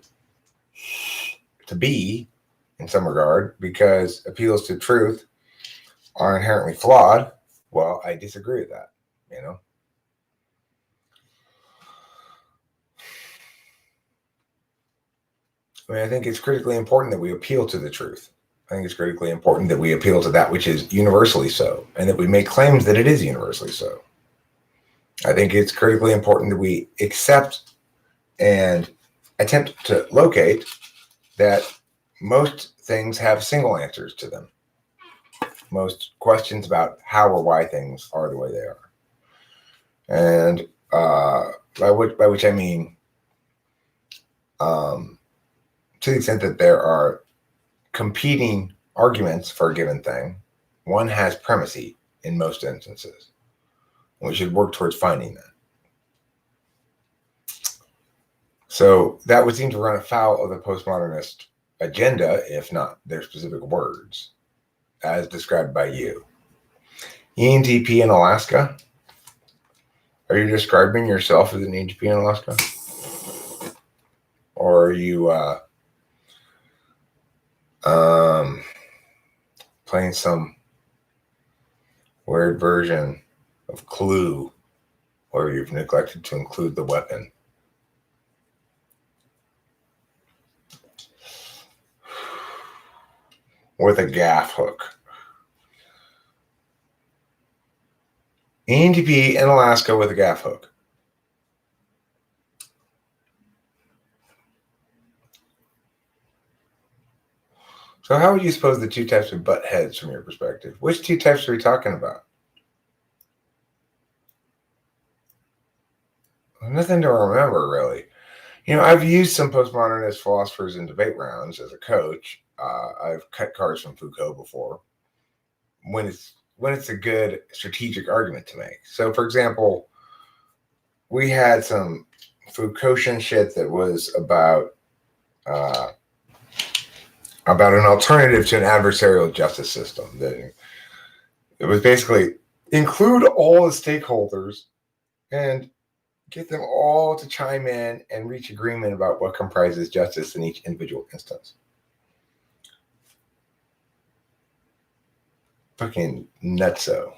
be in some regard because appeals to truth are inherently flawed, well, I disagree with that, I think it's critically important that we appeal to the truth. I think it's critically important that we appeal to that which is universally so, and that we make claims that it is universally so. I think it's critically important that we accept and attempt to locate that most things have single answers to them. Most questions about how or why things are the way they are. And by which I mean, to the extent that there are competing arguments for a given thing, one has primacy in most instances. We should work towards finding that. So that would seem to run afoul of the postmodernist agenda, if not their specific words, as described by you. ENTP in Alaska? Are you describing yourself as an ENTP in Alaska? Or are you playing some weird version of Clue where you've neglected to include the weapon? With a gaff hook. ENTP in Alaska with a gaff hook. So how would you suppose the two types would butt heads from your perspective? Which two types are we talking about? Nothing to remember, really. I've used some postmodernist philosophers in debate rounds as a coach. I've cut cards from Foucault before when it's a good strategic argument to make. So, for example, we had some Foucaultian shit that was about an alternative to an adversarial justice system. That it was basically include all the stakeholders and get them all to chime in and reach agreement about what comprises justice in each individual instance. Fucking nutso.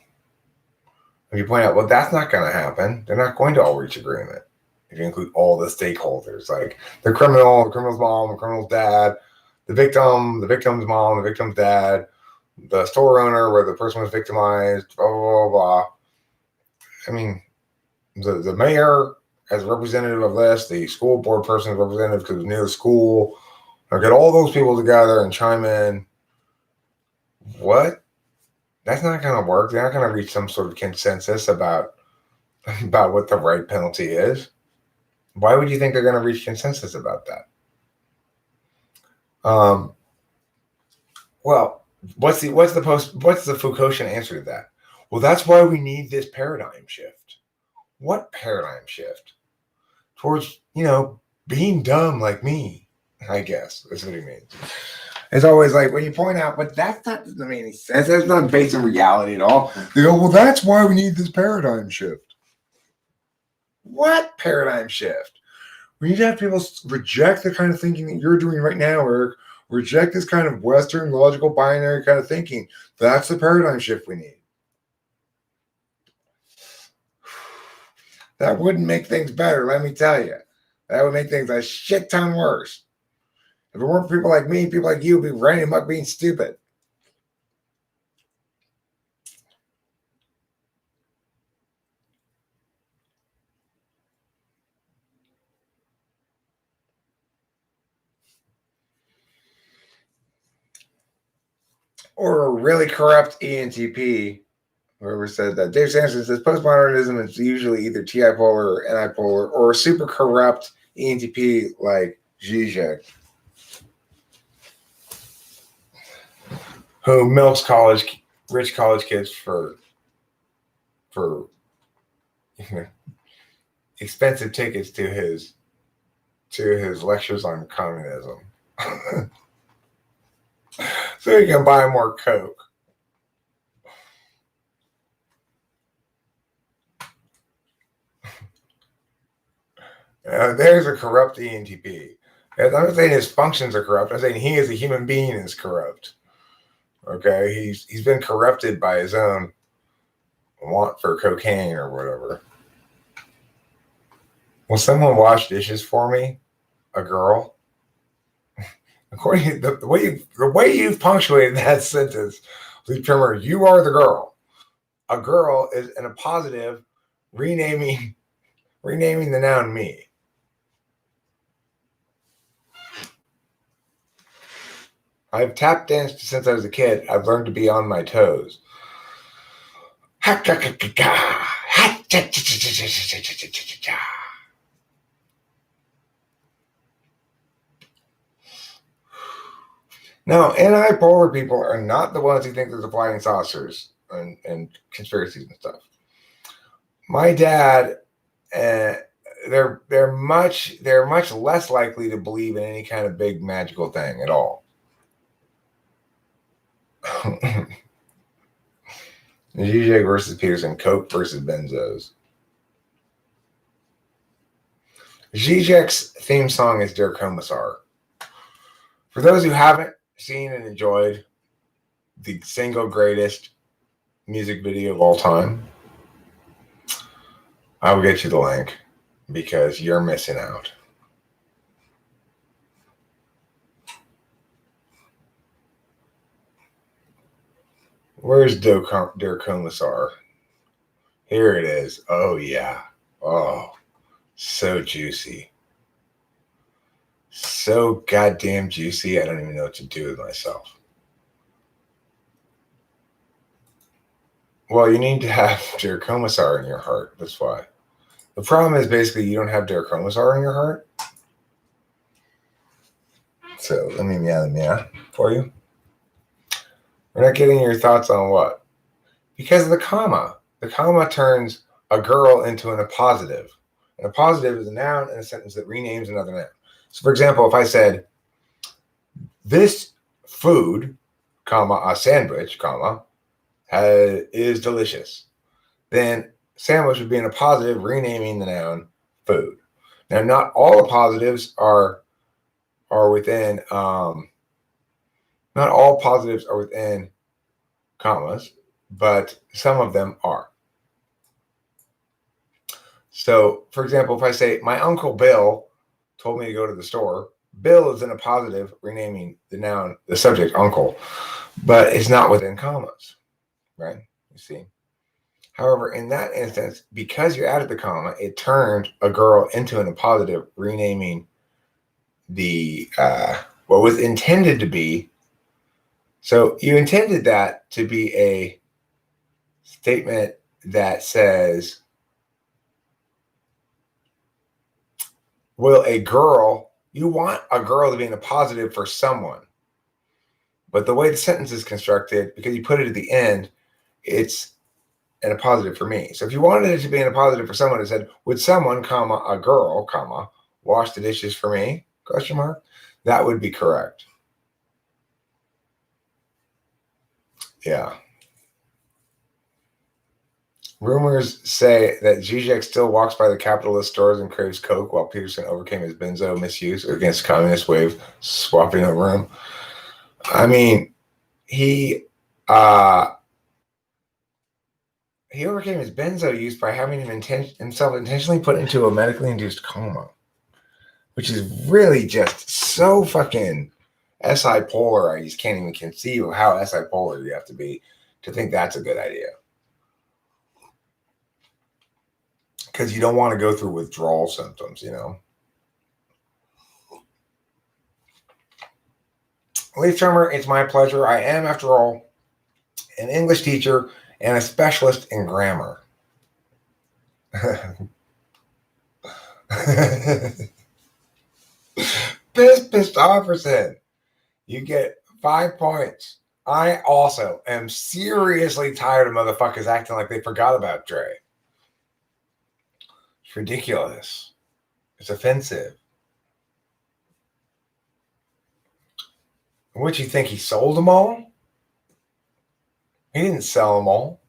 If you point out, well, that's not going to happen. They're not going to all reach agreement. If you include all the stakeholders, like the criminal's mom, the criminal's dad, the victim's mom, the victim's dad, the store owner where the person was victimized, blah, blah, blah, blah. I mean, the mayor as a representative of this, the school board person as representative because it was near the school. I'll get all those people together and chime in. What? That's not going to work. They're not going to reach some sort of consensus about what the right penalty is. Why would you think they're going to reach consensus about that? Well, what's the Foucaultian answer to that? Well, that's why we need this paradigm shift. What paradigm shift? Towards, being dumb like me, I guess. That's what he means. It's always like when you point out, but that doesn't make any sense. That's not based on reality at all. They go, well, that's why we need this paradigm shift. What paradigm shift? We need to have people reject the kind of thinking that you're doing right now, Eric. Reject this kind of Western logical binary kind of thinking. That's the paradigm shift we need. That wouldn't make things better, let me tell you. That would make things a shit ton worse. If it weren't for people like me, people like you would be running amok being stupid. Or a really corrupt ENTP, whoever said that. Dave Sanderson says postmodernism is usually either TI polar or NI polar, or a super corrupt ENTP like Zizek, who milks rich college kids for expensive tickets to his lectures on communism, so he can buy more Coke. There's a corrupt ENTP. I'm not saying his functions are corrupt. I'm saying he as a human being is corrupt. Okay, he's been corrupted by his own want for cocaine or whatever. Will someone wash dishes for me? A girl? According to the way you've punctuated that sentence, Lee Trimmer, you are the girl. A girl is in a positive, renaming the noun me. I've tap danced since I was a kid. I've learned to be on my toes. No, anti-polar people are not the ones who think there's flying saucers and conspiracies and stuff. My dad, they're much less likely to believe in any kind of big magical thing at all. Zizek versus Peterson, Coke versus benzos. Zizek's theme song is Der Kommissar. For those who haven't seen and enjoyed the single greatest music video of all time, I will get you the link because you're missing out. Where's Der Kommissar? Here it is. Oh, yeah. Oh, so juicy. So goddamn juicy, I don't even know what to do with myself. Well, you need to have Der Kommissar in your heart. That's why. The problem is basically you don't have Der Kommissar in your heart. So let me meow for you. We're not getting your thoughts on what? Because of the comma. The comma turns a girl into an appositive. An appositive is a noun in a sentence that renames another noun. So, for example, if I said, this food, comma, a sandwich, comma, is delicious, then sandwich would be an appositive renaming the noun food. Now, not all appositives are within not all positives are within commas, but some of them are. So, for example, if I say, my Uncle Bill told me to go to the store, Bill is in a positive, renaming the noun, the subject, uncle, but it's not within commas, right? You see. However, in that instance, because you added the comma, it turned a girl into an appositive, renaming the what was intended to be. So you intended that to be a statement that says, will a girl, you want a girl to be in a positive for someone. But the way the sentence is constructed, because you put it at the end, it's in a positive for me. So if you wanted it to be in a positive for someone, it said, would someone, comma, a girl, comma, wash the dishes for me? Question mark. That would be correct. Yeah. Rumors say that Zizek still walks by the capitalist stores and craves Coke while Peterson overcame his benzo misuse against communist wave swapping over him. I mean, he overcame his benzo use by having himself intentionally put into a medically induced coma. which is really just so fucking SI polar. I just can't even conceive of how SI polar you have to be to think that's a good idea. Because you don't want to go through withdrawal symptoms, you know. Leaf Trimmer, it's my pleasure. I am, after all, an English teacher and a specialist in grammar. Christopherson, you get 5 points. I also am seriously tired of motherfuckers acting like they forgot about Dre. It's ridiculous. It's offensive. What, you think he sold them all? He didn't sell them all.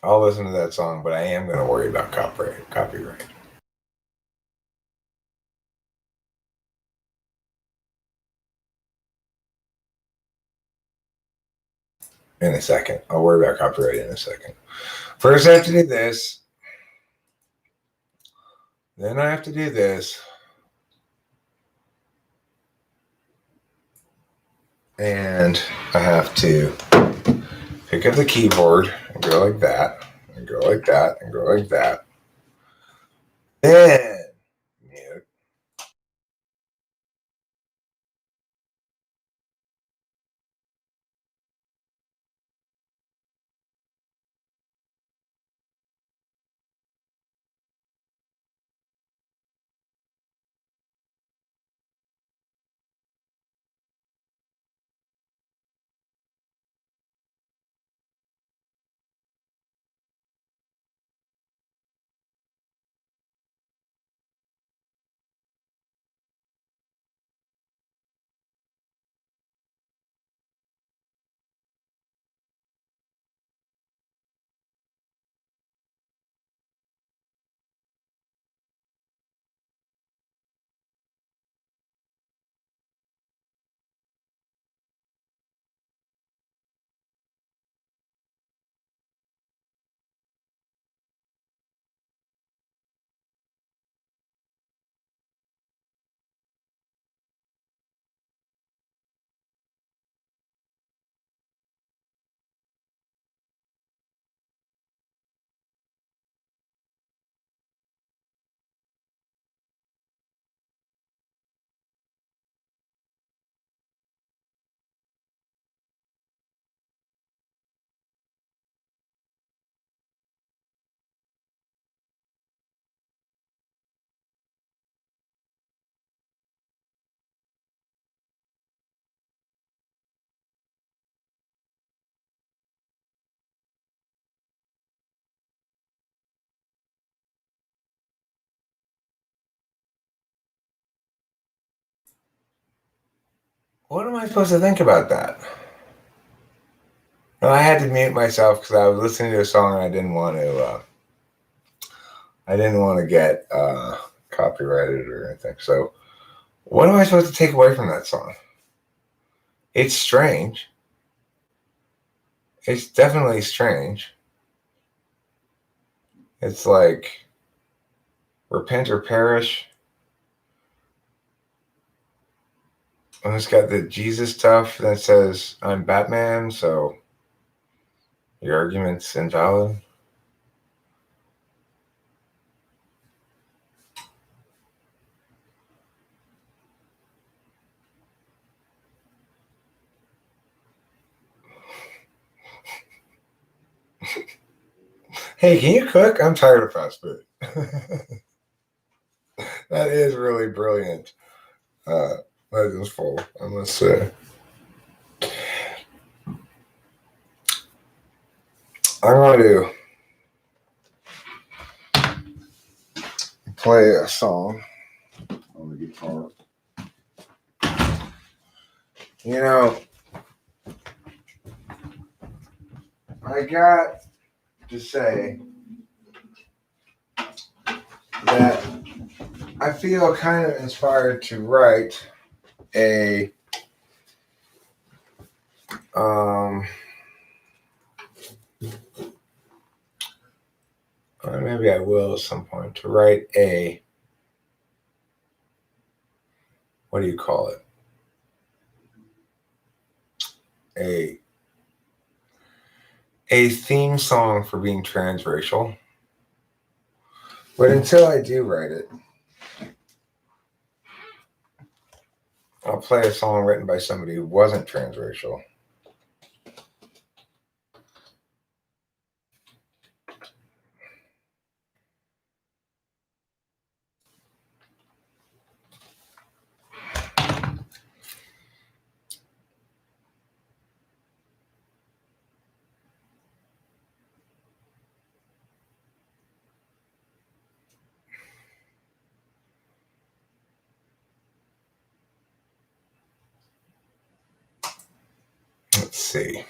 I'll listen to that song, but I am going to worry about copyright. In a second. I'll worry about copyright in a second. First, I have to do this. Then I have to do this. And I have to pick up the keyboard and go like that, and go like that, and go like that. Then mute. What am I supposed to think about that? No, I had to mute myself because I was listening to a song and I didn't want to get copyrighted or anything. So what am I supposed to take away from that song? It's strange. It's definitely strange. It's like repent or perish. And it's got the Jesus stuff that says I'm Batman, so your argument's invalid. Hey, can you cook? I'm tired of fast food. That is really brilliant. Legends full, I must say. I'm going to play a song on the guitar. You know, I got to say that I feel kind of inspired to write a maybe I will at some point, to write a, what do you call it? A theme song for being transracial. But until I do write it, I'll play a song written by somebody who wasn't transracial. Let's see.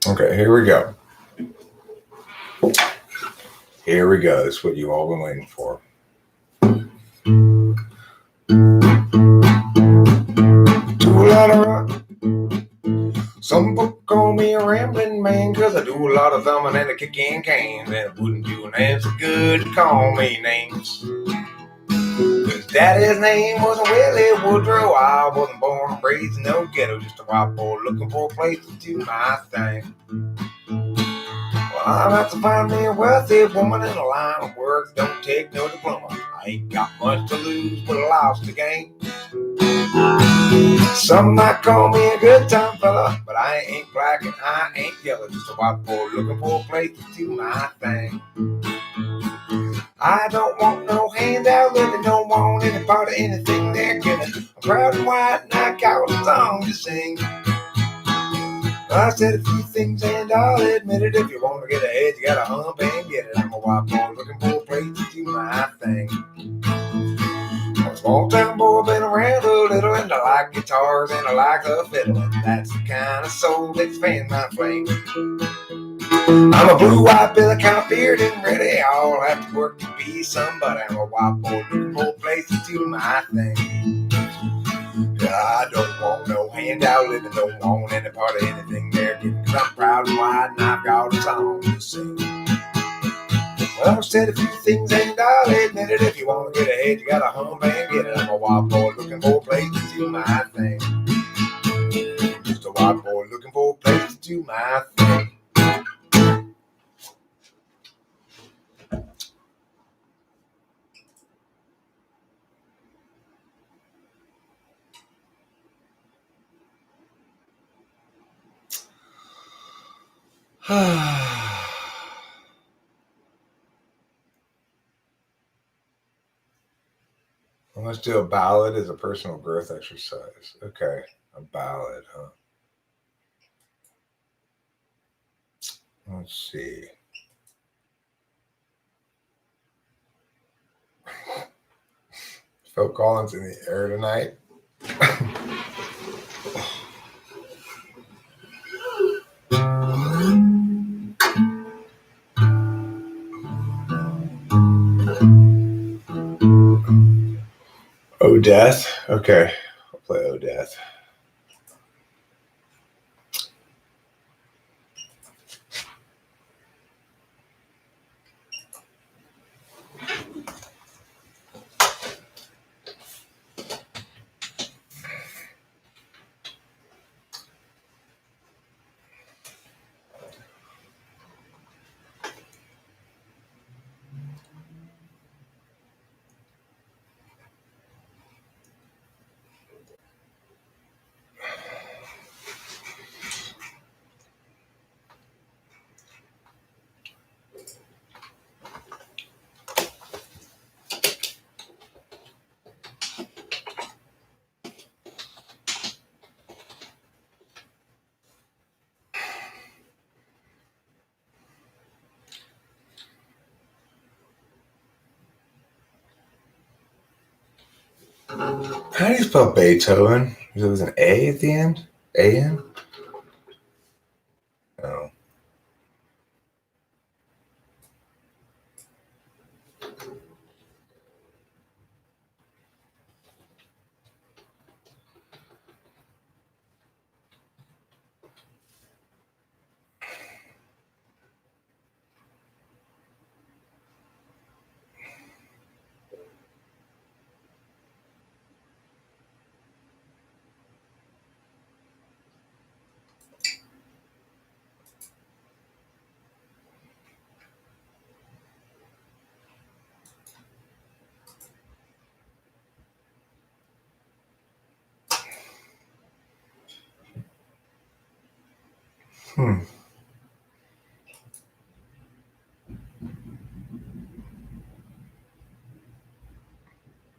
Okay, here we go. Here we go. That's what you all been waiting for. Do a lot of rock. Some folk call me a rambling man, 'cause I do a lot of thumbing and a kicking cans, and it wouldn't do an ass so good to call me names. 'Cause daddy's name was Willie Woodrow. I wasn't born and raised in no ghetto, just a white boy looking for a place to do my thing. Well, I'm out to find me a wealthy woman in a line of work that don't take no diploma. I ain't got much to lose, but a loss to gain. Some might call me a good time fella, but I ain't black and I ain't yellow, just a white boy looking for a place to do my thing. I don't want no handout living, don't want any part of anything they're giving. I'm proud and white and I got a song to sing. I said a few things and I'll admit it. If you want to get ahead, you gotta hump and get it. I'm a white boy looking for a place to do my thing. I'm a small town boy, been around a little, and I like guitars and I like the fiddle, and that's the kind of soul that's fans my flame. I'm a blue-eyed Billy, kind of feared and ready. I'll have to work to be somebody. I'm a white boy looking for a place to do my thing. I don't want no handout living, don't want any part of anything they're getting, 'cause I'm proud and white and I've got a song to sing. Well, I've said a few things and I'll admit it. If you want to get ahead, you gotta hump and get it. I'm a white boy looking for a place to do my thing. Just a white boy looking for a place to do my thing. Let's do a ballad as a personal growth exercise. Okay, a ballad, huh? Let's see. Phil Collins in the air tonight. Oh, Death. Okay, I'll play Oh, Death. How do you spell Beethoven? Is it with an A at the end? A-N? Oh.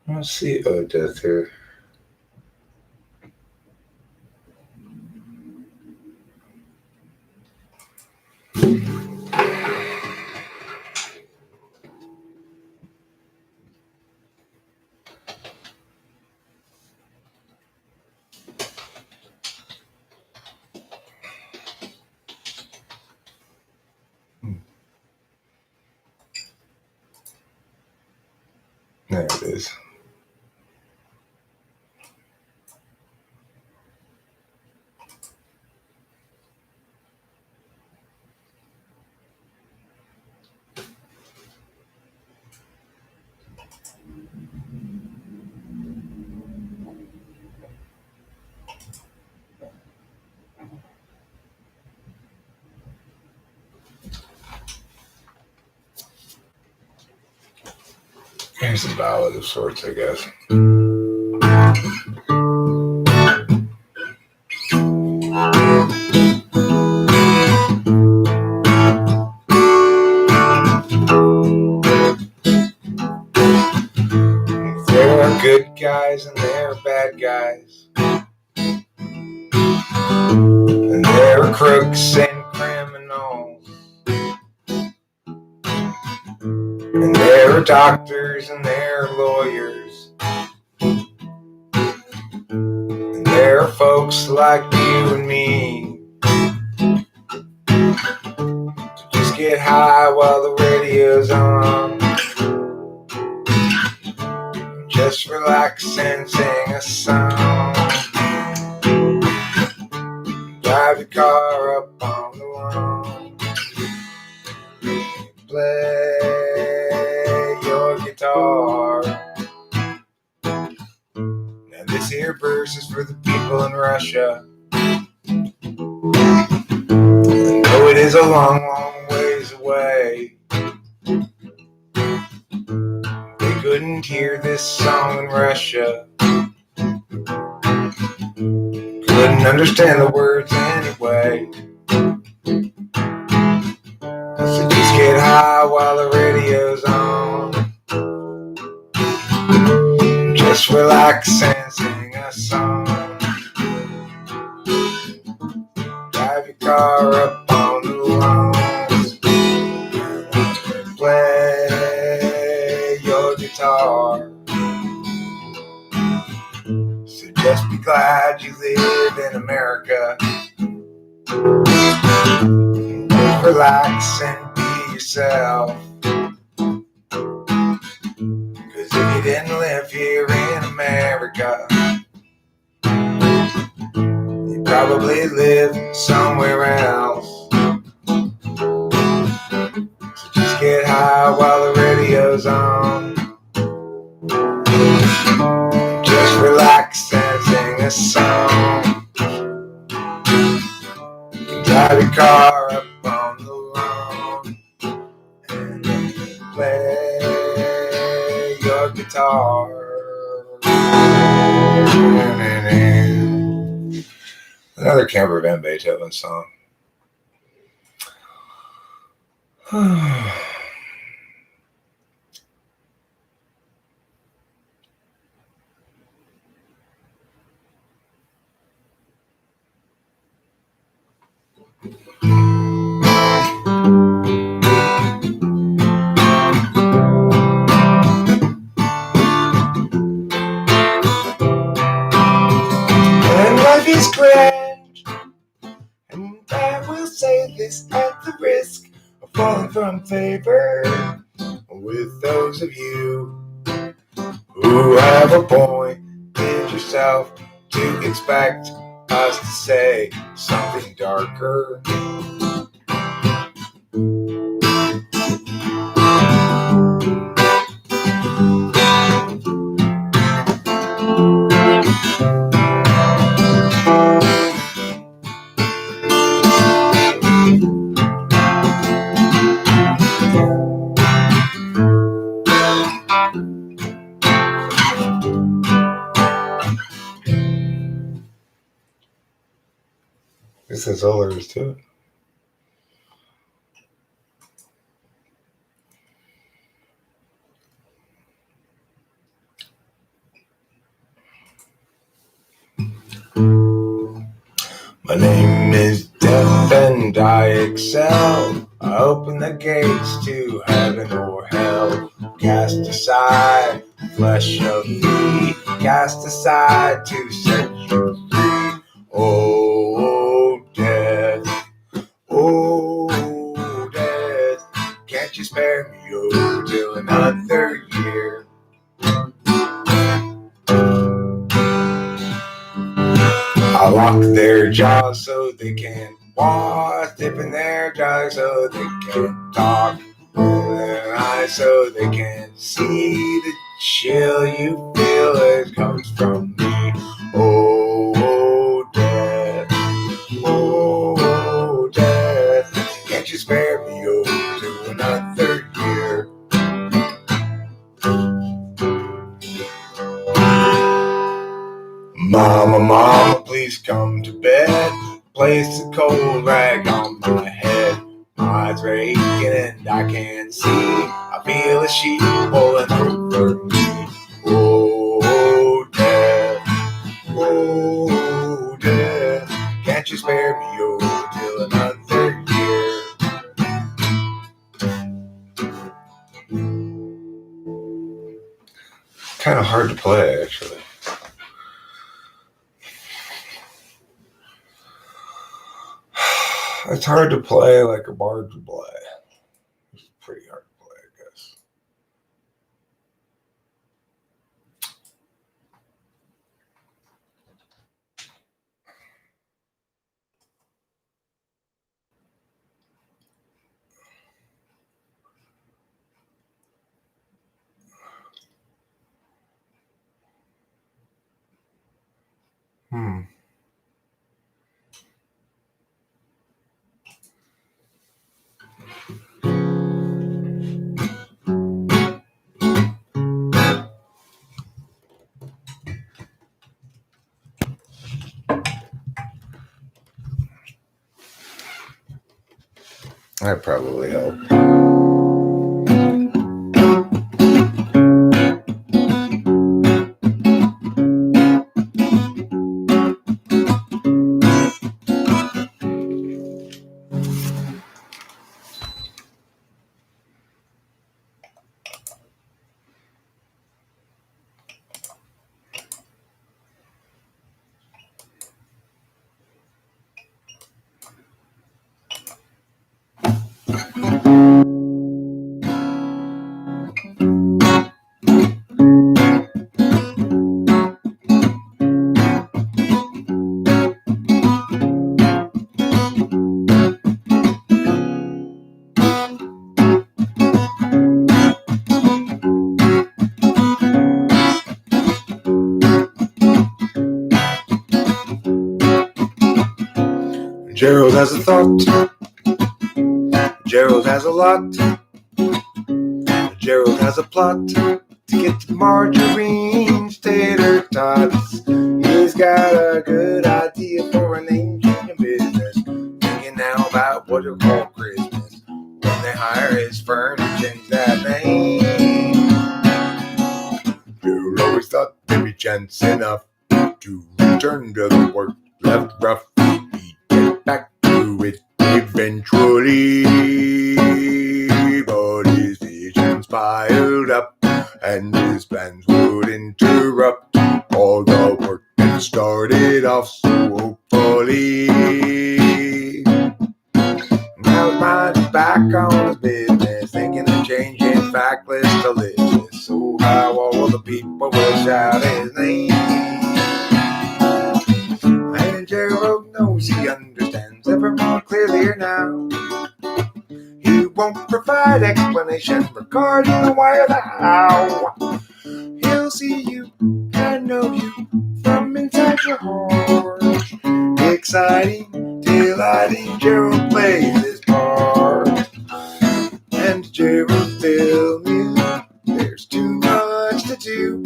Let's see Odette here. There it is. Here's a ballad of sorts, I guess. There are good guys and there are bad guys. And there are crooks and criminals. And there are doctors and there are lawyers. And there are folks like you and me. So just get high while the radio's on. Just relax and sing a song. Drive your car up on the lawn. Play your guitar. Now this here verse is for the people in Russia. Though it is a long, long ways away, they couldn't hear this song in Russia. Couldn't understand the words anyway. So just get high while the radio's on. Just relax and sing a song. Drive your car up on the lawn. Play your guitar. So just be glad you live in America. Relax and be yourself. Cause if you didn't live here in America, you probably live somewhere else. So just get high while the radio's on. Just relax and sing a song. Drive your car up on the lawn and play your guitar. Another Camper Van Beethoven song. life is grand, and I will say this at the risk of falling from favor with those of you who have appointed yourself to expect us to say something darker. This is all there is to it. My name is Death and I excel. I open the gates to heaven or hell. Cast aside flesh of thee, cast aside to set you free. Oh, death, oh, death, can't you spare me, oh, till another year? I lock their jaws so they can't walk, dipping their jaws so they can't talk, their eyes so they can't see the chill you feel that comes from me. Oh, death, oh, death, can't you spare me, oh, to another year? Mama, mama, please come to bed. Place a cold rag on my head. My eyes are aching and I can't see. I feel a sheet pulling over me. Oh, death, oh, death, can't you spare me, oh, till another year? Kind of hard to play, actually. It's hard to play like a bard to play. It's pretty hard to play, I guess. That probably helped. Gerald has a thought. Gerald has a lot. Gerald has a plot to get to margarine's tater tots. He's got a good idea for a name-changing business. Thinking now about what he'll call Christmas when they hire his firm to change that name. Gerald always thought there'd be chance enough to return to the work left rough. Get back to it eventually, but his visions piled up and his plans would interrupt all the work and Started off so hopefully. Now his mind is back on his business, thinking of changing factless to listless. So how all the people will shout his name. And Gerald knows he understands ever more clearly now. He won't provide explanation regarding the why or the how. He'll see you and know you from inside your heart. Exciting, delighting, Gerald plays his part. And Gerald still knew there's too much to do.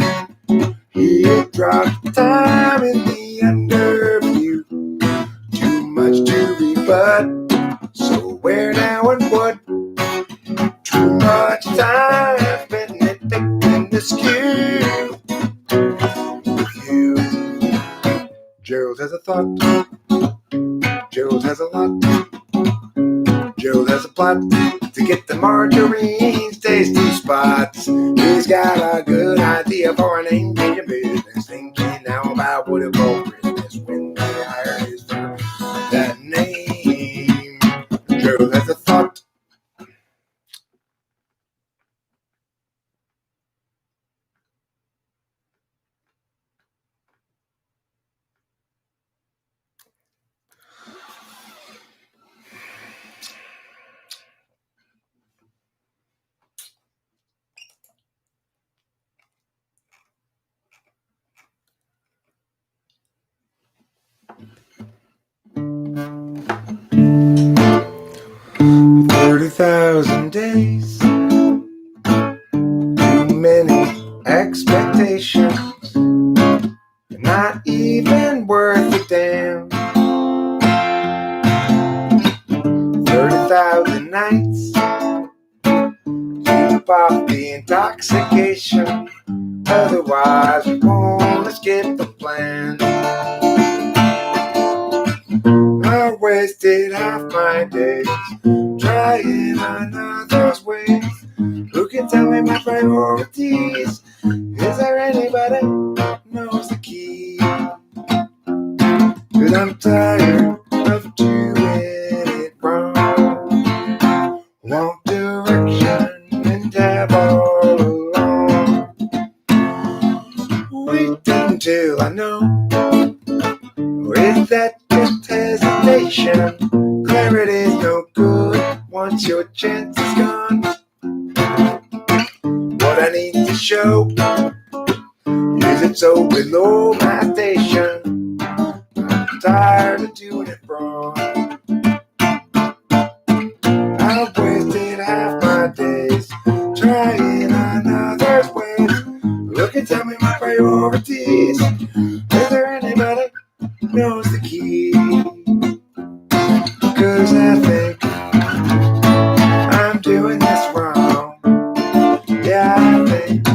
He had dropped time in the underview. Too much to rebut. So where now and what? Too much time spent nitpicking the skew. Gerald has a thought. Gerald has a lot. Gerald has a plot to get the margarine's tasty spots. He's got a good idea for a name in your business. Thinking now about what he'll call Christmas when they hire his firm. That name. Gerald has a thought. $30,000 days, too many expectations, not even worth a damn. 30,000 nights, keep off the intoxication, otherwise we won't skip the plan. I wasted half my days trying another's ways. Who can tell me my priorities? Is there anybody knows the key? 'Cause I'm tired of doing it wrong. Want direction and tab all along. Wait until I know. Is that just hesitation? Clarity's no good once your chance is gone. What I need to show is it so below my station. I'm tired of doing it wrong. I've wasted half my days trying another's ways. Look and tell me my priorities. Is there anybody knows the key? 'Cause I think I'm doing this wrong. Yeah, I think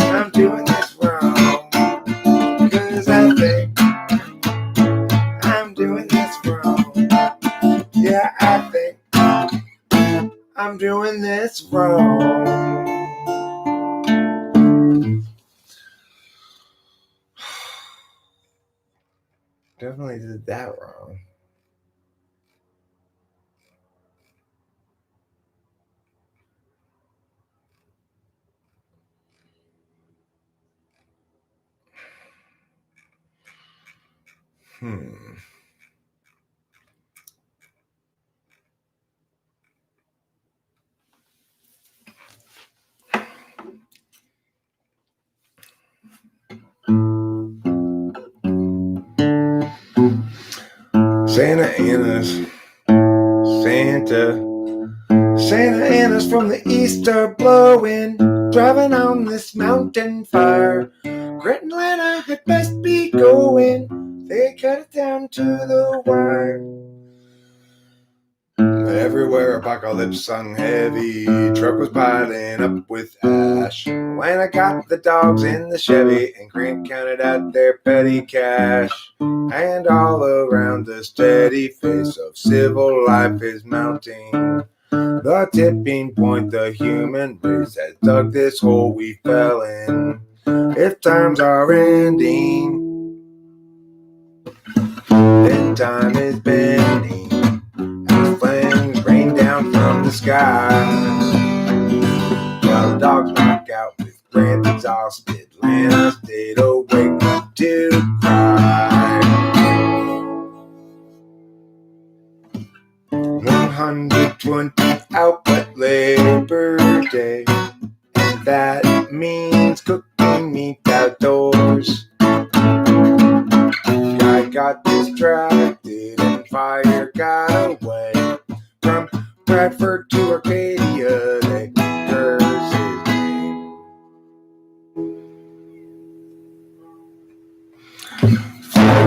I'm doing this wrong. 'Cause I think I'm doing this wrong. Yeah, I think I'm doing this wrong. Definitely did that wrong. Santa Ana's from the east are blowing, driving on this mountain fire. Great Atlanta had best be going, they cut it down to the wire. Everywhere apocalypse sung heavy, truck was piling up with ash. When I got the dogs in the Chevy and Grant counted out their petty cash. And all around the steady face of civil life is mounting. The tipping point, the human race has dug this hole we fell in. If times are ending, then time is bending, as flames rain down from the sky, while the dogs knock out with grand exhausted land, stayed awake to cry. 120 out at Labor Day, and that means cooking meat outdoors. Guy got distracted and fire got away. From Bradford to Arcadia, they curse his name.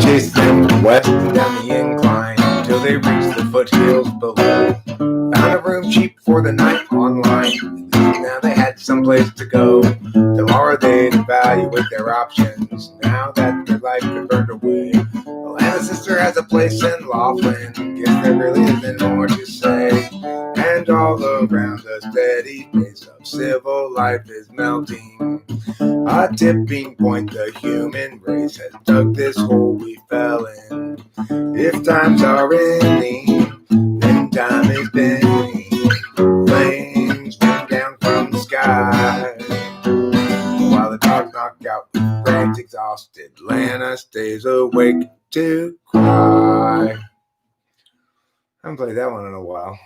Chased them west down the incline till they reached the foothills below. Found a room cheap for the night online. Now they had someplace to go. Tomorrow they'd evaluate their options, now that their life could burn away. Alana's sister has a place in Laughlin. Guess there really isn't more to say. And all around the steady pace of civil life is melting. A tipping point, the human race has dug this hole we fell in. If times are ending, then time is bending. Flames rain down from the sky, while the dogs knock out with brains exhausted. Lana stays awake to cry. I haven't played that one in a while.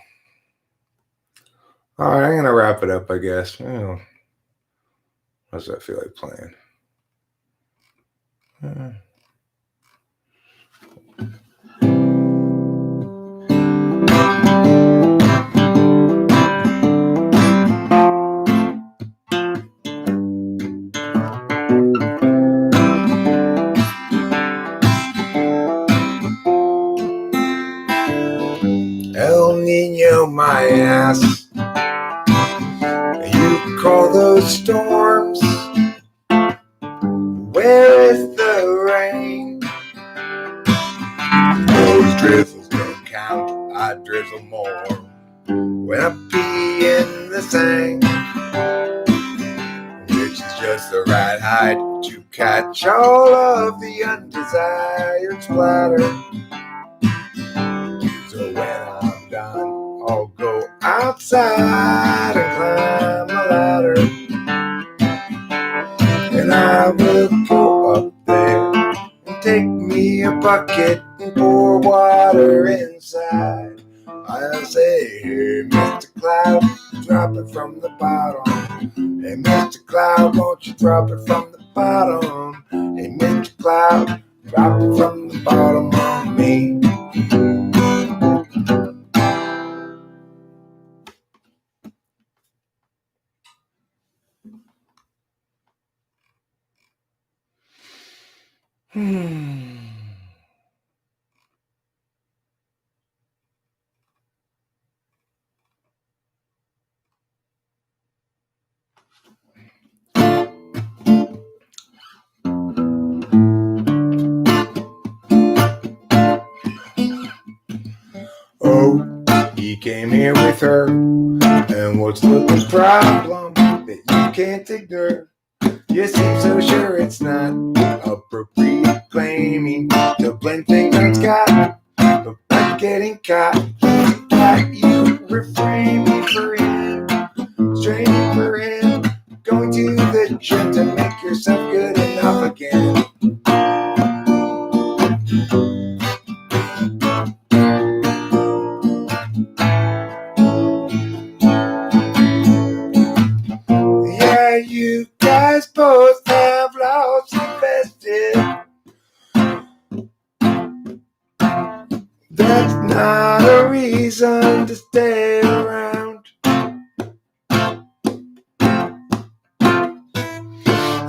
All right, I'm gonna wrap it up, I guess. Oh, what does that feel like playing? El Nino, my ass. You call those storms? Where is the rain? Those drizzles don't count, I drizzle more. When I pee in the sand, which is just the right height to catch all of the undesired splatter. So when I'm done, I'll go outside and climb a ladder, and I will go up there and take me a bucket and pour water inside. I'll say, hey, Mr. Cloud, drop it from the bottom. Hey, Mr. Cloud, won't you drop it from the bottom? Hey, Mr. Cloud, drop it from the bottom on me. Oh, he came here with her, and what's the problem that you can't ignore? You seem so sure it's not appropriate claiming to blame things that's got, but by getting caught, you refraining for him, straining for him, going to the gym to make yourself good enough again. Yeah, you guys both have lost invested. That's not a reason to stay around.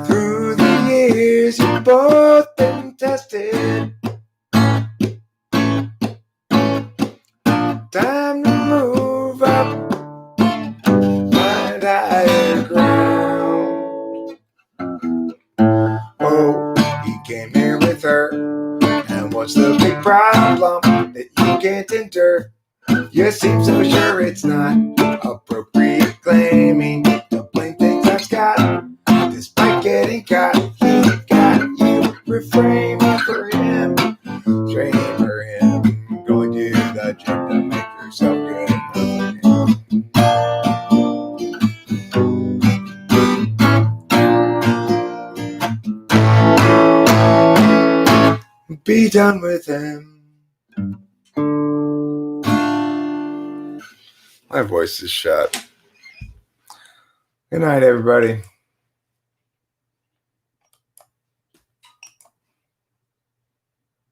Through the years, you've both been tested. Time to move up, find higher ground. Oh, he came here with her, and what's the big problem that you can't endure? You seem so sure it's not appropriate claiming to blame things I've got, despite getting caught. frame up for him. Train for him. Going to the gym to make yourself good enough for him. Be done with him. My voice is shut. Good night, everybody.